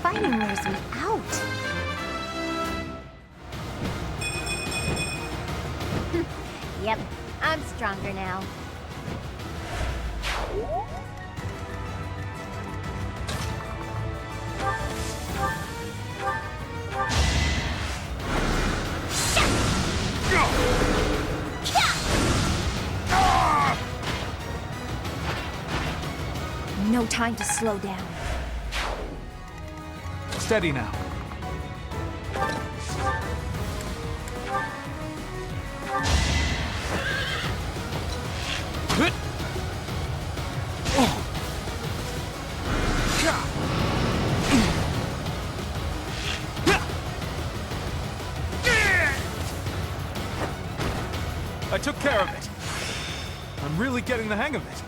Fighting wears me out. Yep, I'm stronger now. No time to slow down. Steady now. I took care of it. I'm really getting the hang of it.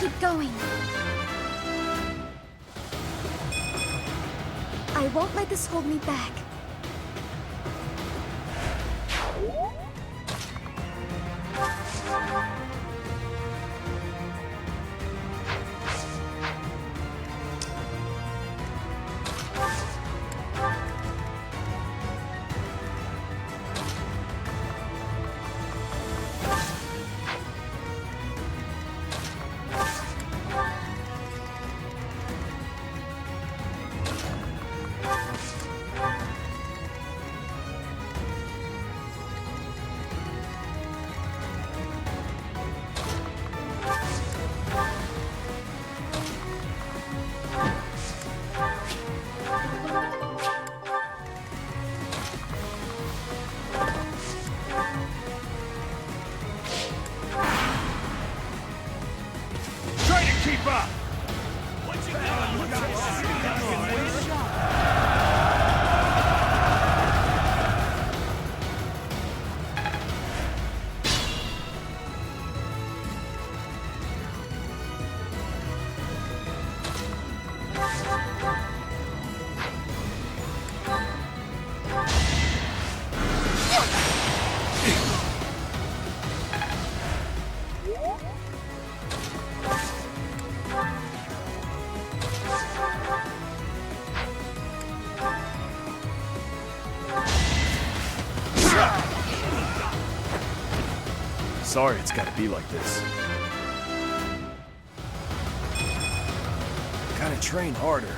keep going. I won't let this hold me back. Sorry it's gotta be like this. Gotta train harder.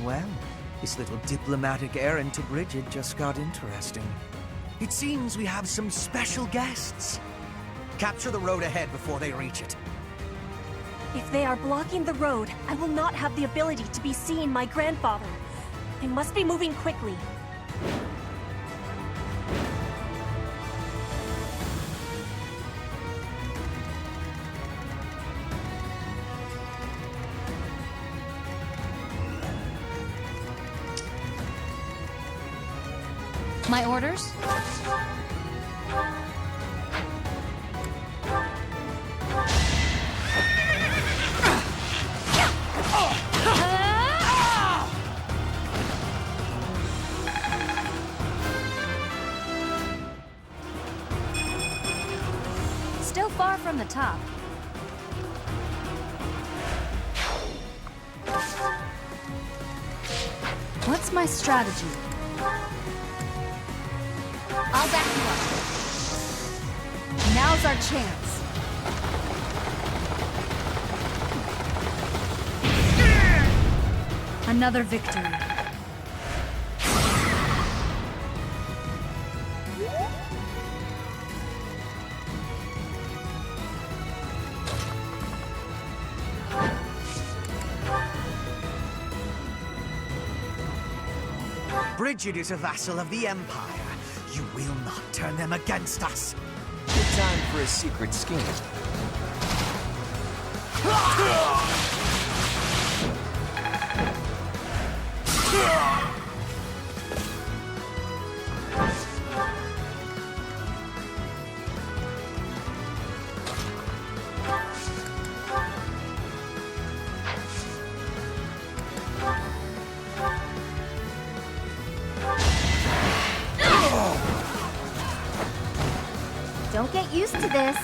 Well. This little diplomatic errand to Bridget just got interesting. It seems we have some special guests. Capture the road ahead before they reach it. If they are blocking the road, I will not have the ability to be seeing my grandfather. They must be moving quickly. My orders? Still far from the top. What's my strategy? I'll back you up. Now's our chance. Another victory. Bridget is a vassal of the Empire. You will not turn them against us. Good time for a secret scheme. Don't get used to this.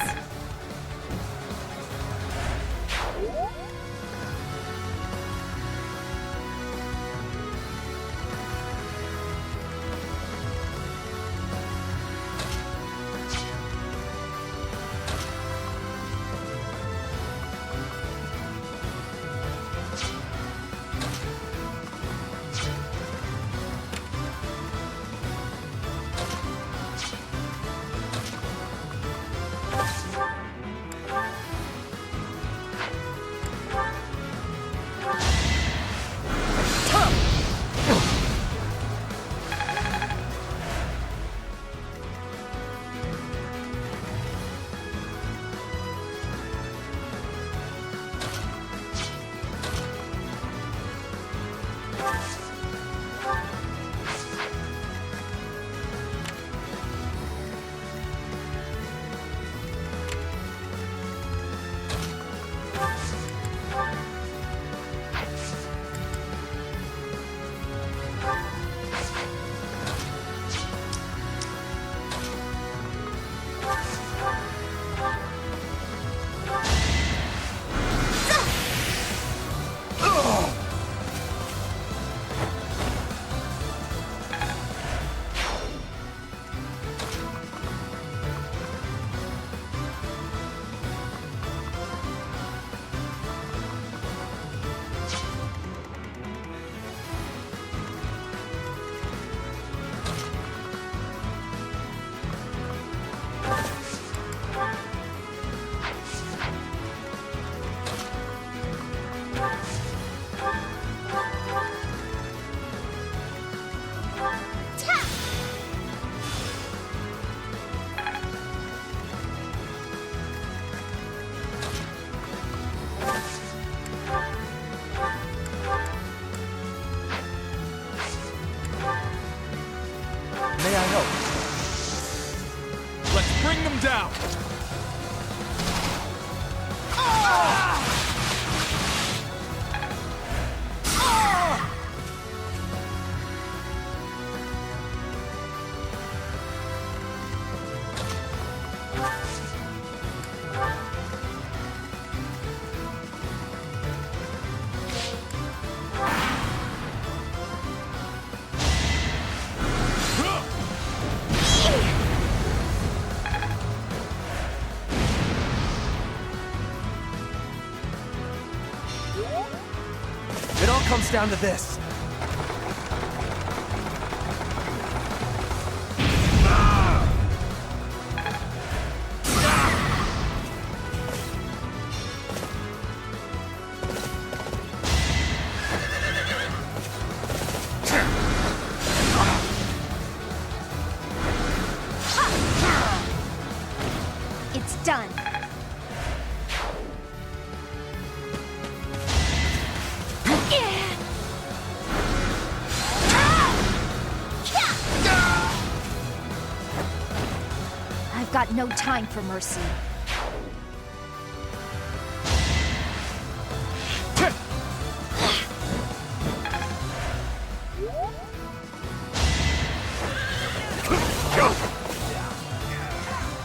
bring them down! It all comes down to this. It's done. I've got no time for mercy.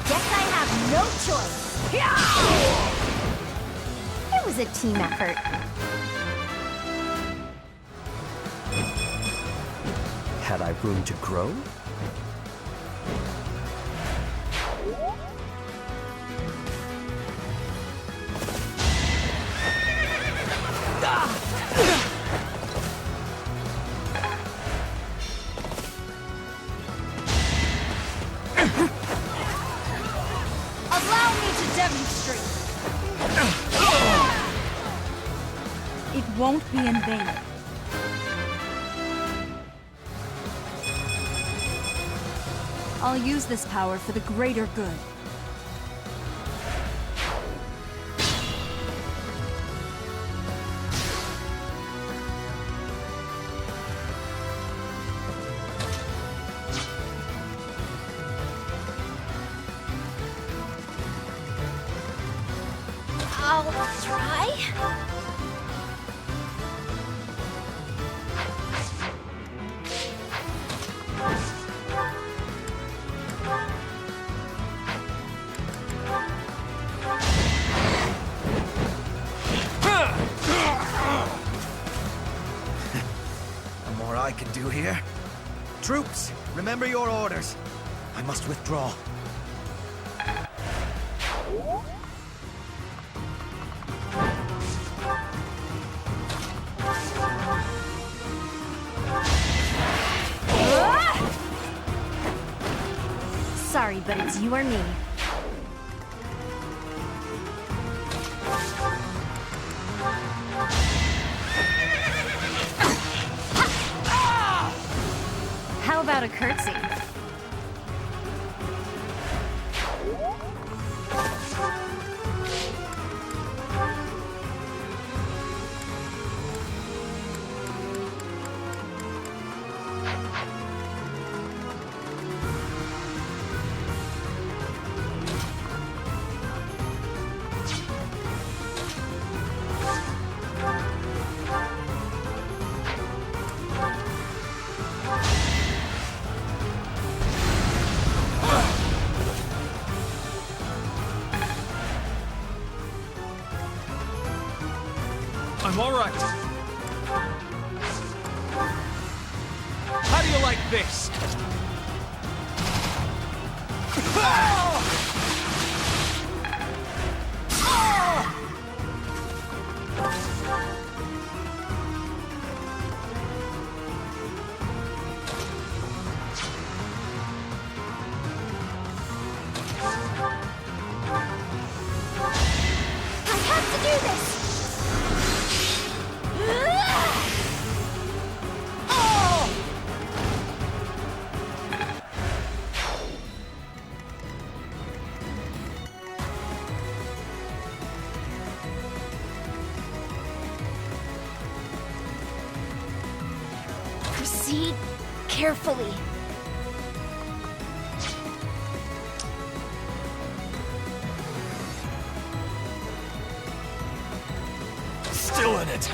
Guess I have no choice. It was a team effort. Had I room to grow? Allow me to demonstrate. It won't be in vain. I'll use this power for the greater good. I'll try. No more I can do here. Troops, remember your orders. I must withdraw. Sorry, but it's you or me. How about a curtsy? I'm all right. How do you like this? I have to do this! Proceed carefully. Still in it.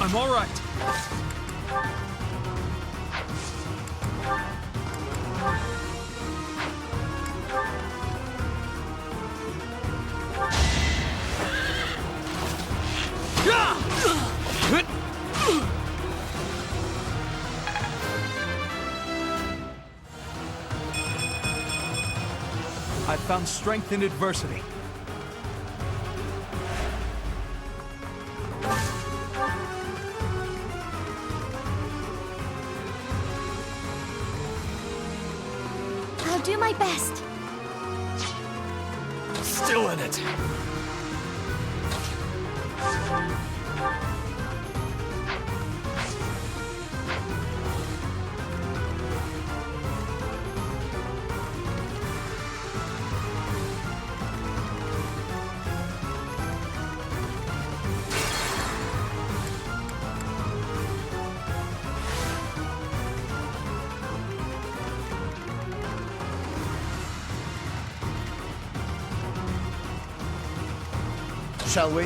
I'm all right. I found strength in adversity. I'll do my best. Still in it. Shall we?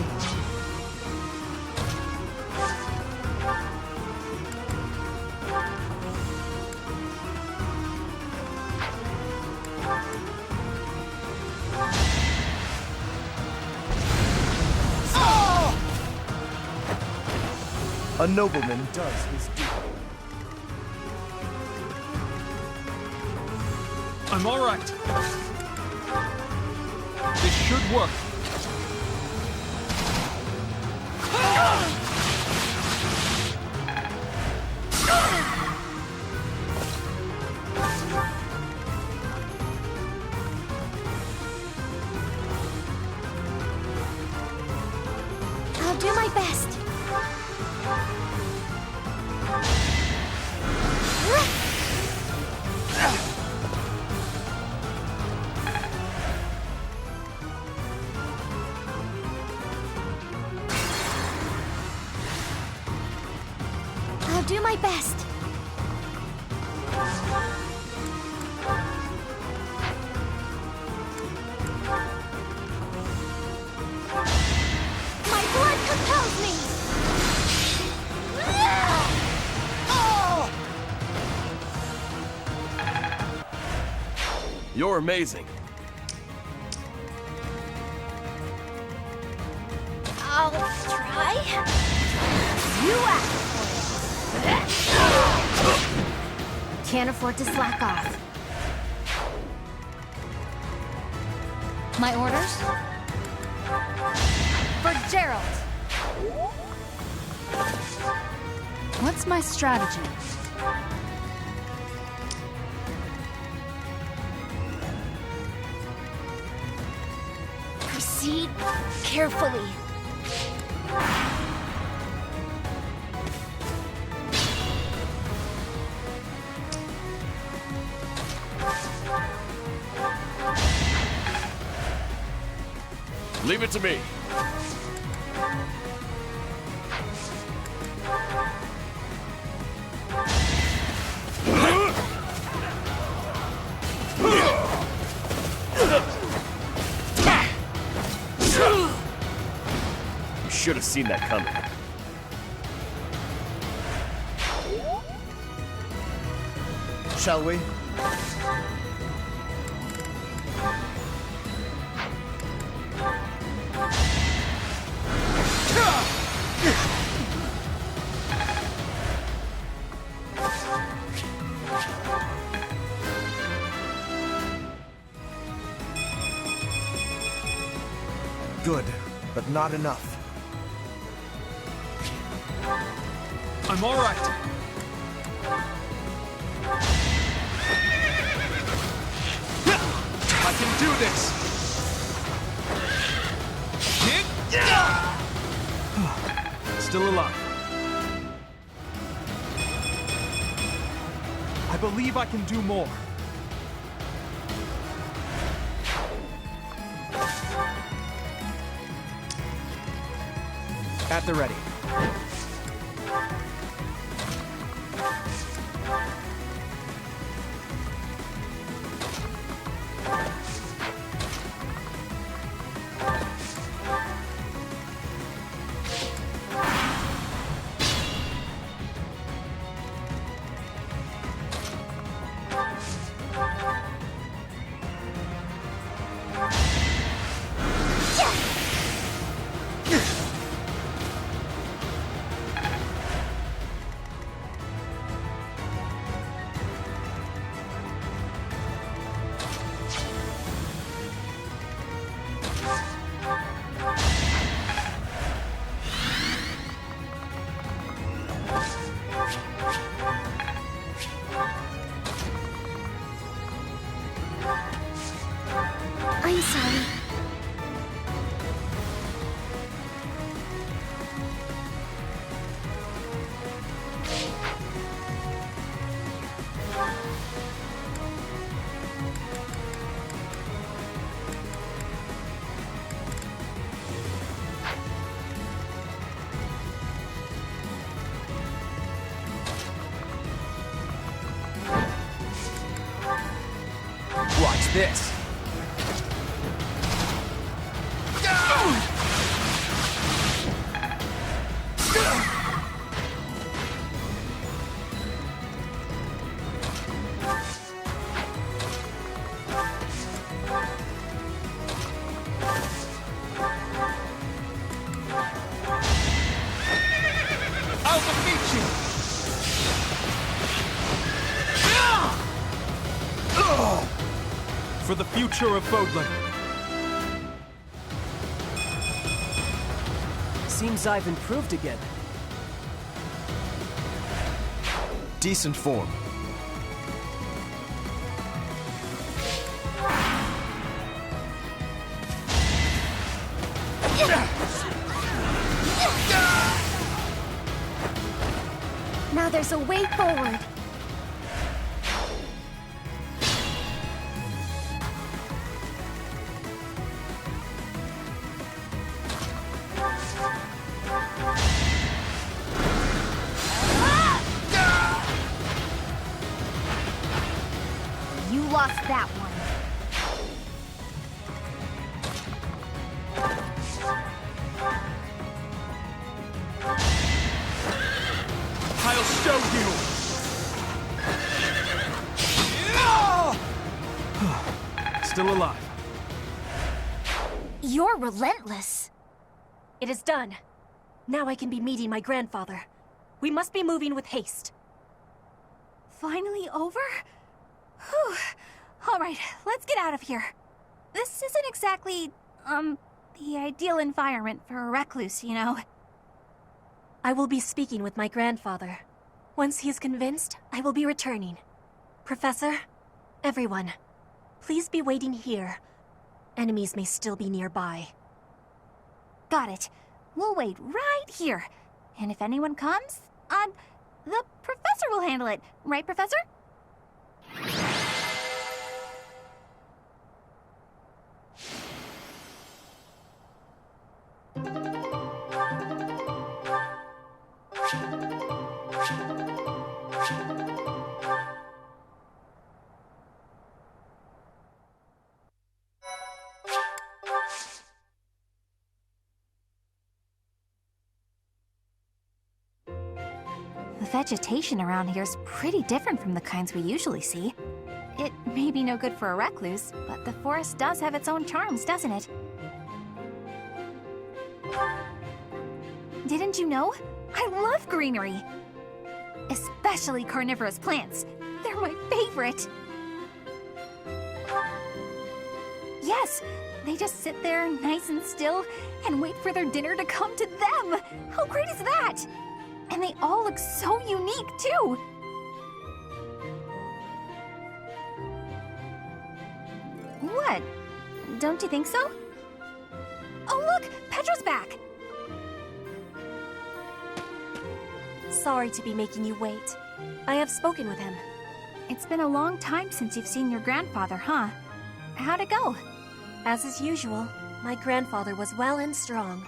A nobleman does his duty. I'm all right. This should work. I'll do my best. I'll do my best. My blood compels me. You're amazing. I'll try. You asked for it. Can't afford to slack off. My orders? For Gerald. What's my strategy? Proceed carefully. Leave it to me. You should have seen that coming. Shall we? not enough. I'm all right. I can do this. Still alive. I believe I can do more. At the ready. I'm sorry. Watch this. I'll defeat you! For the future of Bodlin. Seems I've improved again. Decent form. Now there's a way forward. You lost that one. I'll show you! Still alive. You're relentless. It is done. Now I can be meeting my grandfather. We must be moving with haste. Finally over? Whew. Alright, let's get out of here. This isn't exactly, the ideal environment for a recluse, you know. I will be speaking with my grandfather. Once he is convinced, I will be returning. Professor, everyone, please be waiting here. Enemies may still be nearby. Got it. We'll wait right here. And if anyone comes, the professor will handle it. Right, Professor? The vegetation around here is pretty different from the kinds we usually see. It may be no good for a recluse, but the forest does have its own charms, doesn't it? Didn't you know? I love greenery! Especially carnivorous plants. They're my favorite! Yes, They just sit there nice and still and wait for their dinner to come to them. How great is that? And they all look so unique, too. What? Don't you think so? Oh, look! Petra's back! Sorry to be making you wait. I have spoken with him. It's been a long time since you've seen your grandfather, huh? How'd it go? As is usual, my grandfather was well and strong.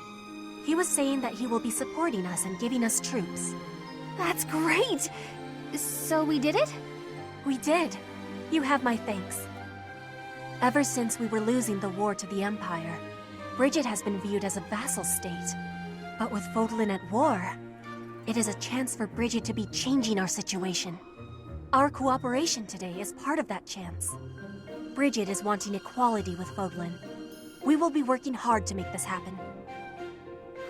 He was saying that he will be supporting us and giving us troops. That's great! So we did it? We did. You have my thanks. Ever since we were losing the war to the Empire, Bridget has been viewed as a vassal state. But with Fodlan at war, it is a chance for Bridget to be changing our situation. Our cooperation today is part of that chance. Bridget is wanting equality with Fodlan. We will be working hard to make this happen.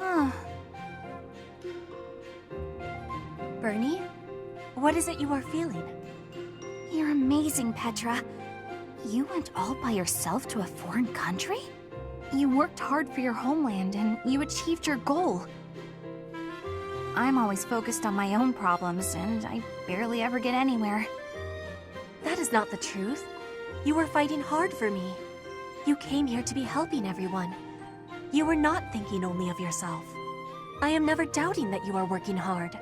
Huh. Bernie, what is it you are feeling? You're amazing, Petra. You went all by yourself to a foreign country? You worked hard for your homeland and you achieved your goal. I'm always focused on my own problems and I barely ever get anywhere. That is not the truth. You were fighting hard for me. You came here to be helping everyone. You were not thinking only of yourself. I am never doubting that you are working hard.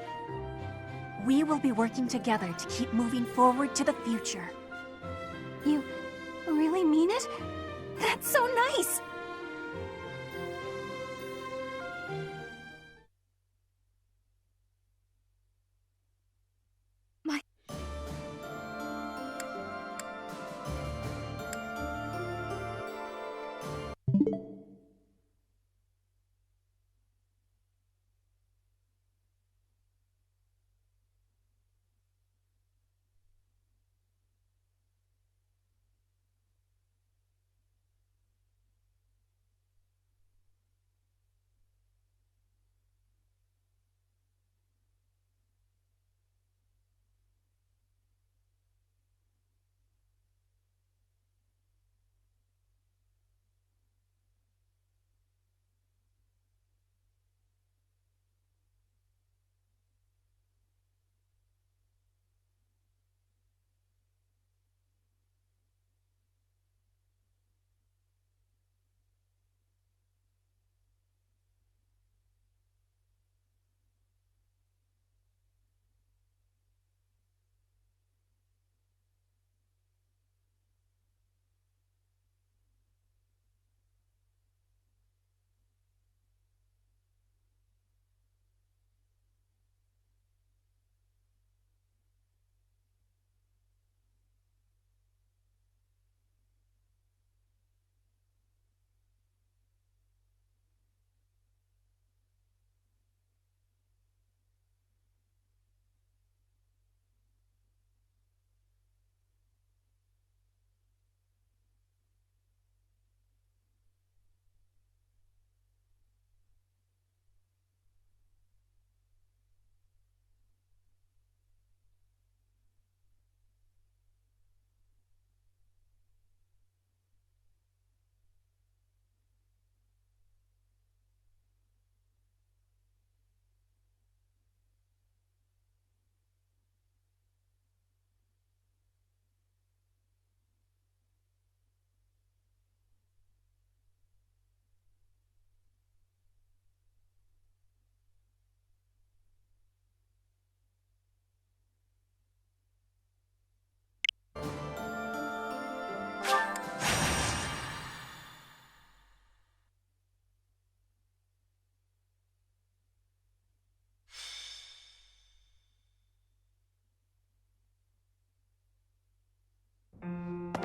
We will be working together to keep moving forward to the future. You really mean it? That's so nice!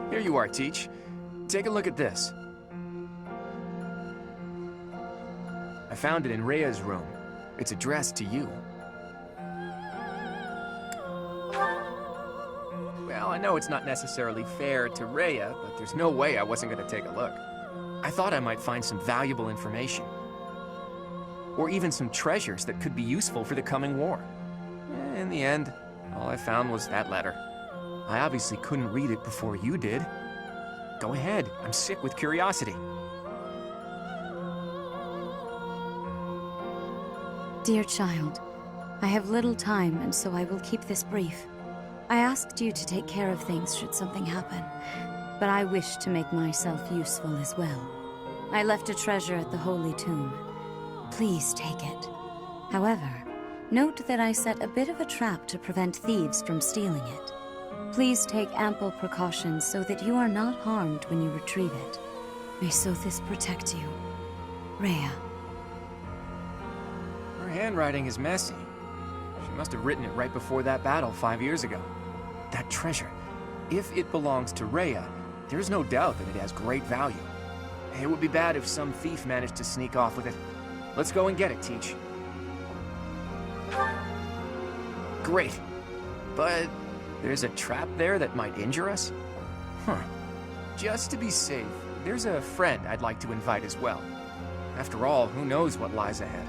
Here you are, Teach. Take a look at this. I found it in Rhea's room. It's addressed to you. Well, I know it's not necessarily fair to Rhea, but there's no way I wasn't going to take a look. I thought I might find some valuable information. Or even some treasures that could be useful for the coming war. In the end, all I found was that letter. I obviously couldn't read it before you did. Go ahead, I'm sick with curiosity. Dear child, I have little time, and so I will keep this brief. I asked you to take care of things should something happen, but I wish to make myself useful as well. I left a treasure at the Holy Tomb. Please take it. However, note that I set a bit of a trap to prevent thieves from stealing it. Please take ample precautions so that you are not harmed when you retrieve it. May Sothis protect you. Rhea. Her handwriting is messy. She must have written it right before that battle 5 years ago. That treasure, if it belongs to Rhea, there's no doubt that it has great value. It would be bad if some thief managed to sneak off with it. Let's go and get it, Teach. Great. But there's a trap there that might injure us? Huh. Just to be safe, there's a friend I'd like to invite as well. After all, who knows what lies ahead?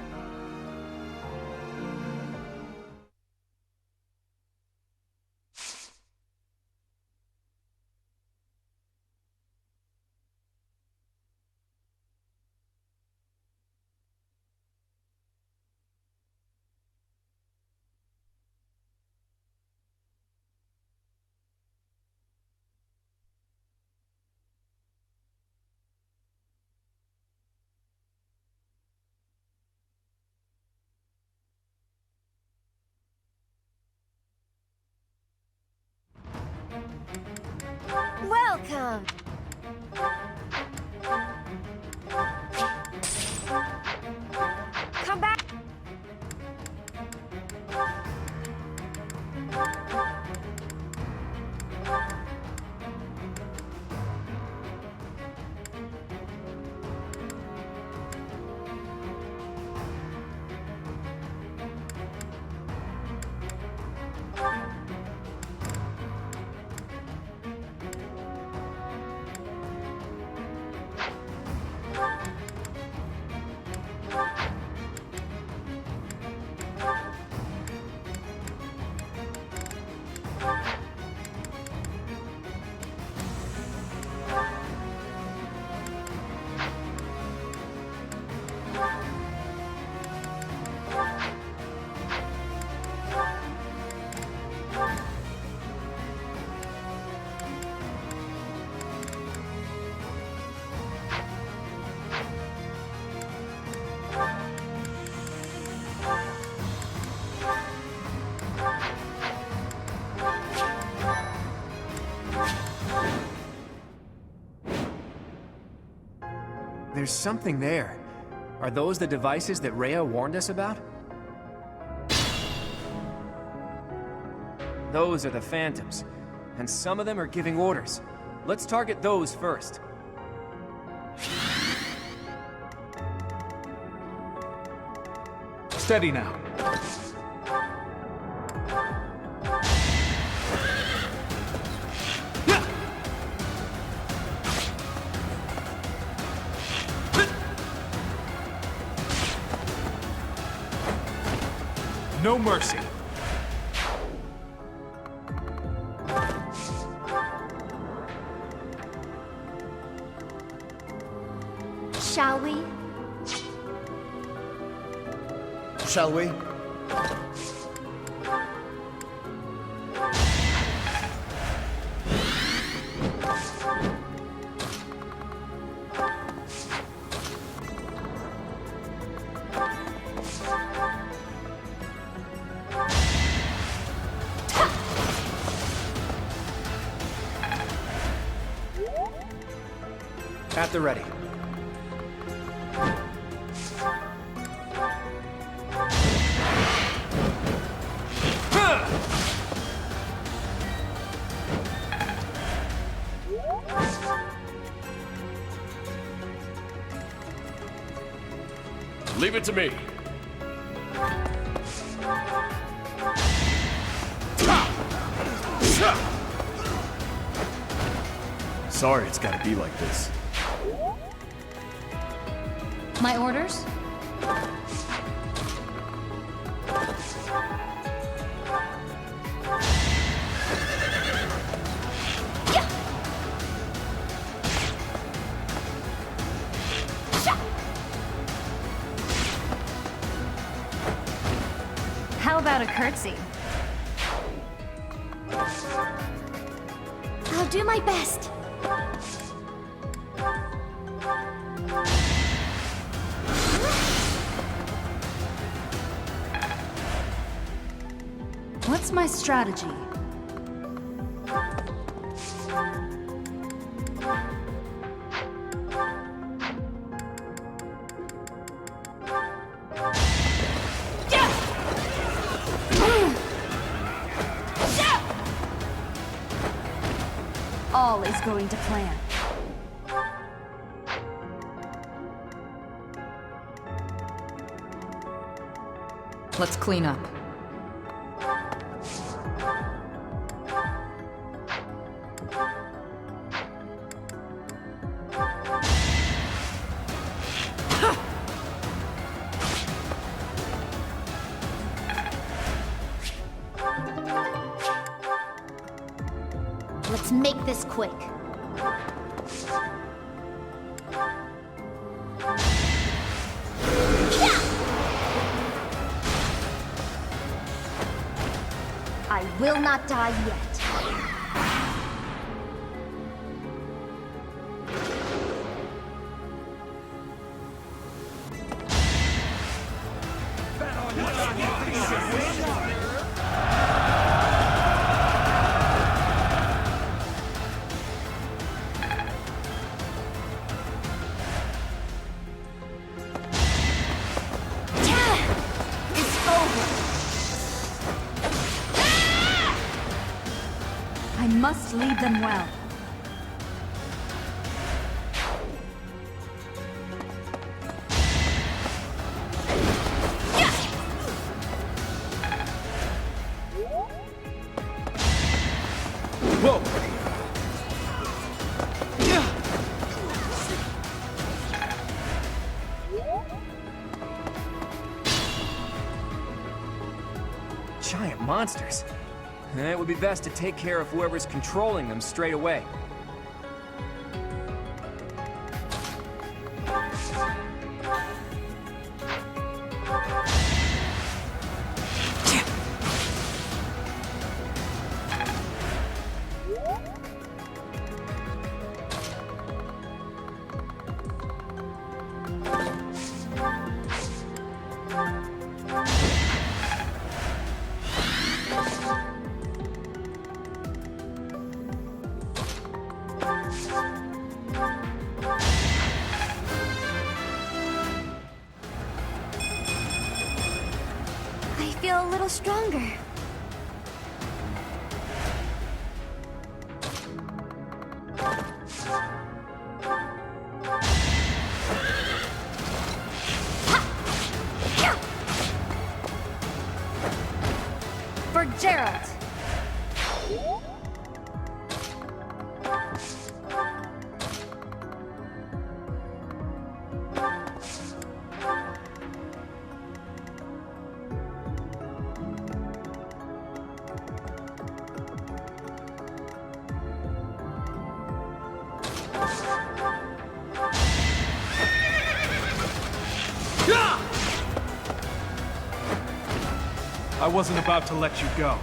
Welcome! Come back! There's something there. Are those the devices that Rhea warned us about? Those are the Phantoms, and some of them are giving orders. Let's target those first. Steady now. No mercy. Shall we? Shall we? At the ready. Leave it to me. Sorry it's gotta be like this. My orders? How about a curtsy? I'll do my best. What's my strategy? All is going to plan. Let's clean up. Let's make this quick. I will not die yet. I must lead them well. Whoa! Giant monsters. It would be best to take care of whoever's controlling them straight away. I feel a little stronger. For Gerald! I wasn't about to let you go.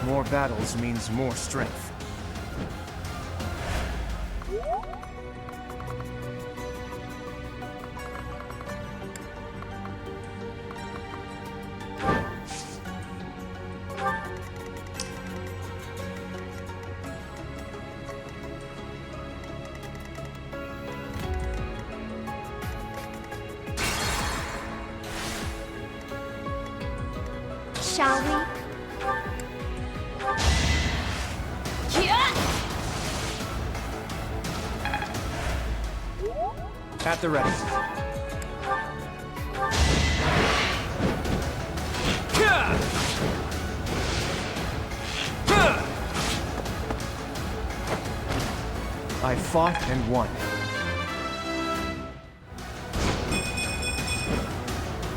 More battles means more strength. Shall we? At the ready. I fought and won.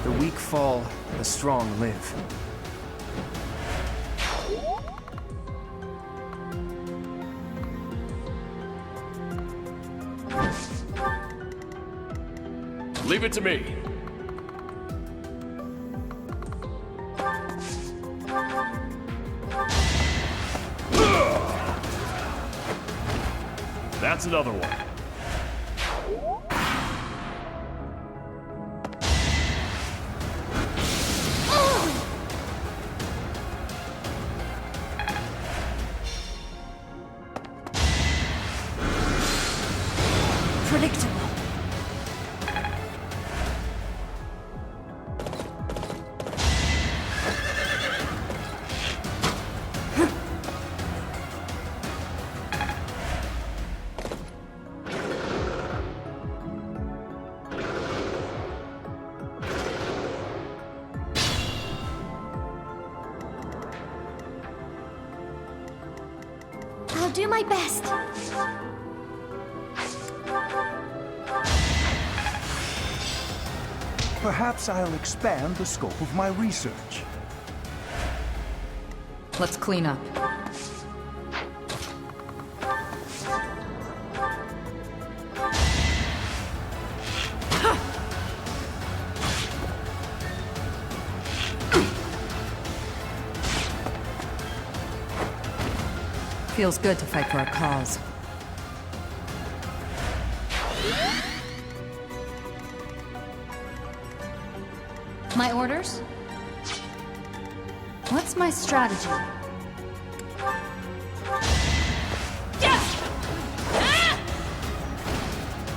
The weak fall, the strong live. Leave it to me. That's another one. Predictable. I'll do my best. Perhaps I'll expand the scope of my research. Let's clean up. Feels good to fight for a cause. My orders? What's my strategy?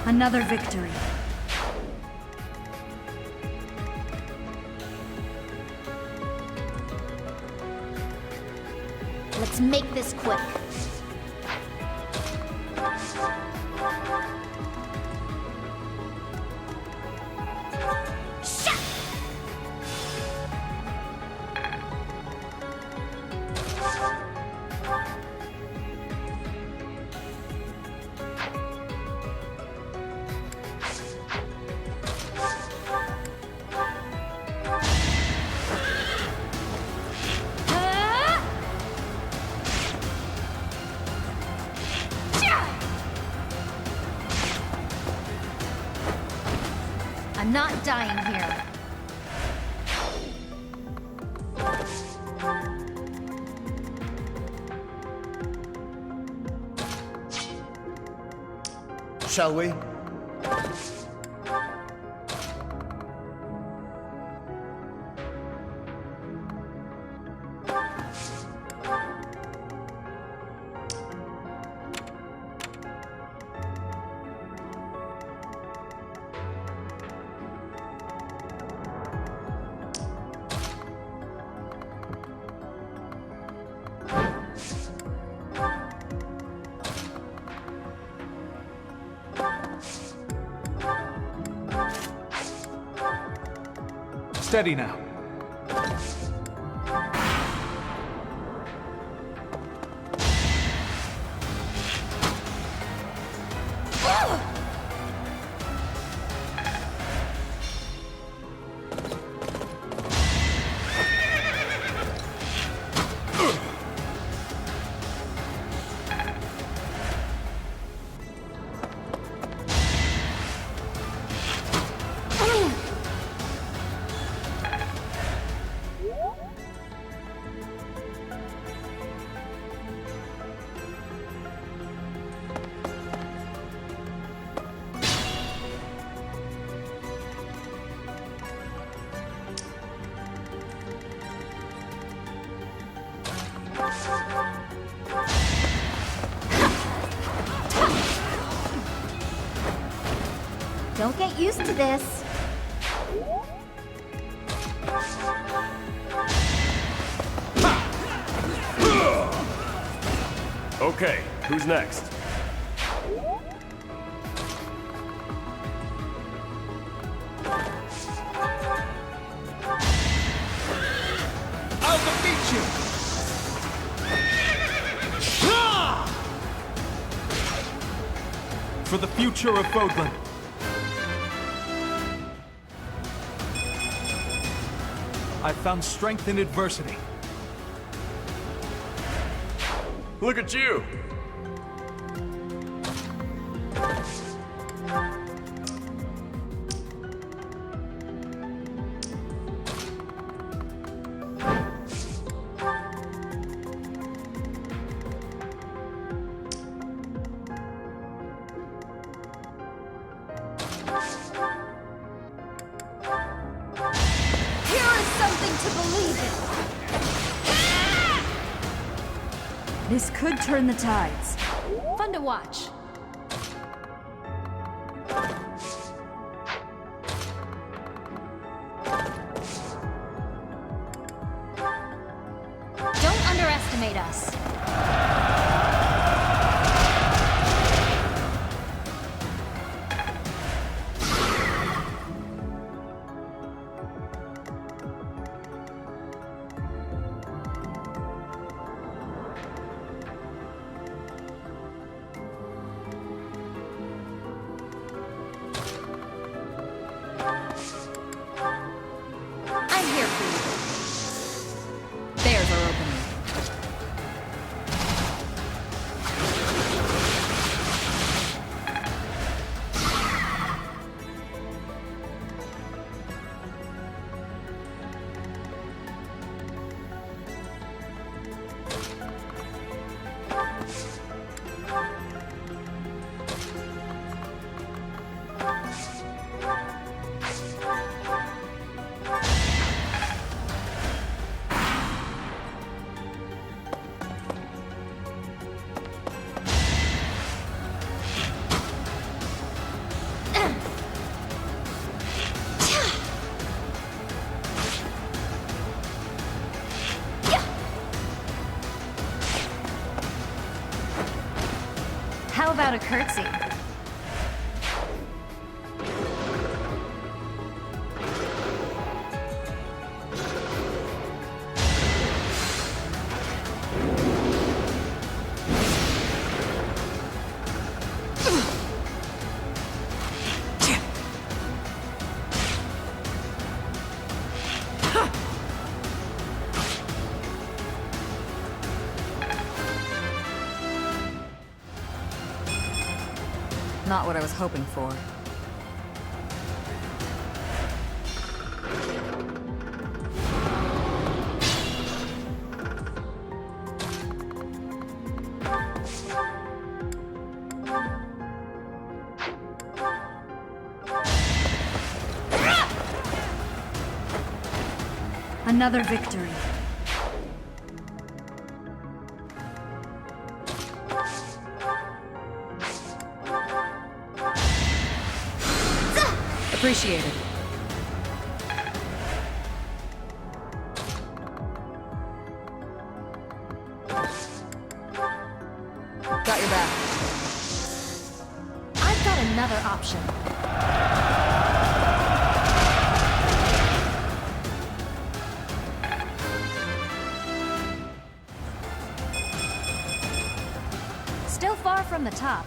Another victory. Let's make this quick. I'm not dying here. Shall we? Steady now. Don't get used to this. Okay, who's next? I'll defeat you! For the future of Fodlan. I've found strength in adversity. Look at you! This could turn the tides. Fun to watch. Don't underestimate us. I'm here for you. There's our opening. How about a curtsy? Not what I was hoping for. Another victory. Appreciated. Got your back. I've got another option. Still far from the top.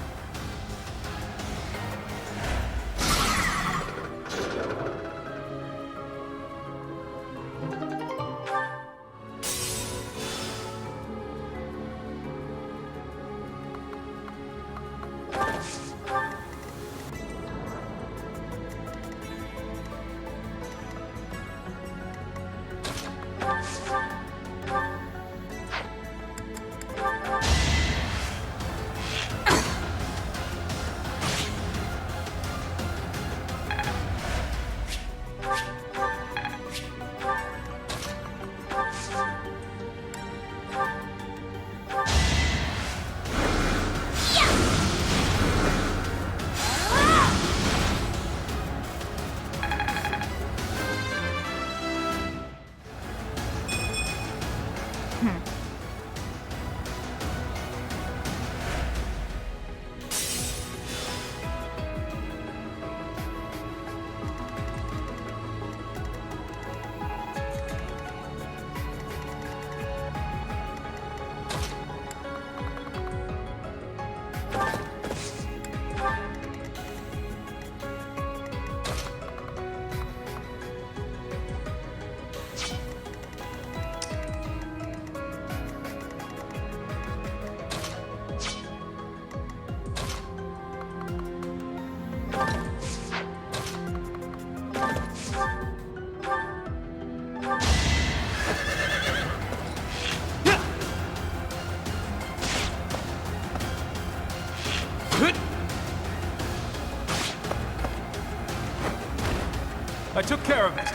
I took care of it.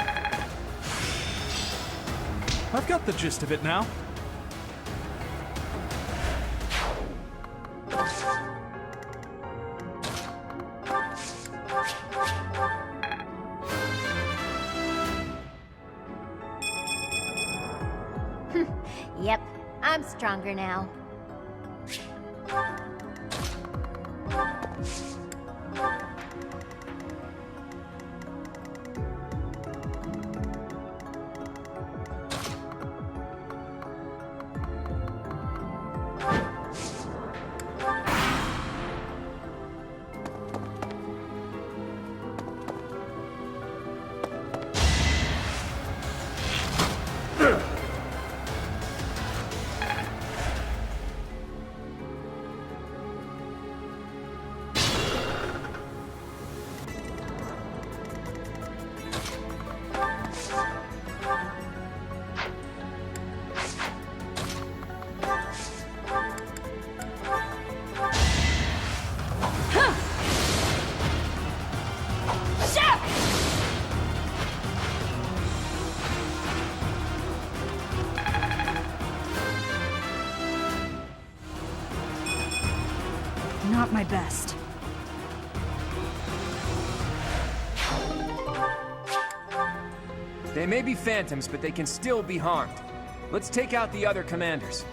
I've got the gist of it now. Yep, I'm stronger now. Not my best. They may be phantoms, but they can still be harmed. Let's take out the other commanders.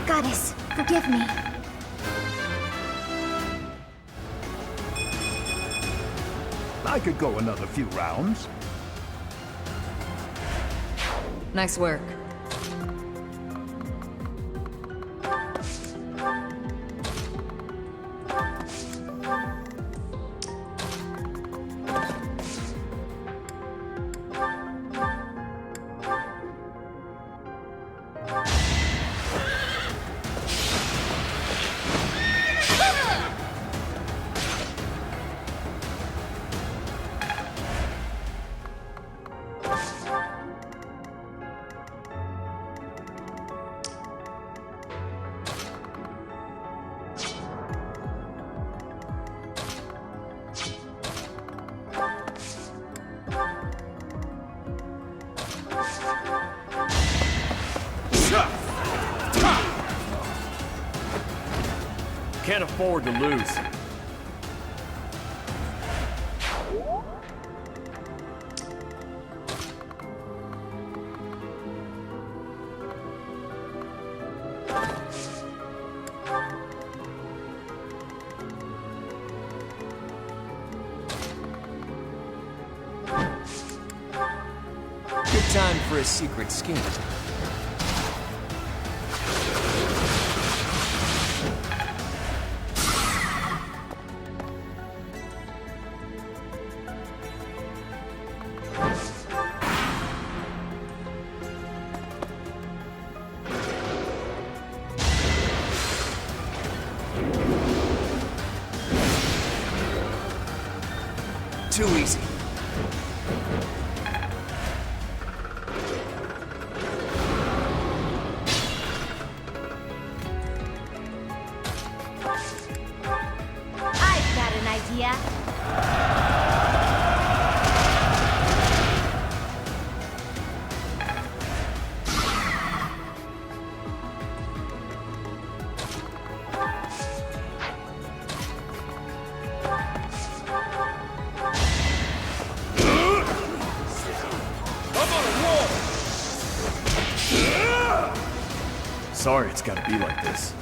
Goddess, forgive me. I could go another few rounds. Nice work. Can't afford to lose. Good time for a secret scheme. Too easy. I've got an idea. Sorry it's gotta be like this.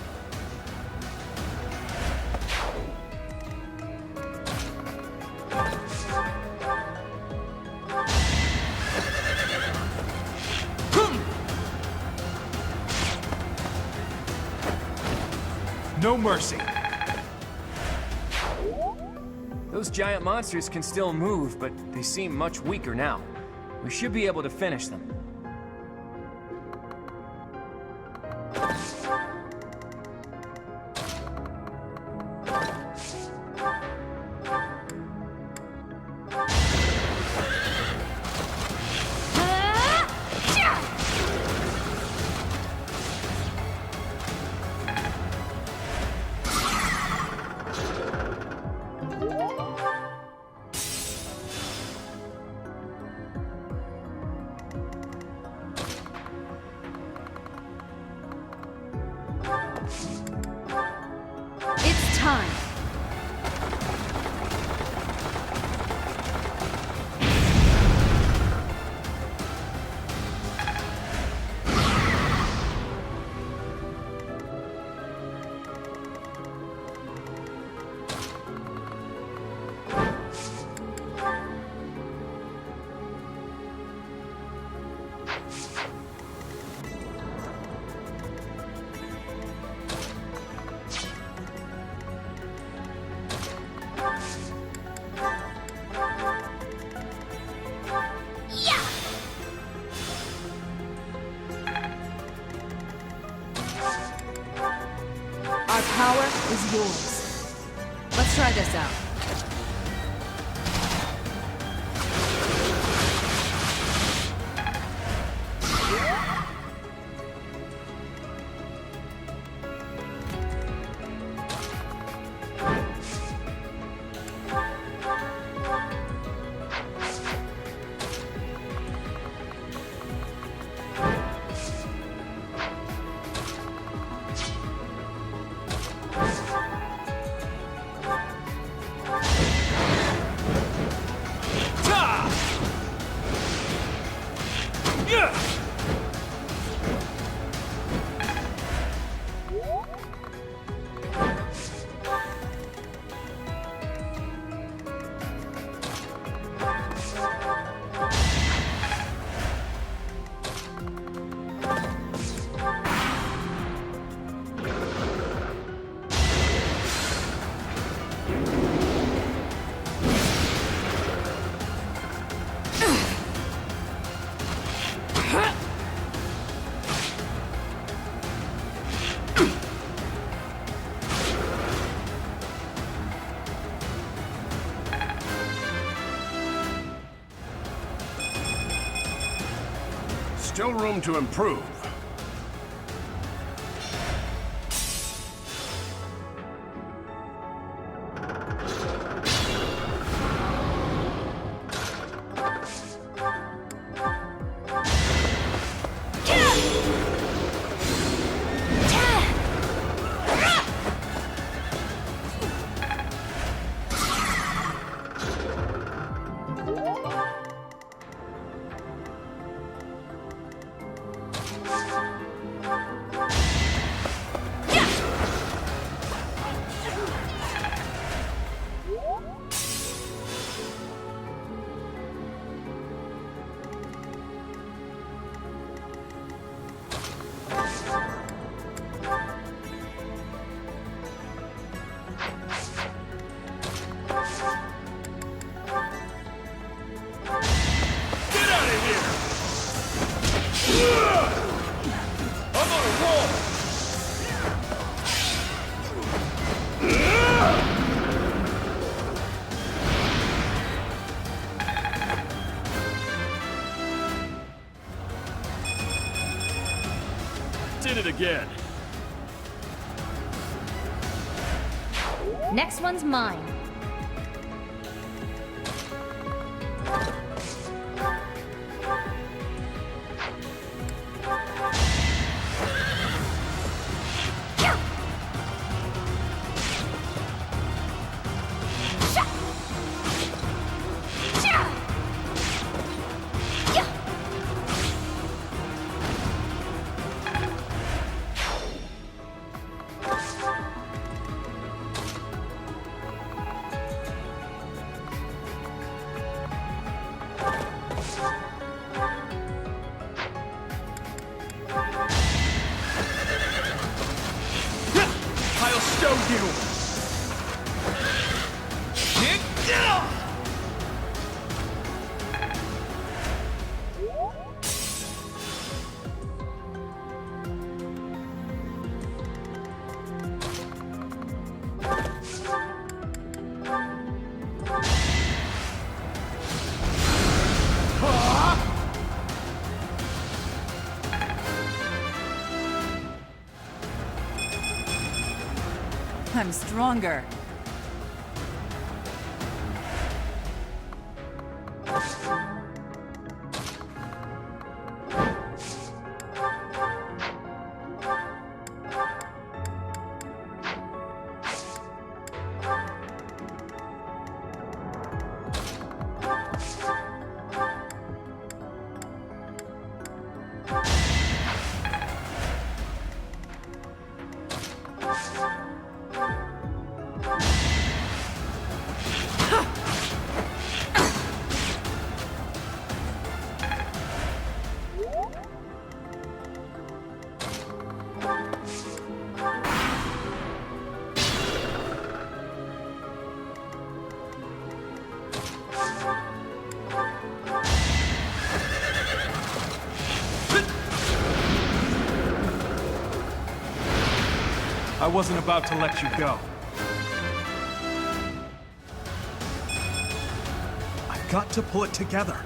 No mercy. Those giant monsters can still move, but they seem much weaker now. We should be able to finish them. It's time. Our power is yours. Let's try this out. Still room to improve. Did it again. Next one's mine. I'm stronger. I wasn't about to let you go. I've got to pull it together.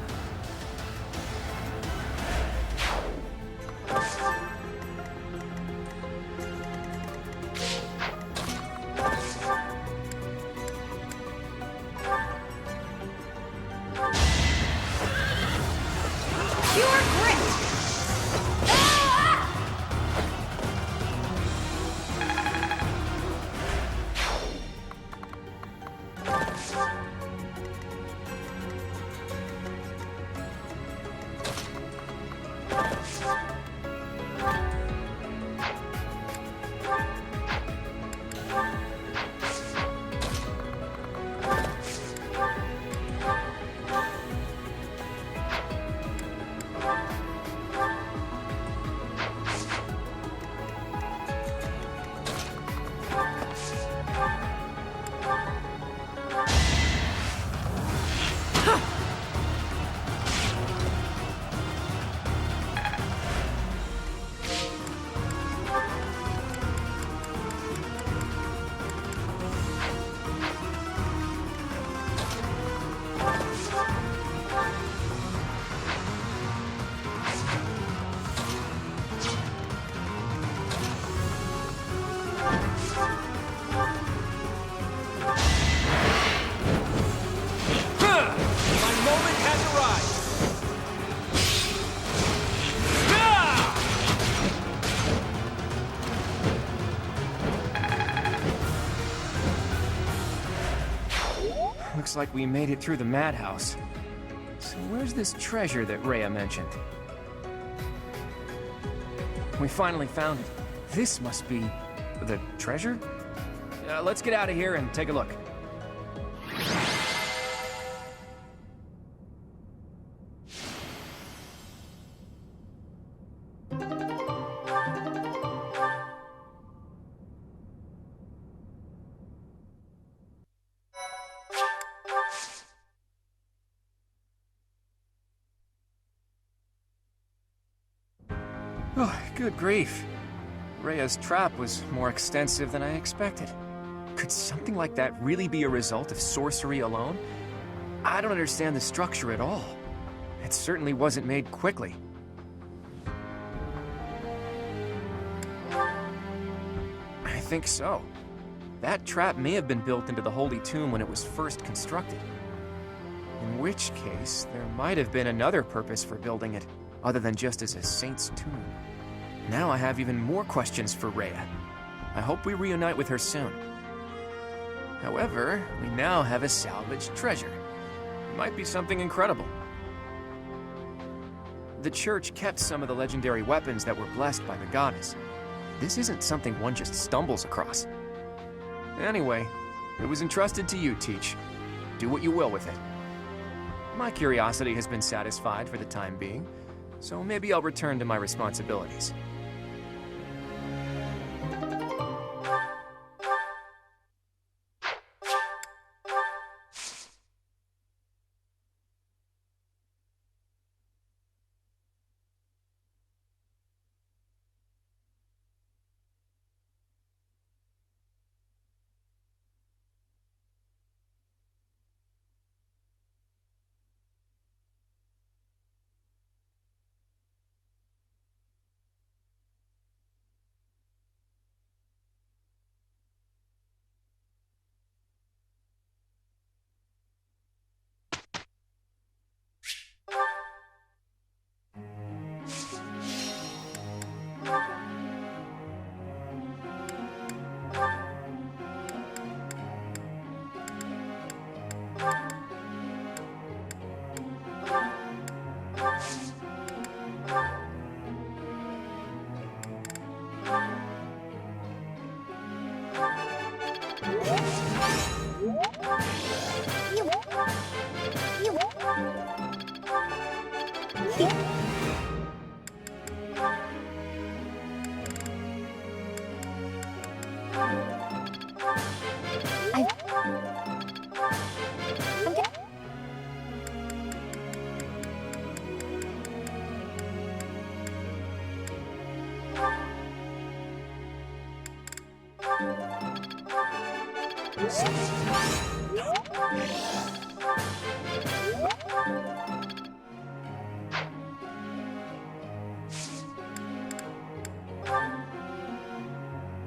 Looks like we made it through the madhouse. So where's this treasure that Rhea mentioned? We finally found it. This must be the treasure? Let's get out of here and take a look. Oh, good grief. Rhea's trap was more extensive than I expected. Could something like that really be a result of sorcery alone? I don't understand the structure at all. It certainly wasn't made quickly. I think so. That trap may have been built into the Holy Tomb when it was first constructed. In which case, there might have been another purpose for building it, other than just as a saint's tomb. Now I have even more questions for Rhea. I hope we reunite with her soon. However, we now have a salvaged treasure. It might be something incredible. The church kept some of the legendary weapons that were blessed by the goddess. This isn't something one just stumbles across. Anyway, it was entrusted to you, Teach. Do what you will with it. My curiosity has been satisfied for the time being, so maybe I'll return to my responsibilities.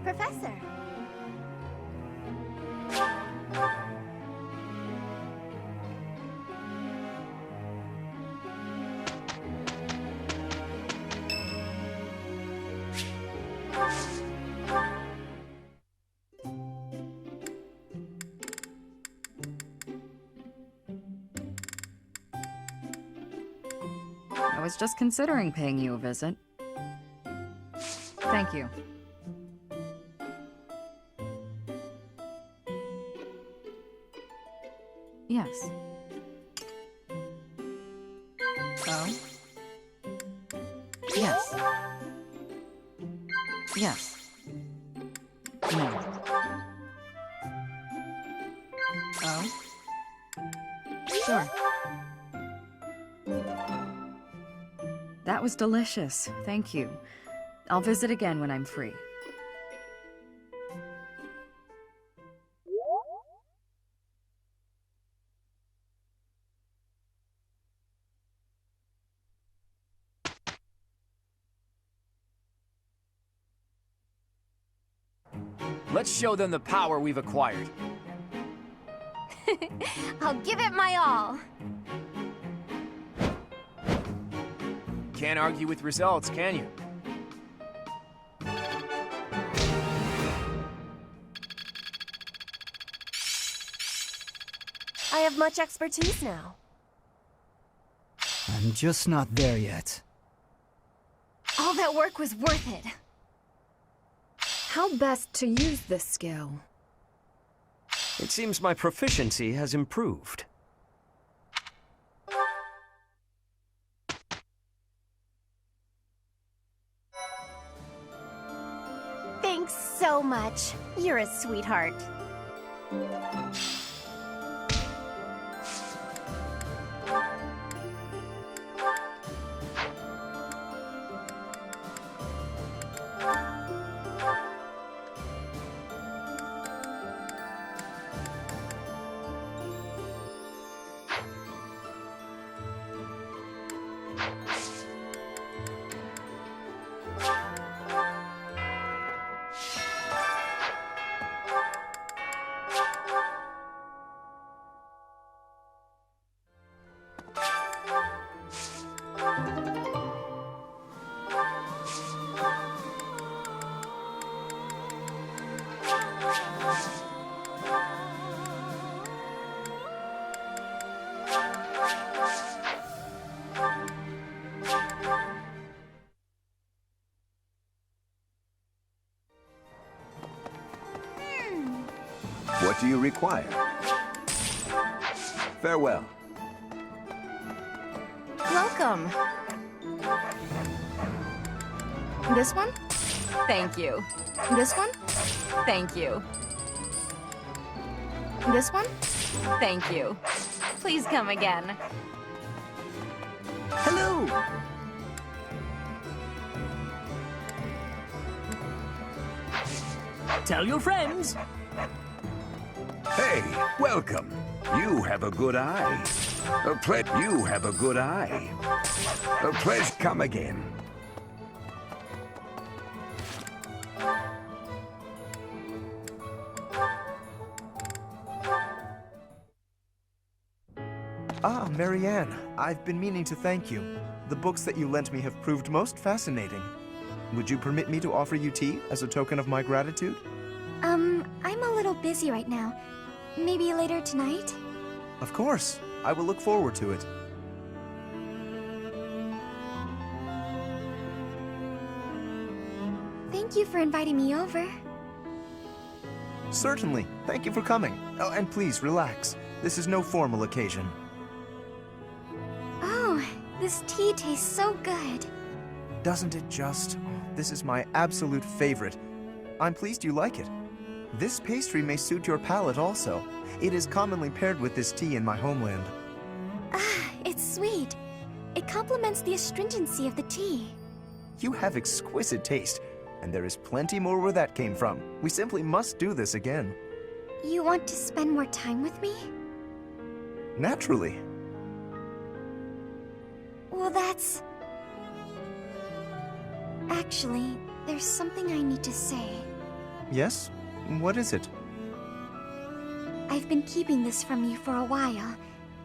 Professor. I was just considering paying you a visit. Thank you. Yes. Oh? Yes. Yes. No. Oh? Sure. That was delicious. Thank you. I'll visit again when I'm free. Let's show them the power we've acquired. I'll give it my all. Can't argue with results, can you? I have much expertise now. I'm just not there yet. All that work was worth it. How best to use this skill? It seems my proficiency has improved. Thanks so much. You're a sweetheart. What do you require? Farewell. Welcome. This one? Thank you. This one? Thank you. This one? Thank you. Please come again. Hello! Tell your friends! Hey, welcome. You have a good eye. You have a good eye. Please come again. Ah, Marianne, I've been meaning to thank you. The books that you lent me have proved most fascinating. Would you permit me to offer you tea as a token of my gratitude? I'm a little busy right now. Maybe later tonight? Of course. I will look forward to it. Thank you for inviting me over. Certainly. Thank you for coming. Oh, and please, relax. This is no formal occasion. Oh, This tea tastes so good. Doesn't it just? Oh, this is my absolute favorite. I'm pleased you like it. This pastry may suit your palate also. It is commonly paired with this tea in my homeland. Ah, it's sweet. It complements the astringency of the tea. You have exquisite taste, and there is plenty more where that came from. We simply must do this again. You want to spend more time with me? Naturally. Well, that's... Actually, there's something I need to say. Yes? What is it? I've been keeping this from you for a while.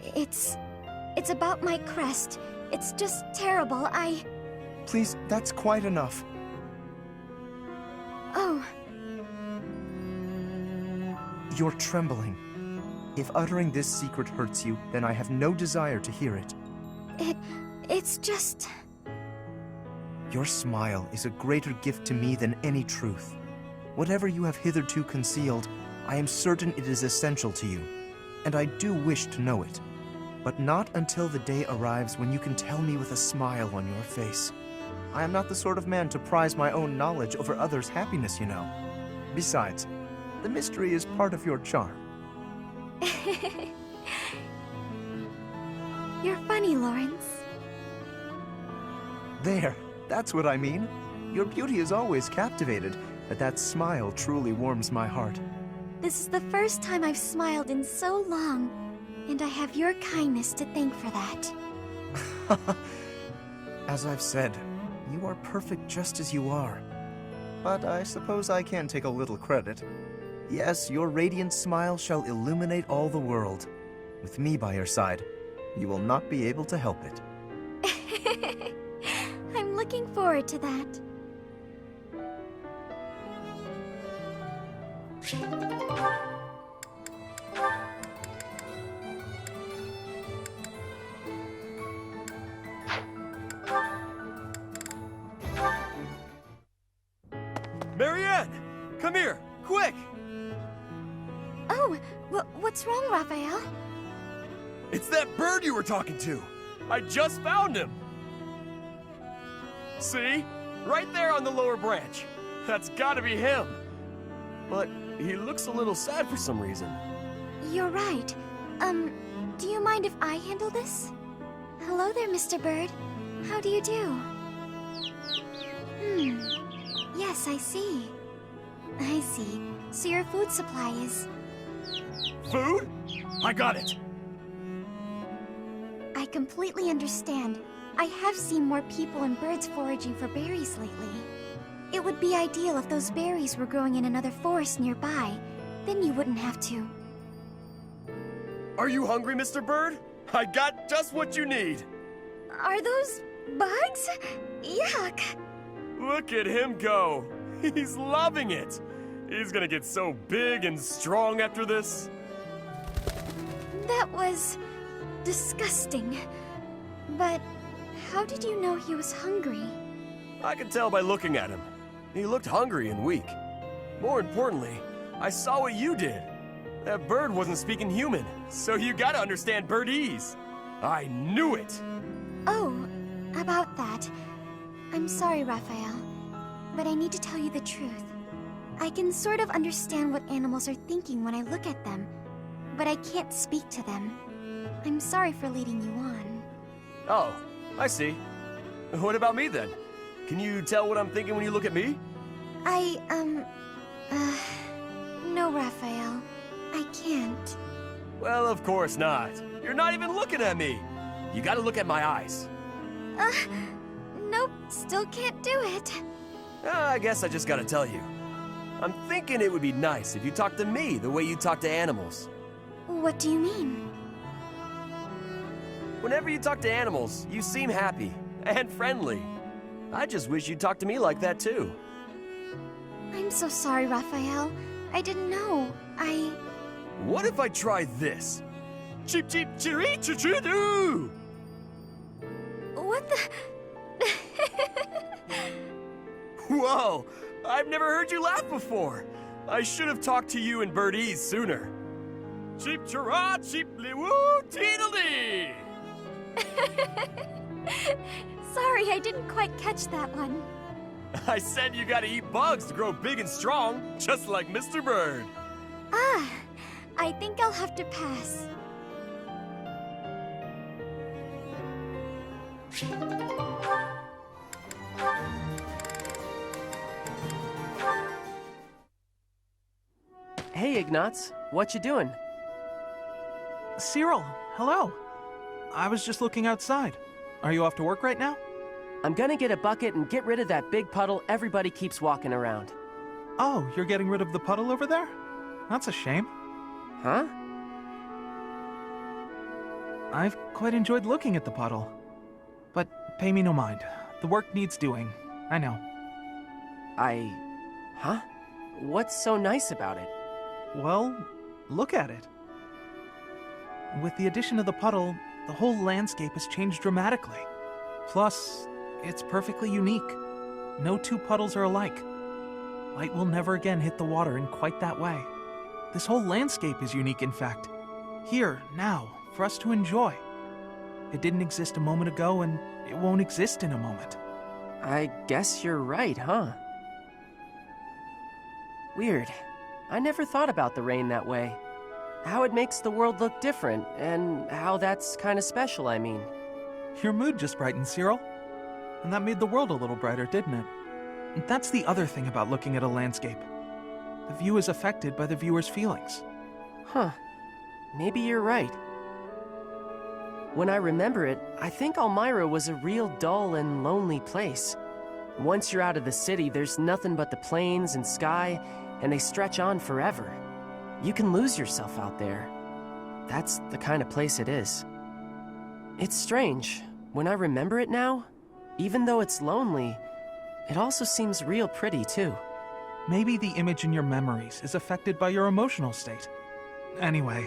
It's about my crest. It's just terrible. Please, that's quite enough. Oh. You're trembling. If uttering this secret hurts you, then I have no desire to hear it. It's just... Your smile is a greater gift to me than any truth. Whatever you have hitherto concealed, I am certain it is essential to you, and I do wish to know it. But not until the day arrives when you can tell me with a smile on your face. I am not the sort of man to prize my own knowledge over others' happiness, you know. Besides, the mystery is part of your charm. You're funny, Lawrence. There, that's what I mean. Your beauty is always captivated, but that smile truly warms my heart. This is the first time I've smiled in so long, and I have your kindness to thank for that. As I've said, you are perfect just as you are. But I suppose I can take a little credit. Yes, your radiant smile shall illuminate all the world. With me by your side, you will not be able to help it. I'm looking forward to that. Marianne! Come here! Quick! Oh, what's wrong, Raphael? It's that bird you were talking to! I just found him! See? Right there on the lower branch. That's gotta be him. But he looks a little sad for some reason. You're right. Do you mind if I handle this? Hello there, Mr. Bird. How do you do? Yes, I see. I see. So your food supply is... Food? I got it! I completely understand. I have seen more people and birds foraging for berries lately. It would be ideal if those berries were growing in another forest nearby. Then you wouldn't have to. Are you hungry, Mr. Bird? I got just what you need. Are those bugs? Yuck! Look at him go. He's loving it. He's gonna get so big and strong after this. That was... disgusting. But how did you know he was hungry? I could tell by looking at him. He looked hungry and weak. More importantly, I saw what you did. That bird wasn't speaking human, so you gotta understand birdese. I knew it! Oh, about that. I'm sorry, Raphael, but I need to tell you the truth. I can sort of understand what animals are thinking when I look at them, but I can't speak to them. I'm sorry for leading you on. Oh, I see. What about me then? Can you tell what I'm thinking when you look at me? No, Raphael. I can't. Well, of course not. You're not even looking at me. You gotta look at my eyes. Nope, still can't do it. I guess I just gotta tell you. I'm thinking it would be nice if you talked to me the way you talk to animals. What do you mean? Whenever you talk to animals, you seem happy and friendly. I just wish you'd talk to me like that too. I'm so sorry, Raphael. I didn't know. What if I try this? Cheep cheep chiri choo doo! What the... Whoa! I've never heard you laugh before. I should have talked to you in birdese sooner. Cheep chira cheep li woo teedledee! Sorry, I didn't quite catch that one. I said you gotta eat bugs to grow big and strong, just like Mr. Bird. Ah, I think I'll have to pass. Hey, Ignatz. What you doing? Cyril, hello. I was just looking outside. Are you off to work right now? I'm gonna get a bucket and get rid of that big puddle everybody keeps walking around. Oh, you're getting rid of the puddle over there? That's a shame. Huh? I've quite enjoyed looking at the puddle. But pay me no mind. The work needs doing. I know. Huh? What's so nice about it? Well, look at it. With the addition of the puddle, the whole landscape has changed dramatically. Plus, it's perfectly unique. No two puddles are alike. Light will never again hit the water in quite that way. This whole landscape is unique, in fact. Here, now, for us to enjoy. It didn't exist a moment ago, and it won't exist in a moment. I guess you're right, huh? Weird. I never thought about the rain that way. How it makes the world look different, and how that's kind of special, I mean. Your mood just brightened, Cyril. And that made the world a little brighter, didn't it? And that's the other thing about looking at a landscape. The view is affected by the viewer's feelings. Huh. Maybe you're right. When I remember it, I think Elmira was a real dull and lonely place. Once you're out of the city, there's nothing but the plains and sky, and they stretch on forever. You can lose yourself out there. That's the kind of place it is. It's strange. When I remember it now, even though it's lonely, it also seems real pretty, too. Maybe the image in your memories is affected by your emotional state. Anyway,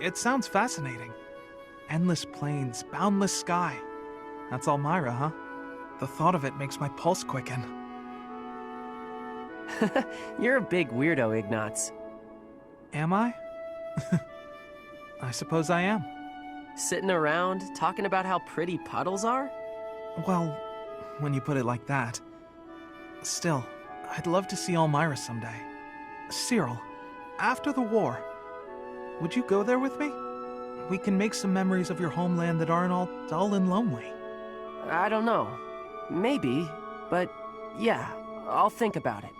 it sounds fascinating. Endless plains, boundless sky. That's Elmira, huh? The thought of it makes my pulse quicken. You're a big weirdo, Ignatz. Am I? I suppose I am. Sitting around, talking about how pretty puddles are? Well, when you put it like that. Still, I'd love to see Elmira someday. Cyril, after the war, would you go there with me? We can make some memories of your homeland that aren't all dull and lonely. I don't know. Maybe, but yeah, I'll think about it.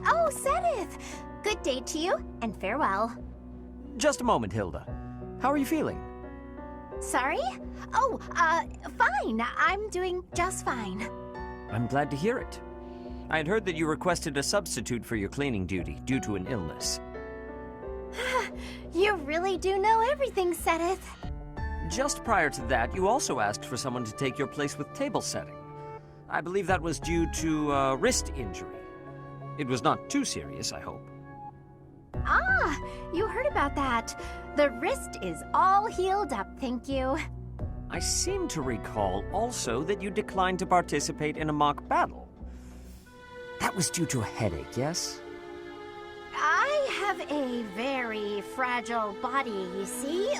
Oh, Zenith! Good day to you, and farewell. Just a moment, Hilda. How are you feeling? Sorry? Oh, fine. I'm doing just fine. I'm glad to hear it. I had heard that you requested a substitute for your cleaning duty due to an illness. You really do know everything, Zenith. Just prior to that, you also asked for someone to take your place with table setting. I believe that was due to a wrist injury. It was not too serious, I hope. Ah, you heard about that. The wrist is all healed up, thank you. I seem to recall also that you declined to participate in a mock battle. That was due to a headache, yes? I have a very fragile body, you see.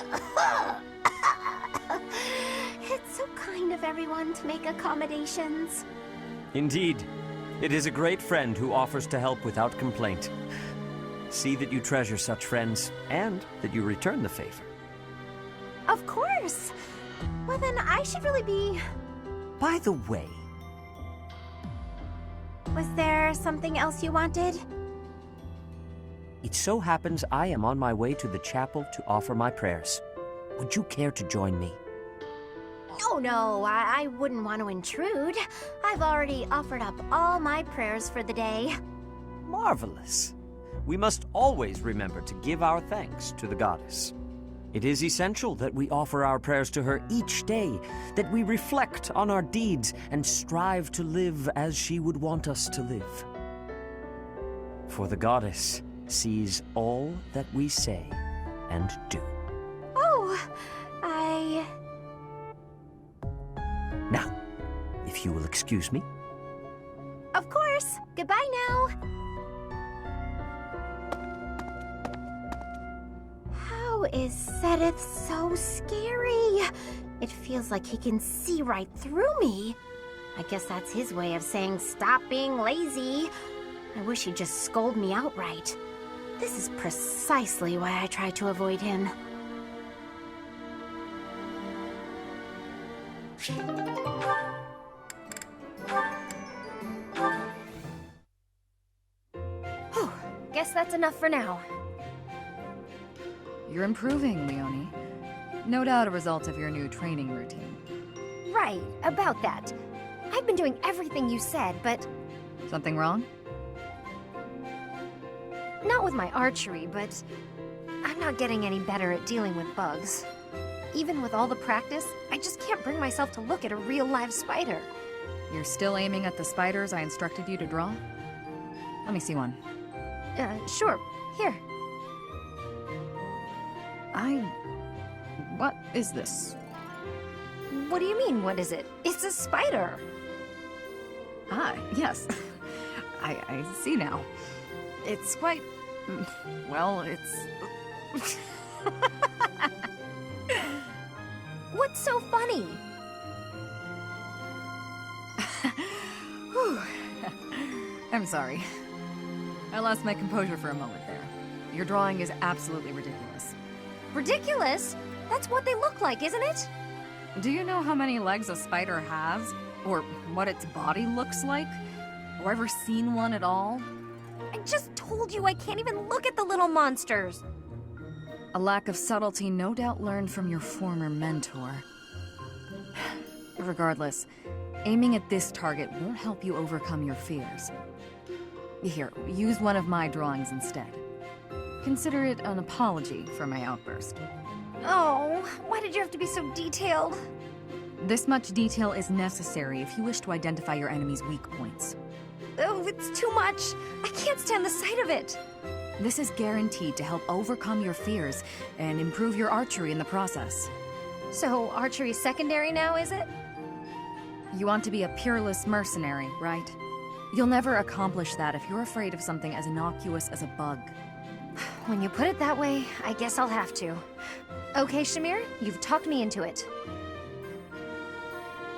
It's so kind of everyone to make accommodations. Indeed. It is a great friend who offers to help without complaint. See that you treasure such friends, and that you return the favor. Of course. Well, then I should really be... By the way... Was there something else you wanted? It so happens I am on my way to the chapel to offer my prayers. Would you care to join me? Oh no, I wouldn't want to intrude. I've already offered up all my prayers for the day. Marvelous. We must always remember to give our thanks to the goddess. It is essential that we offer our prayers to her each day, that we reflect on our deeds and strive to live as she would want us to live. For the goddess sees all that we say and do. Oh, Now, if you will excuse me. Of course. Goodbye now. How is Sedith so scary? It feels like he can see right through me. I guess that's his way of saying stop being lazy. I wish he'd just scold me outright. This is precisely why I try to avoid him. Whew, guess that's enough for now. You're improving, Leonie. No doubt a result of your new training routine. Right, about that. I've been doing everything you said, but Something wrong? not with my archery, but I'm not getting any better at dealing with bugs. Even with all the practice, I just can't bring myself to look at a real live spider. You're still aiming at the spiders I instructed you to draw? Let me see one. Sure. Here. What is this? What do you mean, what is it? It's a spider! Ah, yes. I see now. It's quite... well, it's... What's so funny? Whew. I'm sorry. I lost my composure for a moment there. Your drawing is absolutely ridiculous. Ridiculous? That's what they look like, isn't it? Do you know how many legs a spider has? Or what its body looks like? Or ever seen one at all? I just told you I can't even look at the little monsters. A lack of subtlety no doubt learned from your former mentor. Regardless, aiming at this target won't help you overcome your fears. Here, use one of my drawings instead. Consider it an apology for my outburst. Oh, why did you have to be so detailed? This much detail is necessary if you wish to identify your enemy's weak points. Oh, it's too much. I can't stand the sight of it. This is guaranteed to help overcome your fears and improve your archery in the process. So, archery's secondary now, is it? You want to be a peerless mercenary, right? You'll never accomplish that if you're afraid of something as innocuous as a bug. When you put it that way, I guess I'll have to. Okay, Shamir, you've talked me into it.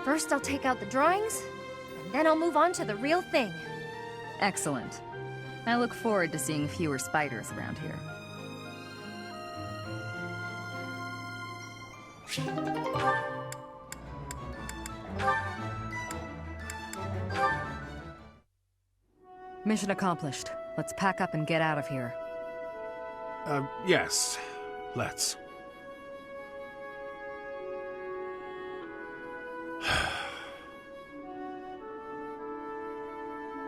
First, I'll take out the drawings, and then I'll move on to the real thing. Excellent. I look forward to seeing fewer spiders around here. Mission accomplished. Let's pack up and get out of here. Yes. Let's.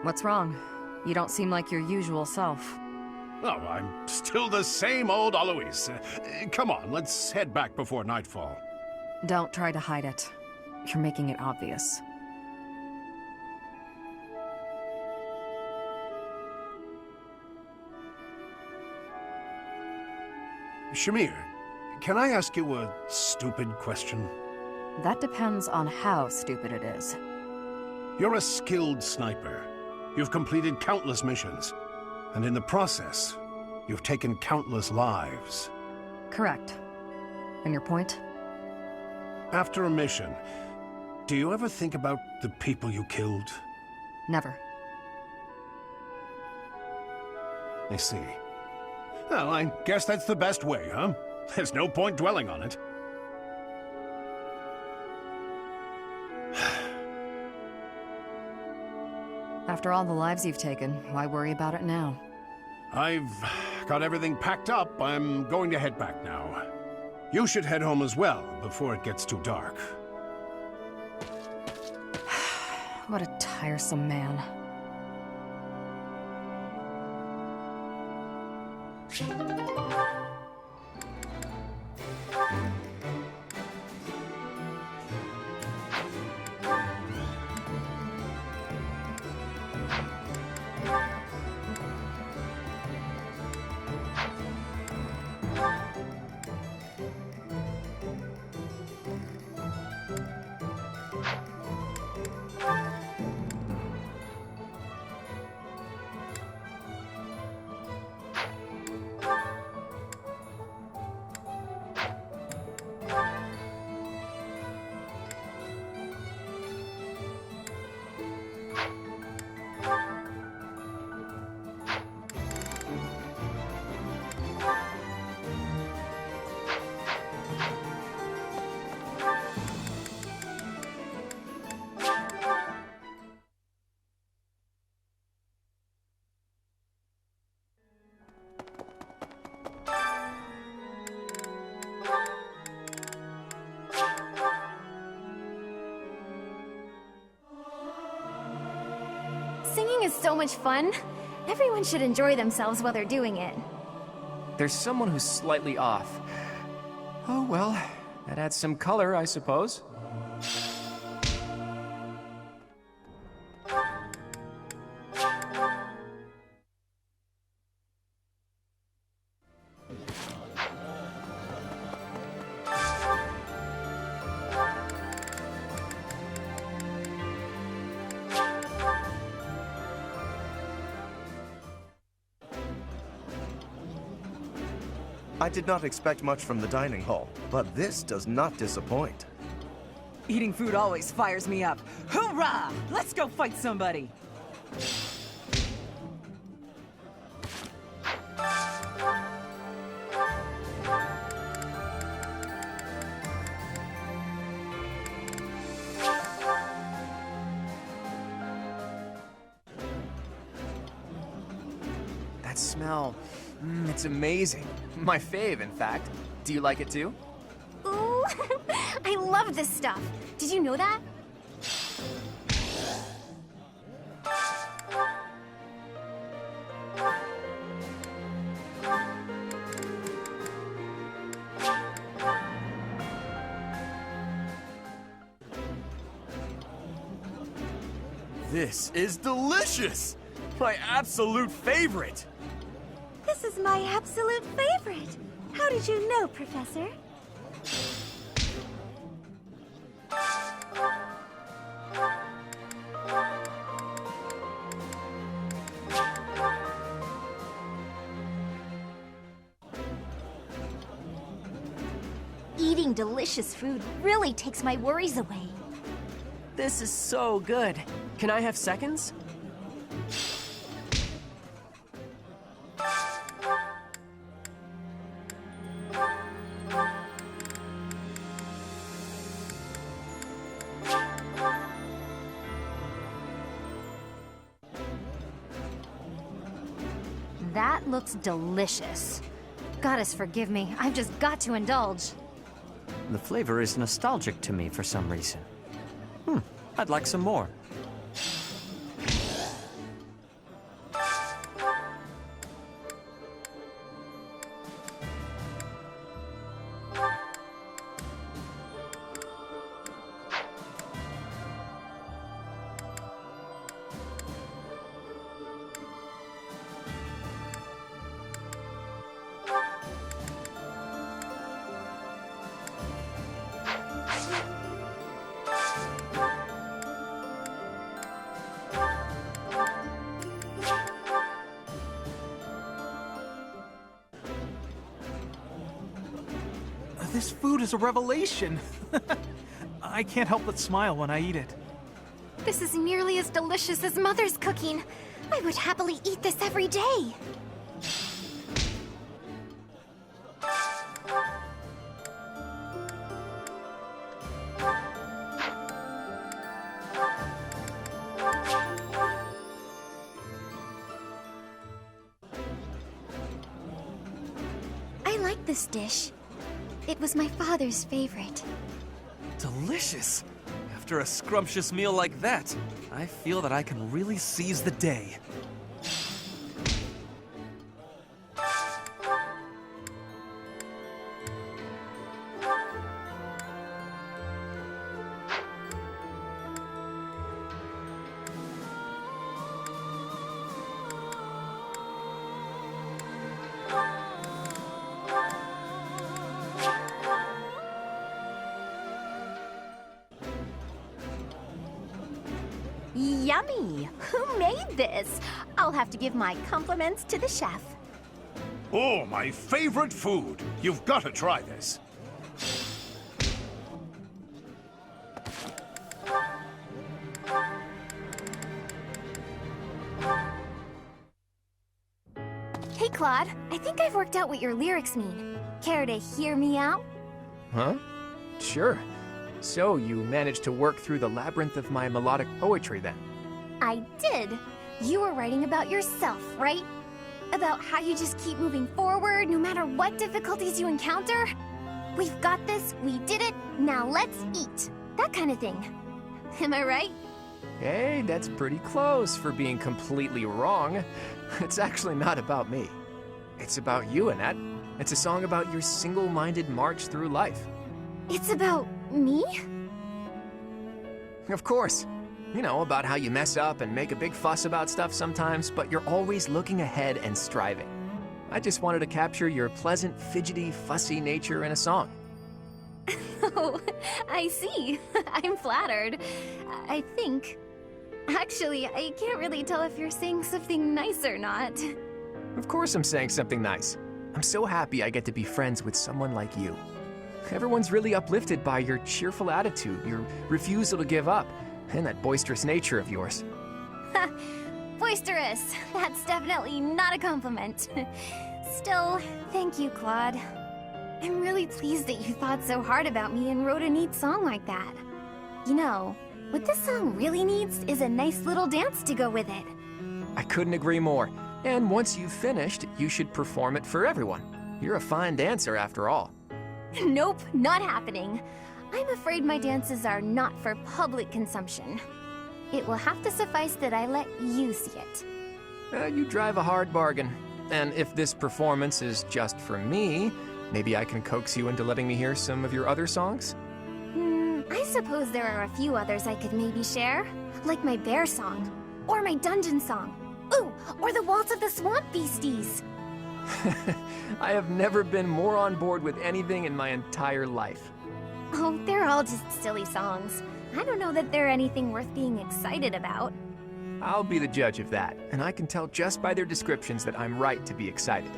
What's wrong? You don't seem like your usual self. Oh, I'm still the same old Alois. Come on, let's head back before nightfall. Don't try to hide it. You're making it obvious. Shamir, can I ask you a stupid question? That depends on how stupid it is. You're a skilled sniper. You've completed countless missions. And in the process, you've taken countless lives. Correct. And your point? After a mission, do you ever think about the people you killed? Never. I see. Well, I guess that's the best way, huh? There's no point dwelling on it. After all the lives you've taken, why worry about it now? I've got everything packed up. I'm going to head back now. You should head home as well, before it gets too dark. What a tiresome man. Singing is so much fun. Everyone should enjoy themselves while they're doing it. There's someone who's slightly off. Oh well, that adds some color, I suppose. I did not expect much from the dining hall, but this does not disappoint. Eating food always fires me up. Hoorah! Let's go fight somebody! That smell, it's amazing. My fave, in fact. Do you like it too? Ooh, I love this stuff. Did you know that? This is delicious! My absolute favorite! This is my absolute favorite. How did you know, Professor? Eating delicious food really takes my worries away. This is so good. Can I have seconds? That looks delicious. Goddess forgive me, I've just got to indulge. The flavor is nostalgic to me for some reason. I'd like some more. This food is a revelation. I can't help but smile when I eat it. This is nearly as delicious as Mother's cooking. I would happily eat this every day. I like this dish. It was my father's favorite. Delicious! After a scrumptious meal like that, I feel that I can really seize the day. Yummy! Who made this? I'll have to give my compliments to the chef. Oh, my favorite food! You've got to try this. Hey, Claude, I think I've worked out what your lyrics mean. Care to hear me out? Huh? Sure. So, you managed to work through the labyrinth of my melodic poetry then? I did. You were writing about yourself, right? About how you just keep moving forward no matter what difficulties you encounter? We've got this, we did it, now let's eat. That kind of thing. Am I right? Hey, that's pretty close for being completely wrong. It's actually not about me. It's about you, Annette. It's a song about your single-minded march through life. It's about me? Of course. You know, about how you mess up and make a big fuss about stuff sometimes, but you're always looking ahead and striving. I just wanted to capture your pleasant, fidgety, fussy nature in a song. Oh, I see. I'm flattered. I think. Actually, I can't really tell if you're saying something nice or not. Of course I'm saying something nice. I'm so happy I get to be friends with someone like you. Everyone's really uplifted by your cheerful attitude, your refusal to give up, and that boisterous nature of yours. Boisterous. That's definitely not a compliment. Still, thank you, Claude. I'm really pleased that you thought so hard about me and wrote a neat song like that. You know, what this song really needs is a nice little dance to go with it. I couldn't agree more. And once you've finished, you should perform it for everyone. You're a fine dancer after all. Nope, not happening. I'm afraid my dances are not for public consumption. It will have to suffice that I let you see it. You drive a hard bargain. And if this performance is just for me, maybe I can coax you into letting me hear some of your other songs? I suppose there are a few others I could maybe share. Like my bear song, or my dungeon song. Ooh, or the Waltz of the Swamp Beasties. I have never been more on board with anything in my entire life. Oh, they're all just silly songs. I don't know that they're anything worth being excited about. I'll be the judge of that, and I can tell just by their descriptions that I'm right to be excited.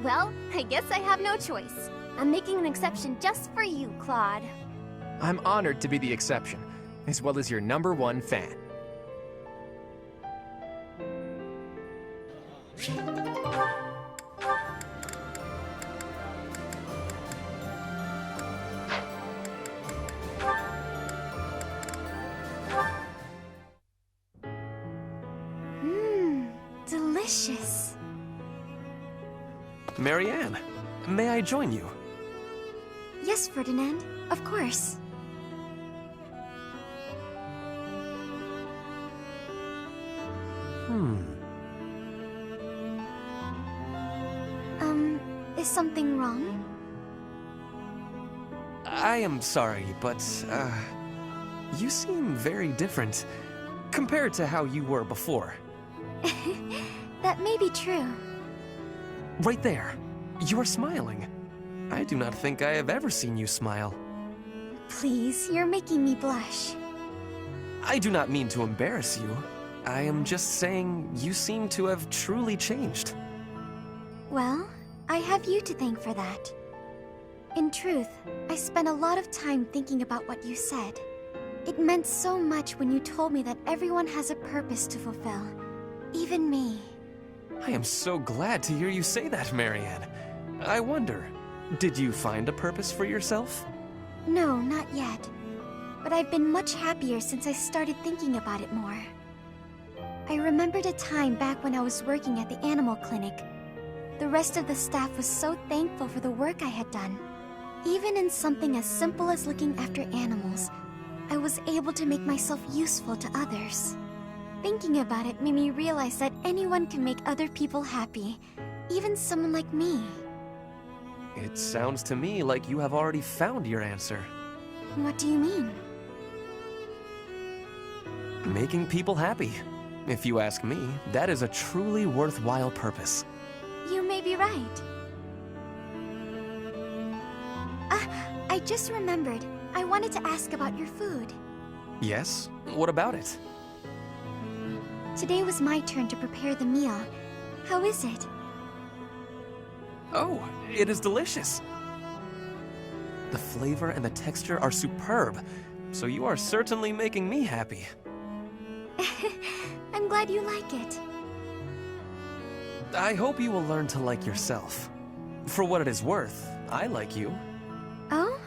Well, I guess I have no choice. I'm making an exception just for you, Claude. I'm honored to be the exception, as well as your #1 fan. Delicious. Marianne, may I join you? Yes, Ferdinand, of course. Is something wrong? I am sorry, but, you seem very different compared to how you were before. That may be true. Right there. You are smiling. I do not think I have ever seen you smile. Please, you're making me blush. I do not mean to embarrass you. I am just saying you seem to have truly changed. Well, I have you to thank for that. In truth, I spent a lot of time thinking about what you said. It meant so much when you told me that everyone has a purpose to fulfill. Even me. I am so glad to hear you say that, Marianne. I wonder, did you find a purpose for yourself? No, not yet. But I've been much happier since I started thinking about it more. I remembered a time back when I was working at the animal clinic. The rest of the staff was so thankful for the work I had done. Even in something as simple as looking after animals, I was able to make myself useful to others. Thinking about it made me realize that anyone can make other people happy, even someone like me. It sounds to me like you have already found your answer. What do you mean? Making people happy. If you ask me, that is a truly worthwhile purpose. You may be right. I just remembered. I wanted to ask about your food. Yes? What about it? Today was my turn to prepare the meal. How is it? Oh, it is delicious. The flavor and the texture are superb, so you are certainly making me happy. I'm glad you like it. I hope you will learn to like yourself. For what it is worth, I like you. Oh?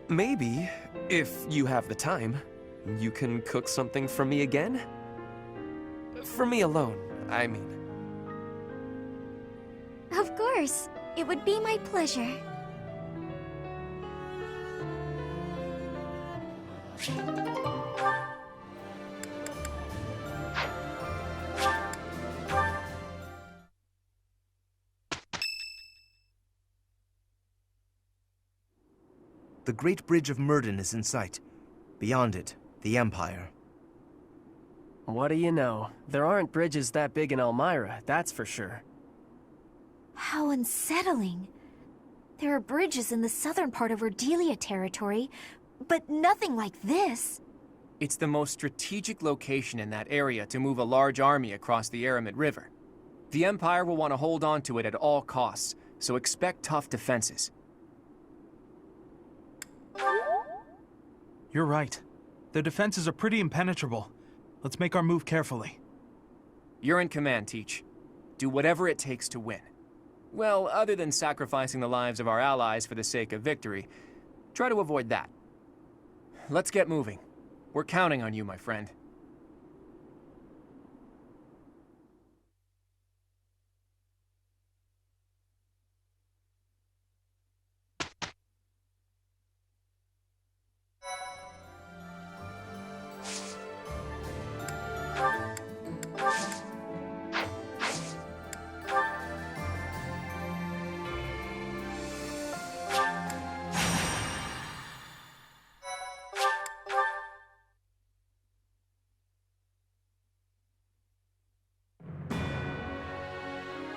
Maybe, if you have the time, you can cook something for me again? For me alone, I mean. Of course. It would be my pleasure. The Great Bridge of Myrden is in sight. Beyond it, the Empire. What do you know? There aren't bridges that big in Elmira, that's for sure. How unsettling. There are bridges in the southern part of Rhodelia territory, but nothing like this. It's the most strategic location in that area to move a large army across the Aramid River. The Empire will want to hold on to it at all costs, so expect tough defenses. You're right. Their defenses are pretty impenetrable. Let's make our move carefully. You're in command, Teach. Do whatever it takes to win. Well, other than sacrificing the lives of our allies for the sake of victory, try to avoid that. Let's get moving. We're counting on you, my friend.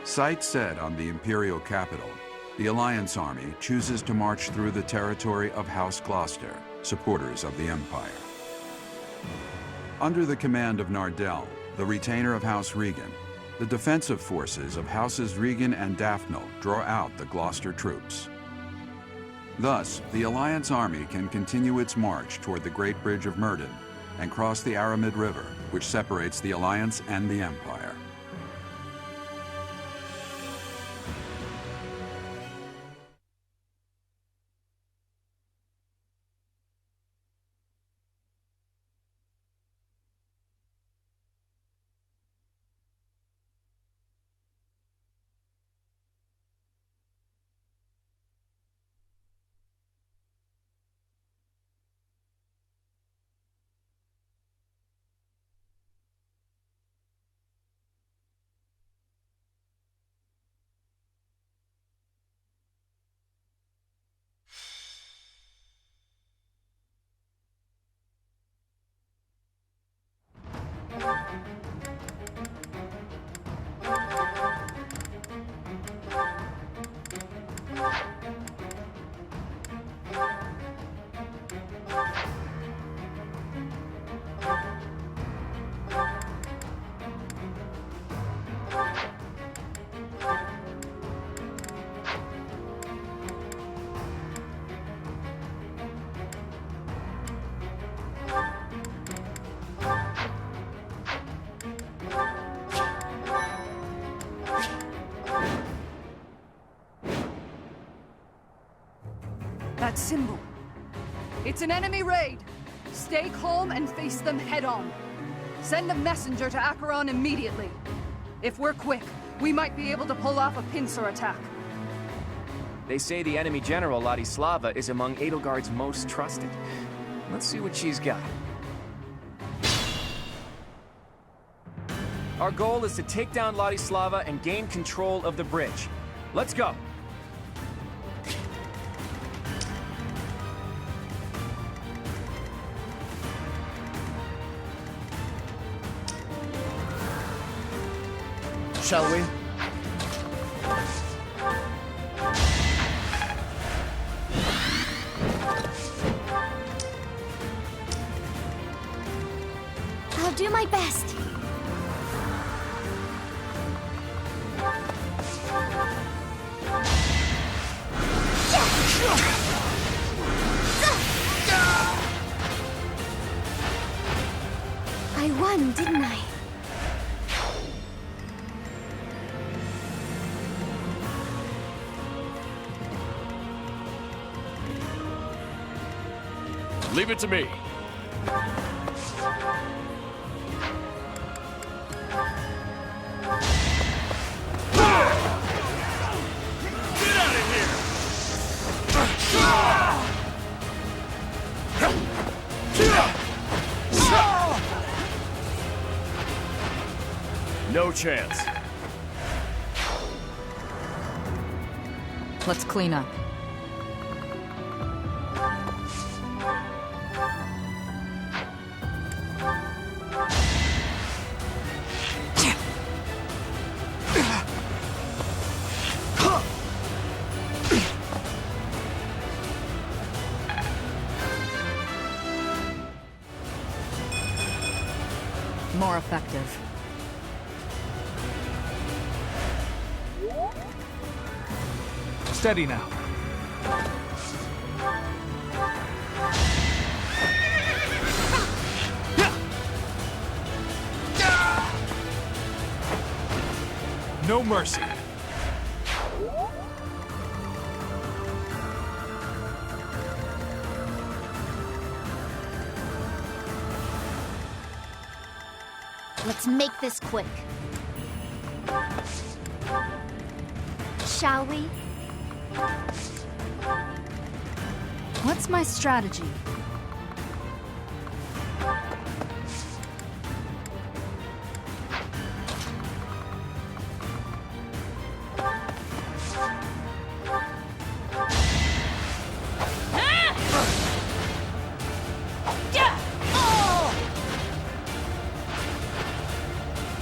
Sight set on the Imperial capital, the Alliance army chooses to march through the territory of House Gloucester, supporters of the Empire. Under the command of Nardell, the retainer of House Regan, the defensive forces of Houses Regan and Daphnel draw out the Gloucester troops. Thus, the Alliance army can continue its march toward the Great Bridge of Myrden and cross the Aramid River, which separates the Alliance and the Empire. That symbol. It's an enemy raid. Stay calm and face them head-on. Send a messenger to Acheron immediately. If we're quick, we might be able to pull off a pincer attack. They say the enemy general, Ladislava, is among Edelgard's most trusted. Let's see what she's got. Our goal is to take down Ladislava and gain control of the bridge. Let's go! Shall we? I'll do my best. I won, didn't I? Leave it to me. Get out of here! No chance. Let's clean up. More effective. Steady now. No mercy. Let's make this quick. Shall we? What's my strategy?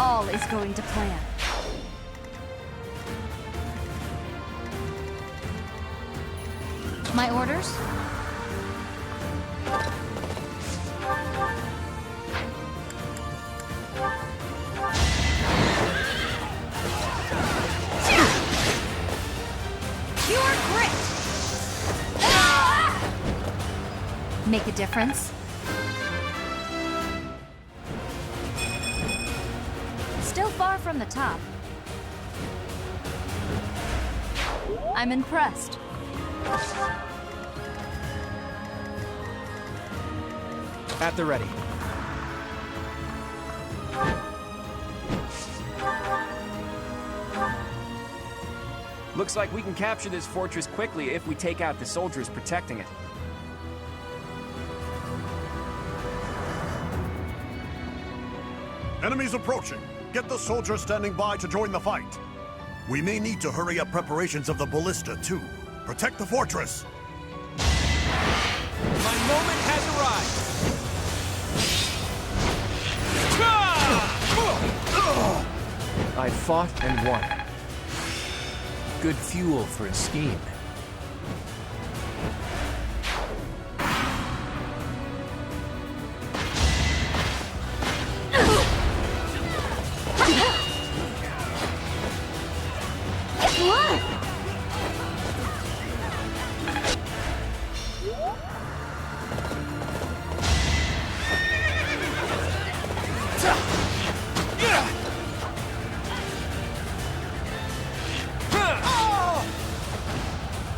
All is going to plan. My orders? Pure grit! Make a difference? Still far from the top. I'm impressed. At the ready. Looks like we can capture this fortress quickly if we take out the soldiers protecting it. Enemies approaching. Get the soldiers standing by to join the fight. We may need to hurry up preparations of the ballista, too. Protect the fortress. My moment has arrived. I fought and won. Good fuel for a scheme.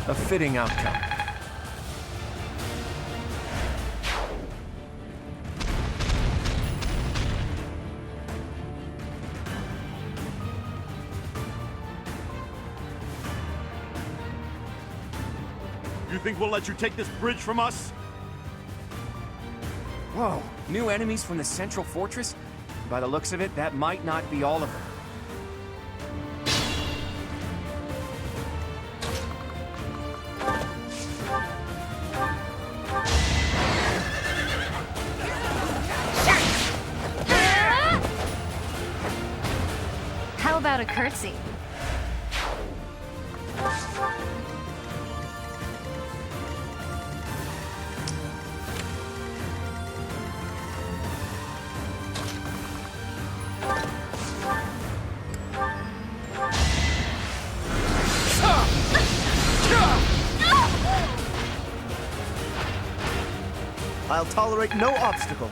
A fitting outcome. You think we'll let you take this bridge from us? Whoa, new enemies from the central fortress? By the looks of it, that might not be all of them. How about a curtsy? I'll tolerate no obstacle.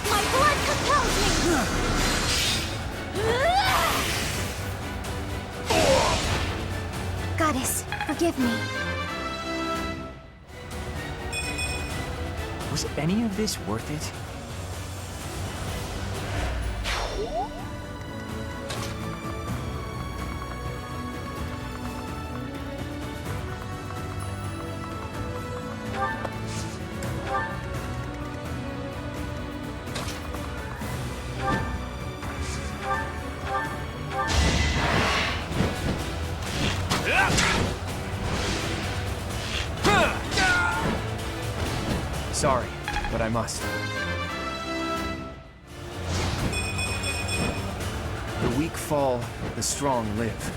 My blood compels me! Goddess, forgive me. Was any of this worth it? Sorry, but I must. The weak fall, the strong live.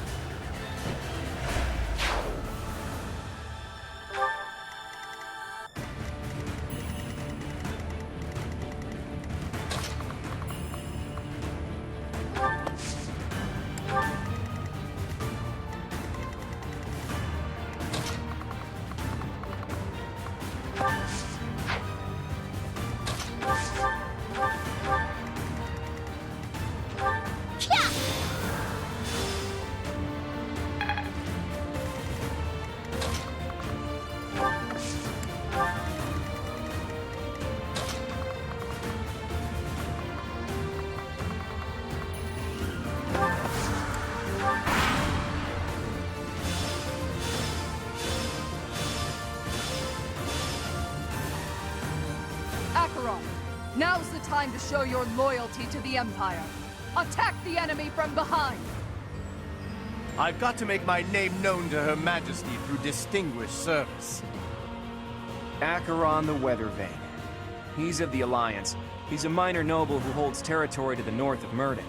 Now's the time to show your loyalty to the Empire. Attack the enemy from behind! I've got to make my name known to Her Majesty through distinguished service. Acheron the Weathervane. He's of the Alliance. He's a minor noble who holds territory to the north of Myrden.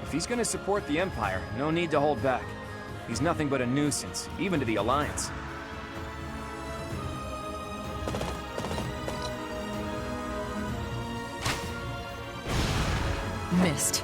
If he's gonna support the Empire, no need to hold back. He's nothing but a nuisance, even to the Alliance. Missed.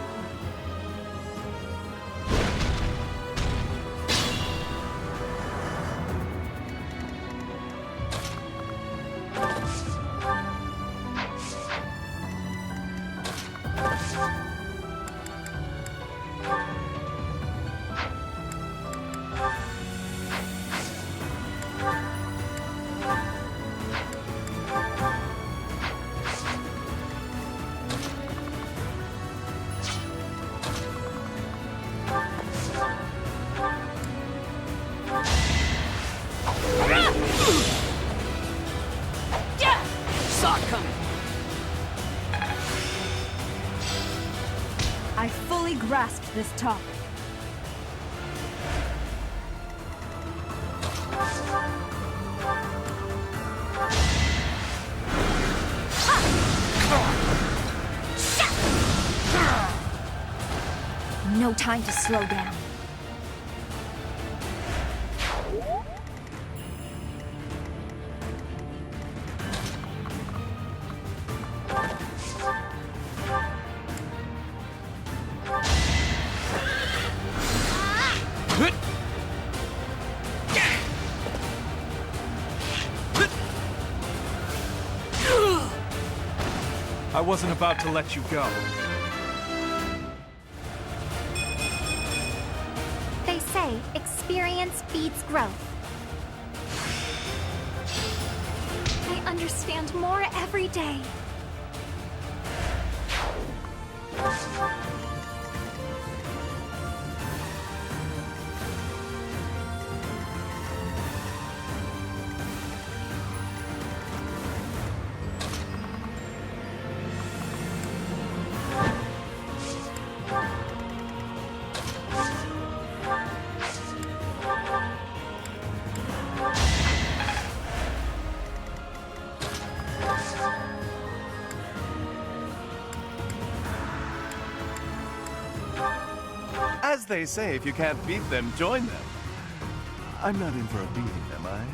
I fully grasped this topic. No time to slow down. I wasn't about to let you go. They say experience beats growth. I understand more every day. As they say, if you can't beat them, join them. I'm not in for a beating, am I?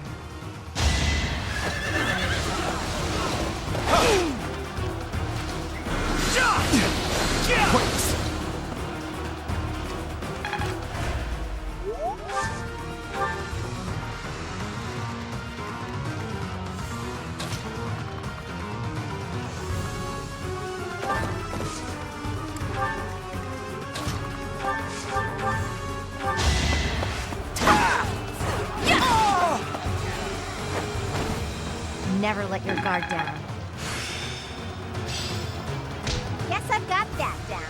Never let your guard down. guess I've got that down.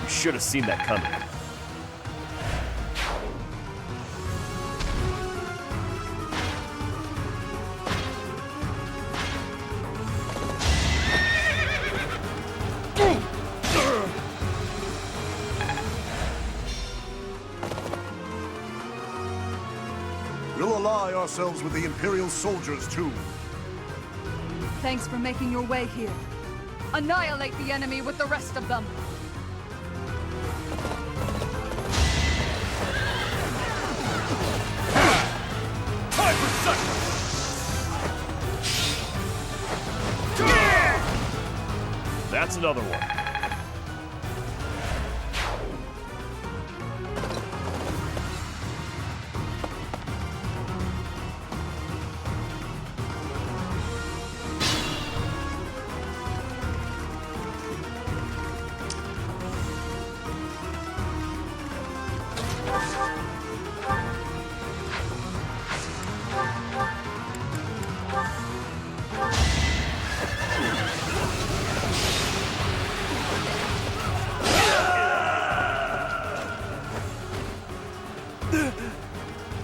Should have seen that coming. We'll ally ourselves with the Imperial soldiers, too. Thanks for making your way here. Annihilate the enemy with the rest of them. Time for sacrifice! That's another one.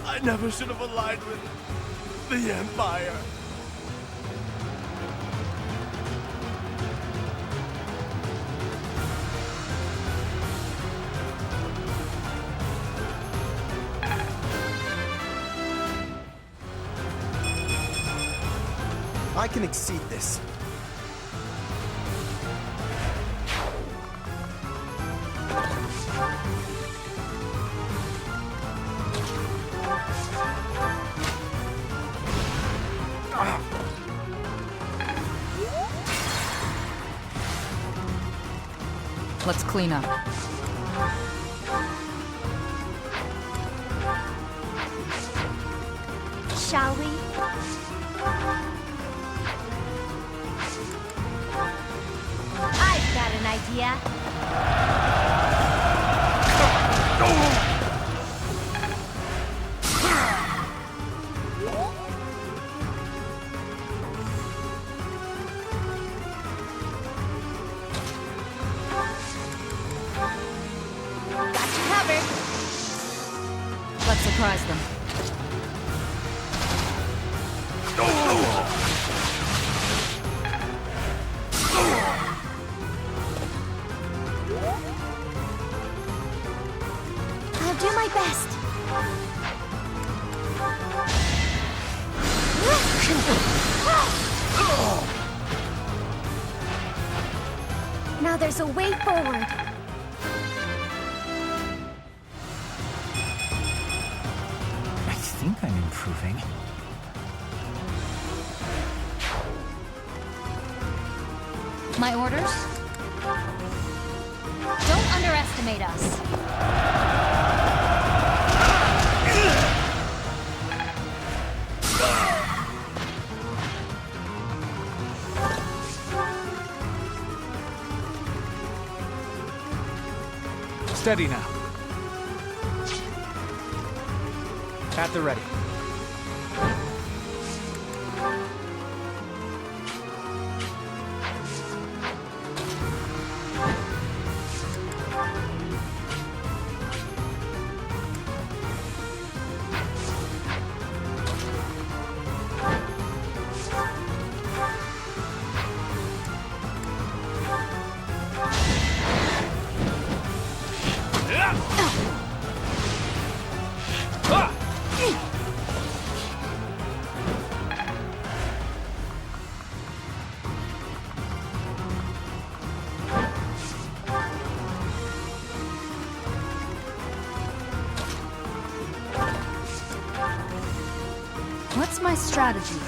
I never should have aligned with the Empire. I can exceed this. Let's clean up. Shall we? I've got an idea. Got you covered. Let's surprise them. I'll do my best. Now there's a way forward. I think I'm improving. My orders? Don't underestimate us. Steady now. At the ready. That's my strategy.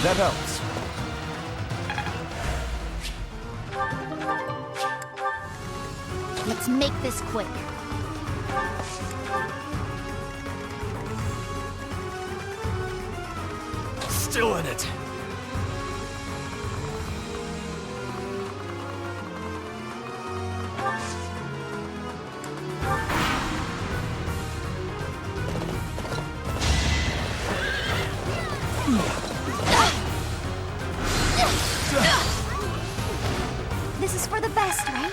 That helps. Let's make this quick. Still in it. This is for the best, right?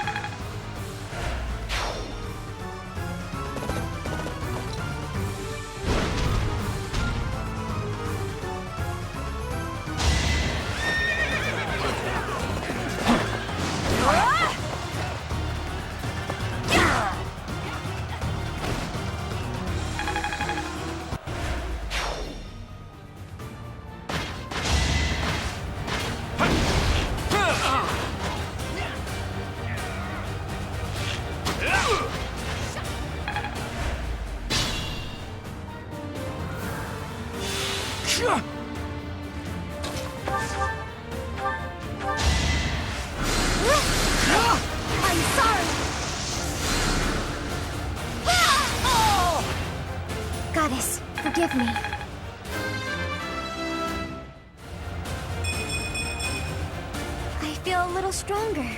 I'm sorry. Goddess, forgive me. I feel a little stronger.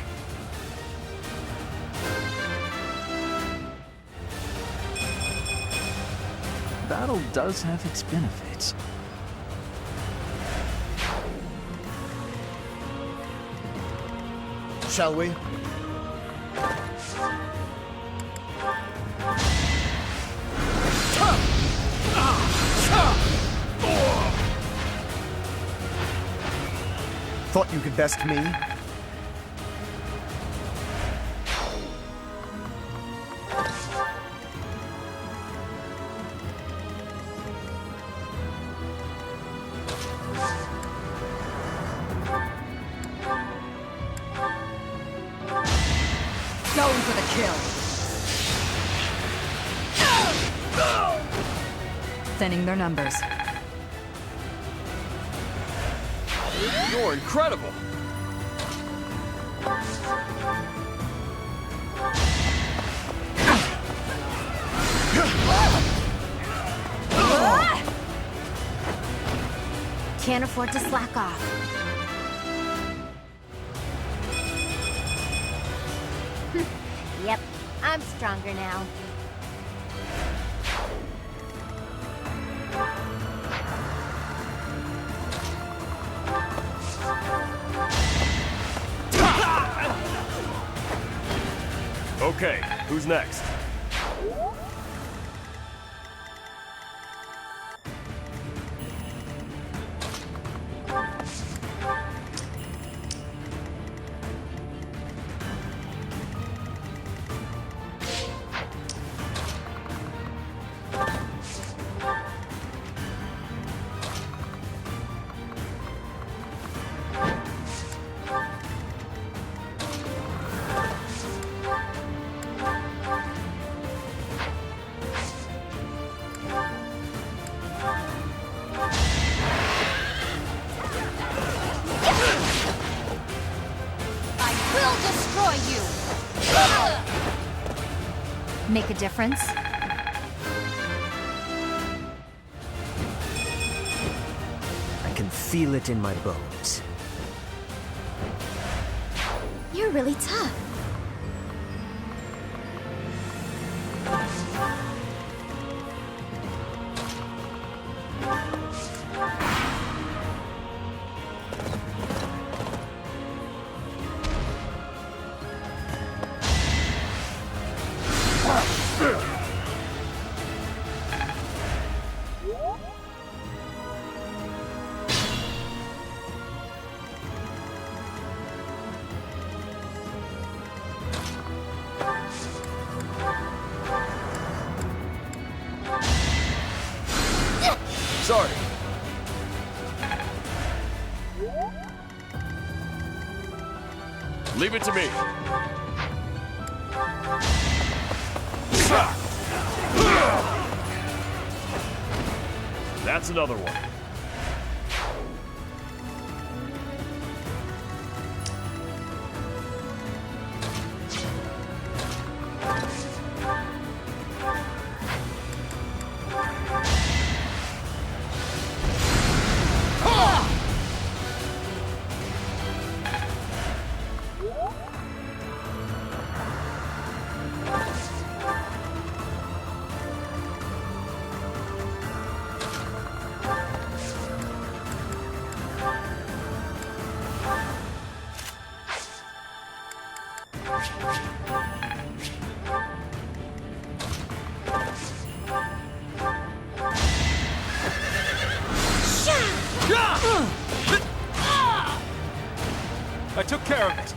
Battle does have its benefits. Shall we? Thought you could best me? Going for the kill. Thinning their numbers. You're incredible. Can't afford to slack off. Yep, I'm stronger now. Okay, who's next? Make a difference? I can feel it in my bones. You're really tough. Sorry. Leave it to me. That's another one. I took care of it.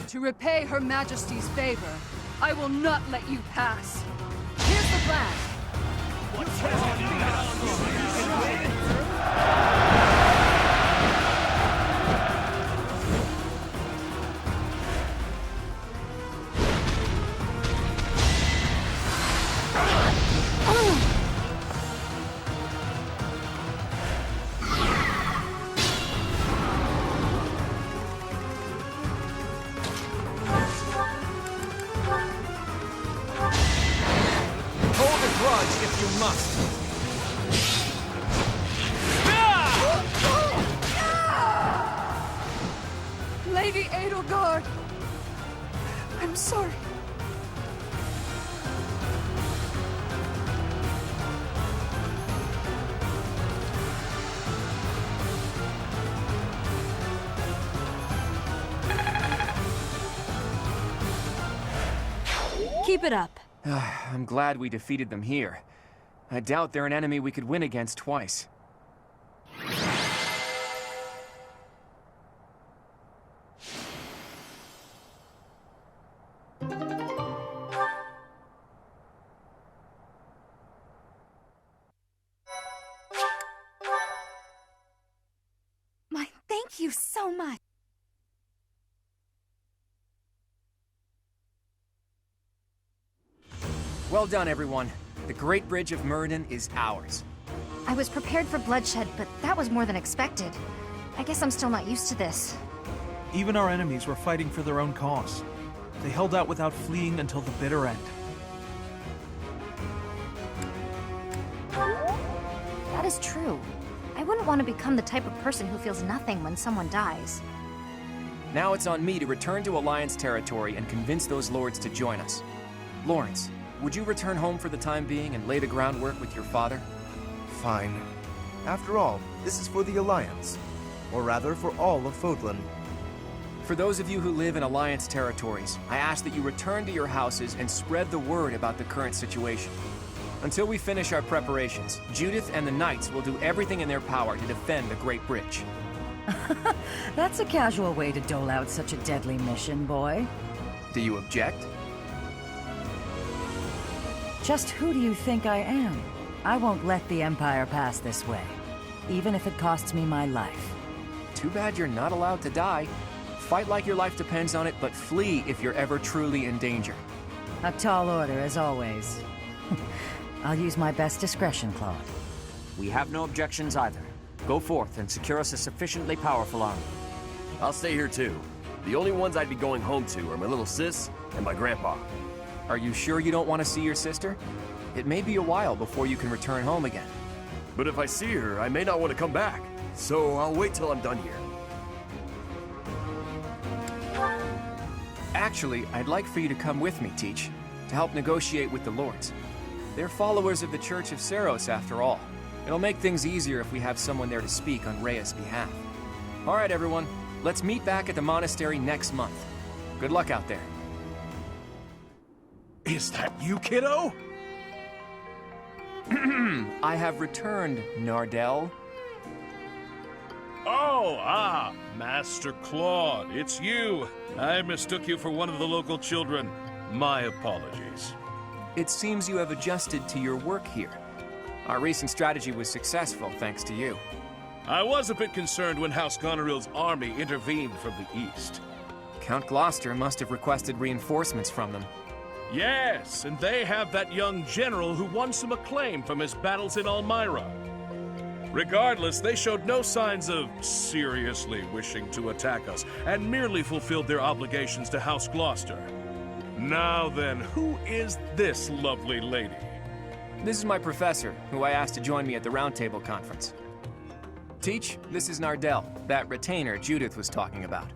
To repay Her Majesty's favor, I will not let you pass. Here's the plan. If you must. Lady Edelgard, I'm sorry. Keep it up. I'm glad we defeated them here. I doubt they're an enemy we could win against twice. Thank you so much. Well done, everyone. The Great Bridge of Myrddin is ours. I was prepared for bloodshed, but that was more than expected. I guess I'm still not used to this. Even our enemies were fighting for their own cause. They held out without fleeing until the bitter end. That is true. I wouldn't want to become the type of person who feels nothing when someone dies. Now it's on me to return to Alliance territory and convince those lords to join us. Lawrence, would you return home for the time being and lay the groundwork with your father? Fine. After all, this is for the Alliance. Or rather, for all of Fodlan. For those of you who live in Alliance territories, I ask that you return to your houses and spread the word about the current situation. Until we finish our preparations, Judith and the Knights will do everything in their power to defend the Great Bridge. That's a casual way to dole out such a deadly mission, boy. Do you object? Just who do you think I am? I won't let the Empire pass this way, even if it costs me my life. Too bad you're not allowed to die. Fight like your life depends on it, but flee if you're ever truly in danger. A tall order, as always. I'll use my best discretion, Claude. We have no objections either. Go forth and secure us a sufficiently powerful army. I'll stay here too. The only ones I'd be going home to are my little sis and my grandpa. Are you sure you don't want to see your sister? It may be a while before you can return home again. But if I see her, I may not want to come back. So I'll wait till I'm done here. Actually, I'd like for you to come with me, Teach, to help negotiate with the lords. They're followers of the Church of Seiros, after all. It'll make things easier if we have someone there to speak on Rhea's behalf. All right, everyone. Let's meet back at the monastery next month. Good luck out there. Is that you, kiddo? I have returned, Nardell. Oh, Master Claude, it's you. I mistook you for one of the local children. My apologies. It seems you have adjusted to your work here. Our recent strategy was successful, thanks to you. I was a bit concerned when House Goneril's army intervened from the east. Count Gloucester must have requested reinforcements from them. Yes, and they have that young general who won some acclaim from his battles in Elmira. Regardless, they showed no signs of seriously wishing to attack us, and merely fulfilled their obligations to House Gloucester. Now then, who is this lovely lady? This is my professor, who I asked to join me at the Roundtable Conference. Teach, this is Nardell, that retainer Judith was talking about.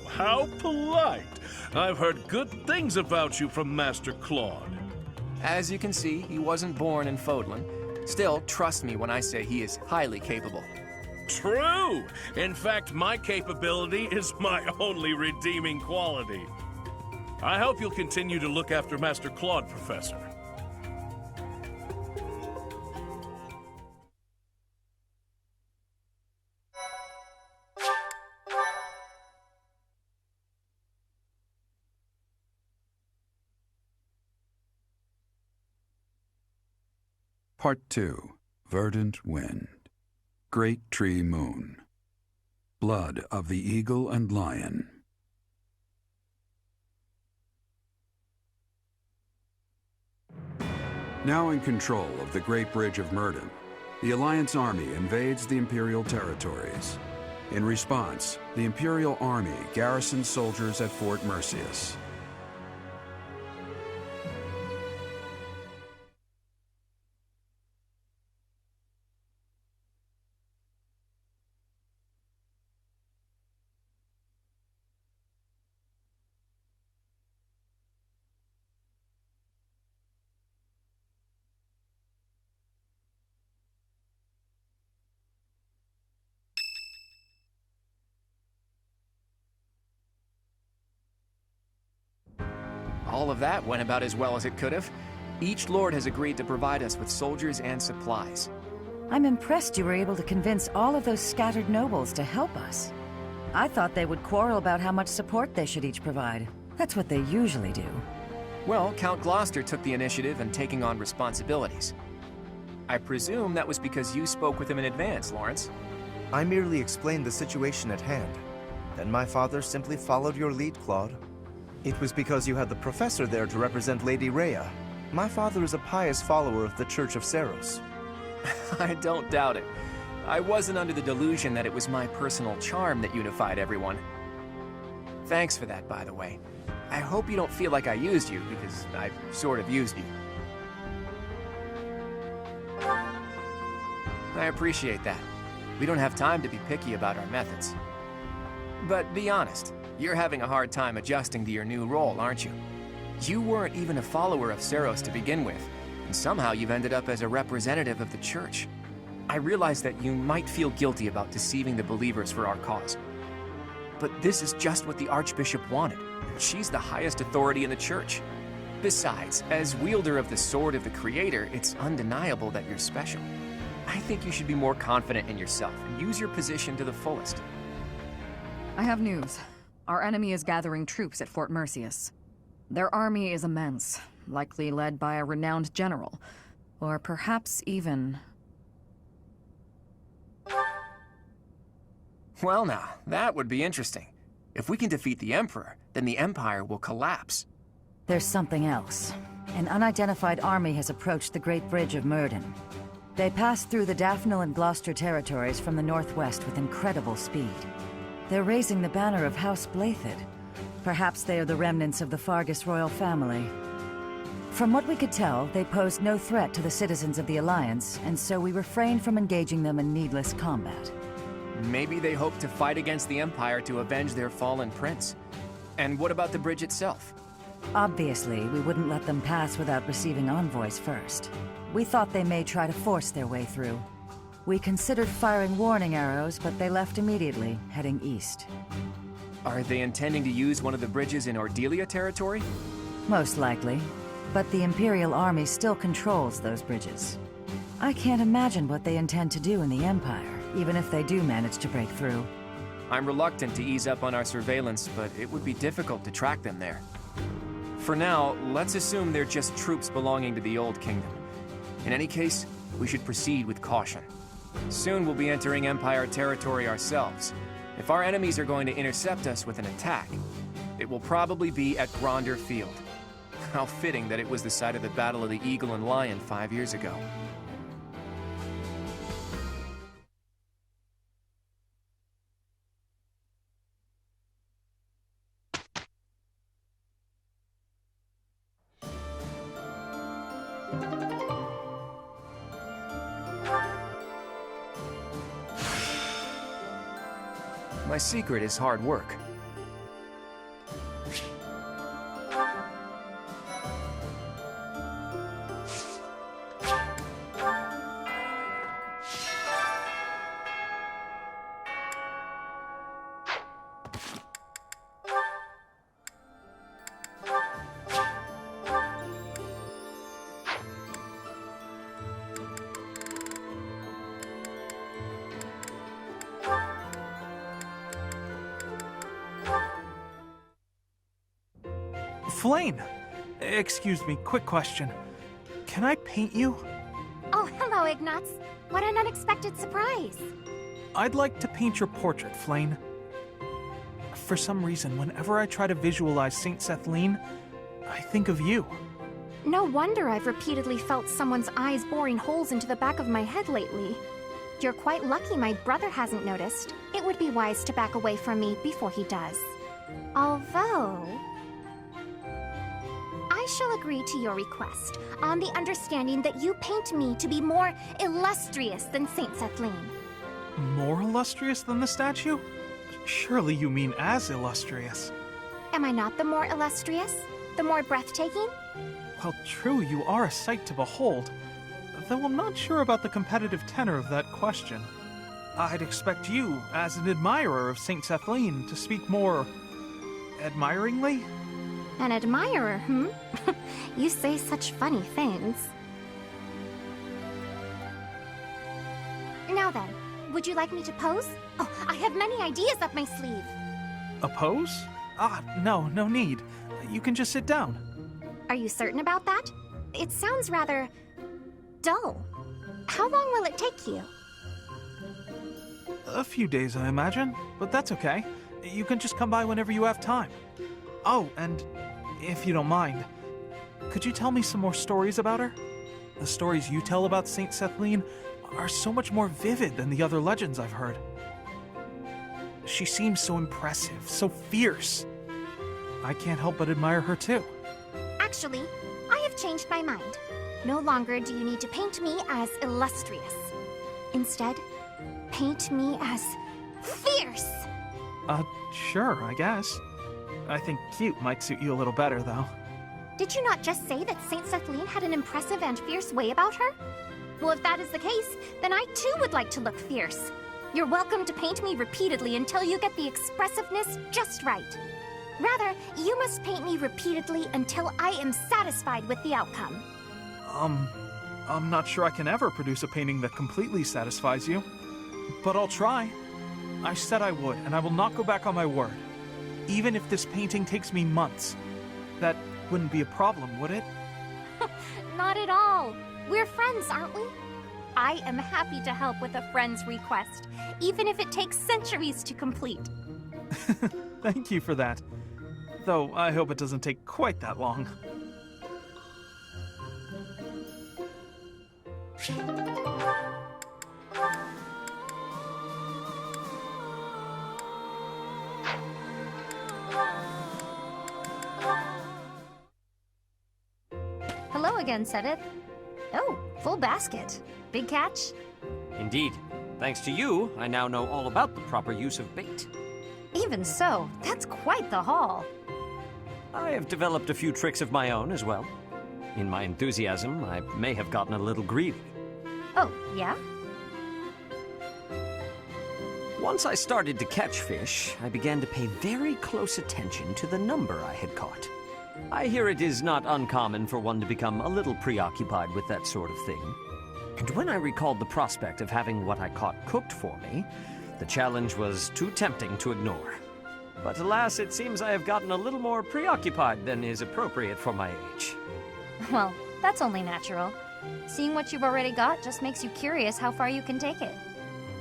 How polite. I've heard good things about you from Master Claude. As you can see, he wasn't born in Fodlan. Still, trust me when I say he is highly capable. True! In fact, my capability is my only redeeming quality. I hope you'll continue to look after Master Claude, Professor. Part 2. Verdant Wind. Great Tree Moon. Blood of the Eagle and Lion. Now in control of the Great Bridge of Myrddin, the Alliance army invades the Imperial territories. In response, the Imperial army garrisons soldiers at Fort Mercius. All of that went about as well as it could have. Each lord has agreed to provide us with soldiers and supplies. I'm impressed you were able to convince all of those scattered nobles to help us. I thought they would quarrel about how much support they should each provide. That's what they usually do. Well, Count Gloucester took the initiative in taking on responsibilities. I presume that was because you spoke with him in advance, Lawrence. I merely explained the situation at hand. Then my father simply followed your lead, Claude. It was because you had the professor there to represent Lady Rhea. My father is a pious follower of the Church of Seiros. I don't doubt it. I wasn't under the delusion that it was my personal charm that unified everyone. Thanks for that, by the way. I hope you don't feel like I used you, because I sort of used you. I appreciate that. We don't have time to be picky about our methods. But be honest, you're having a hard time adjusting to your new role, aren't you? You weren't even a follower of Seiros to begin with, and somehow you've ended up as a representative of the Church. I realize that you might feel guilty about deceiving the believers for our cause. But this is just what the Archbishop wanted. She's the highest authority in the Church. Besides, as wielder of the Sword of the Creator, it's undeniable that you're special. I think you should be more confident in yourself and use your position to the fullest. I have news. Our enemy is gathering troops at Fort Mercius. Their army is immense, likely led by a renowned general, or perhaps even... Well now, that would be interesting. If we can defeat the Emperor, then the Empire will collapse. There's something else. An unidentified army has approached the Great Bridge of Myrddin. They passed through the Daphne and Gloucester territories from the northwest with incredible speed. They're raising the banner of House Blathid. Perhaps they are the remnants of the Fargus royal family. From what we could tell, they posed no threat to the citizens of the Alliance, and so we refrained from engaging them in needless combat. Maybe they hope to fight against the Empire to avenge their fallen prince. And what about the bridge itself? Obviously, we wouldn't let them pass without receiving envoys first. We thought they may try to force their way through. We considered firing warning arrows, but they left immediately, heading east. Are they intending to use one of the bridges in Ordelia territory? Most likely. But the Imperial Army still controls those bridges. I can't imagine what they intend to do in the Empire, even if they do manage to break through. I'm reluctant to ease up on our surveillance, but it would be difficult to track them there. For now, let's assume they're just troops belonging to the Old Kingdom. In any case, we should proceed with caution. Soon we'll be entering Empire territory ourselves. If our enemies are going to intercept us with an attack, it will probably be at Gronder Field. How fitting that it was the site of the Battle of the Eagle and Lion 5 years ago. My secret is hard work. Flame! Excuse me, quick question. Can I paint you? Oh, hello, Ignatz. What an unexpected surprise. I'd like to paint your portrait, Flame. For some reason, whenever I try to visualize Saint Sethlene, I think of you. No wonder I've repeatedly felt someone's eyes boring holes into the back of my head lately. You're quite lucky my brother hasn't noticed. It would be wise to back away from me before he does. Although... I shall agree to your request, on the understanding that you paint me to be more illustrious than Saint Sethlene. More illustrious than the statue? Surely you mean as illustrious. Am I not the more illustrious? The more breathtaking? Well, true, you are a sight to behold. Though I'm not sure about the competitive tenor of that question. I'd expect you, as an admirer of Saint Sethlene, to speak more... admiringly? An admirer, hmm? You say such funny things. Now then, would you like me to pose? Oh, I have many ideas up my sleeve. A pose? No need. You can just sit down. Are you certain about that? It sounds rather... dull. How long will it take you? A few days, I imagine, but that's okay. You can just come by whenever you have time. Oh, and if you don't mind, could you tell me some more stories about her? The stories you tell about Saint Sethlene are so much more vivid than the other legends I've heard. She seems so impressive, so fierce. I can't help but admire her too. Actually, I have changed my mind. No longer do you need to paint me as illustrious. Instead, paint me as fierce! Sure, I guess. I think cute might suit you a little better, though. Did you not just say that Saint Sethlene had an impressive and fierce way about her? Well, if that is the case, then I too would like to look fierce. You're welcome to paint me repeatedly until you get the expressiveness just right. Rather, you must paint me repeatedly until I am satisfied with the outcome. I'm not sure I can ever produce a painting that completely satisfies you. But I'll try. I said I would, and I will not go back on my word. Even if this painting takes me months. That wouldn't be a problem, would it? Not at all. We're friends, aren't we? I am happy to help with a friend's request, even if it takes centuries to complete. Thank you for that. Though I hope it doesn't take quite that long. Hello again, Sedith. Oh, full basket. Big catch? Indeed. Thanks to you, I now know all about the proper use of bait. Even so, that's quite the haul. I have developed a few tricks of my own as well. In my enthusiasm, I may have gotten a little greedy. Oh, yeah? Once I started to catch fish, I began to pay very close attention to the number I had caught. I hear it is not uncommon for one to become a little preoccupied with that sort of thing. And when I recalled the prospect of having what I caught cooked for me, the challenge was too tempting to ignore. But alas, it seems I have gotten a little more preoccupied than is appropriate for my age. Well, that's only natural. Seeing what you've already got just makes you curious how far you can take it.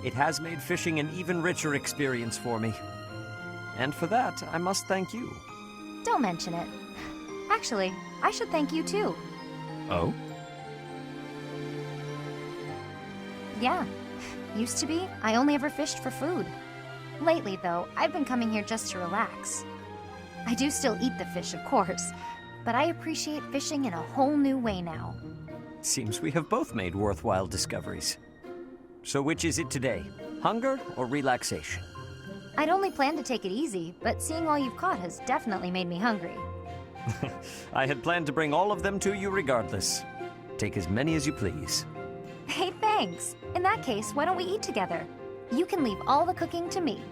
It has made fishing an even richer experience for me. And for that, I must thank you. Don't mention it. Actually, I should thank you too. Oh? Yeah. Used to be, I only ever fished for food. Lately, though, I've been coming here just to relax. I do still eat the fish, of course, but I appreciate fishing in a whole new way now. Seems we have both made worthwhile discoveries. So which is it today? Hunger or relaxation? I'd only planned to take it easy, but seeing all you've caught has definitely made me hungry. I had planned to bring all of them to you regardless. Take as many as you please. Hey, thanks. In that case, why don't we eat together? You can leave all the cooking to me.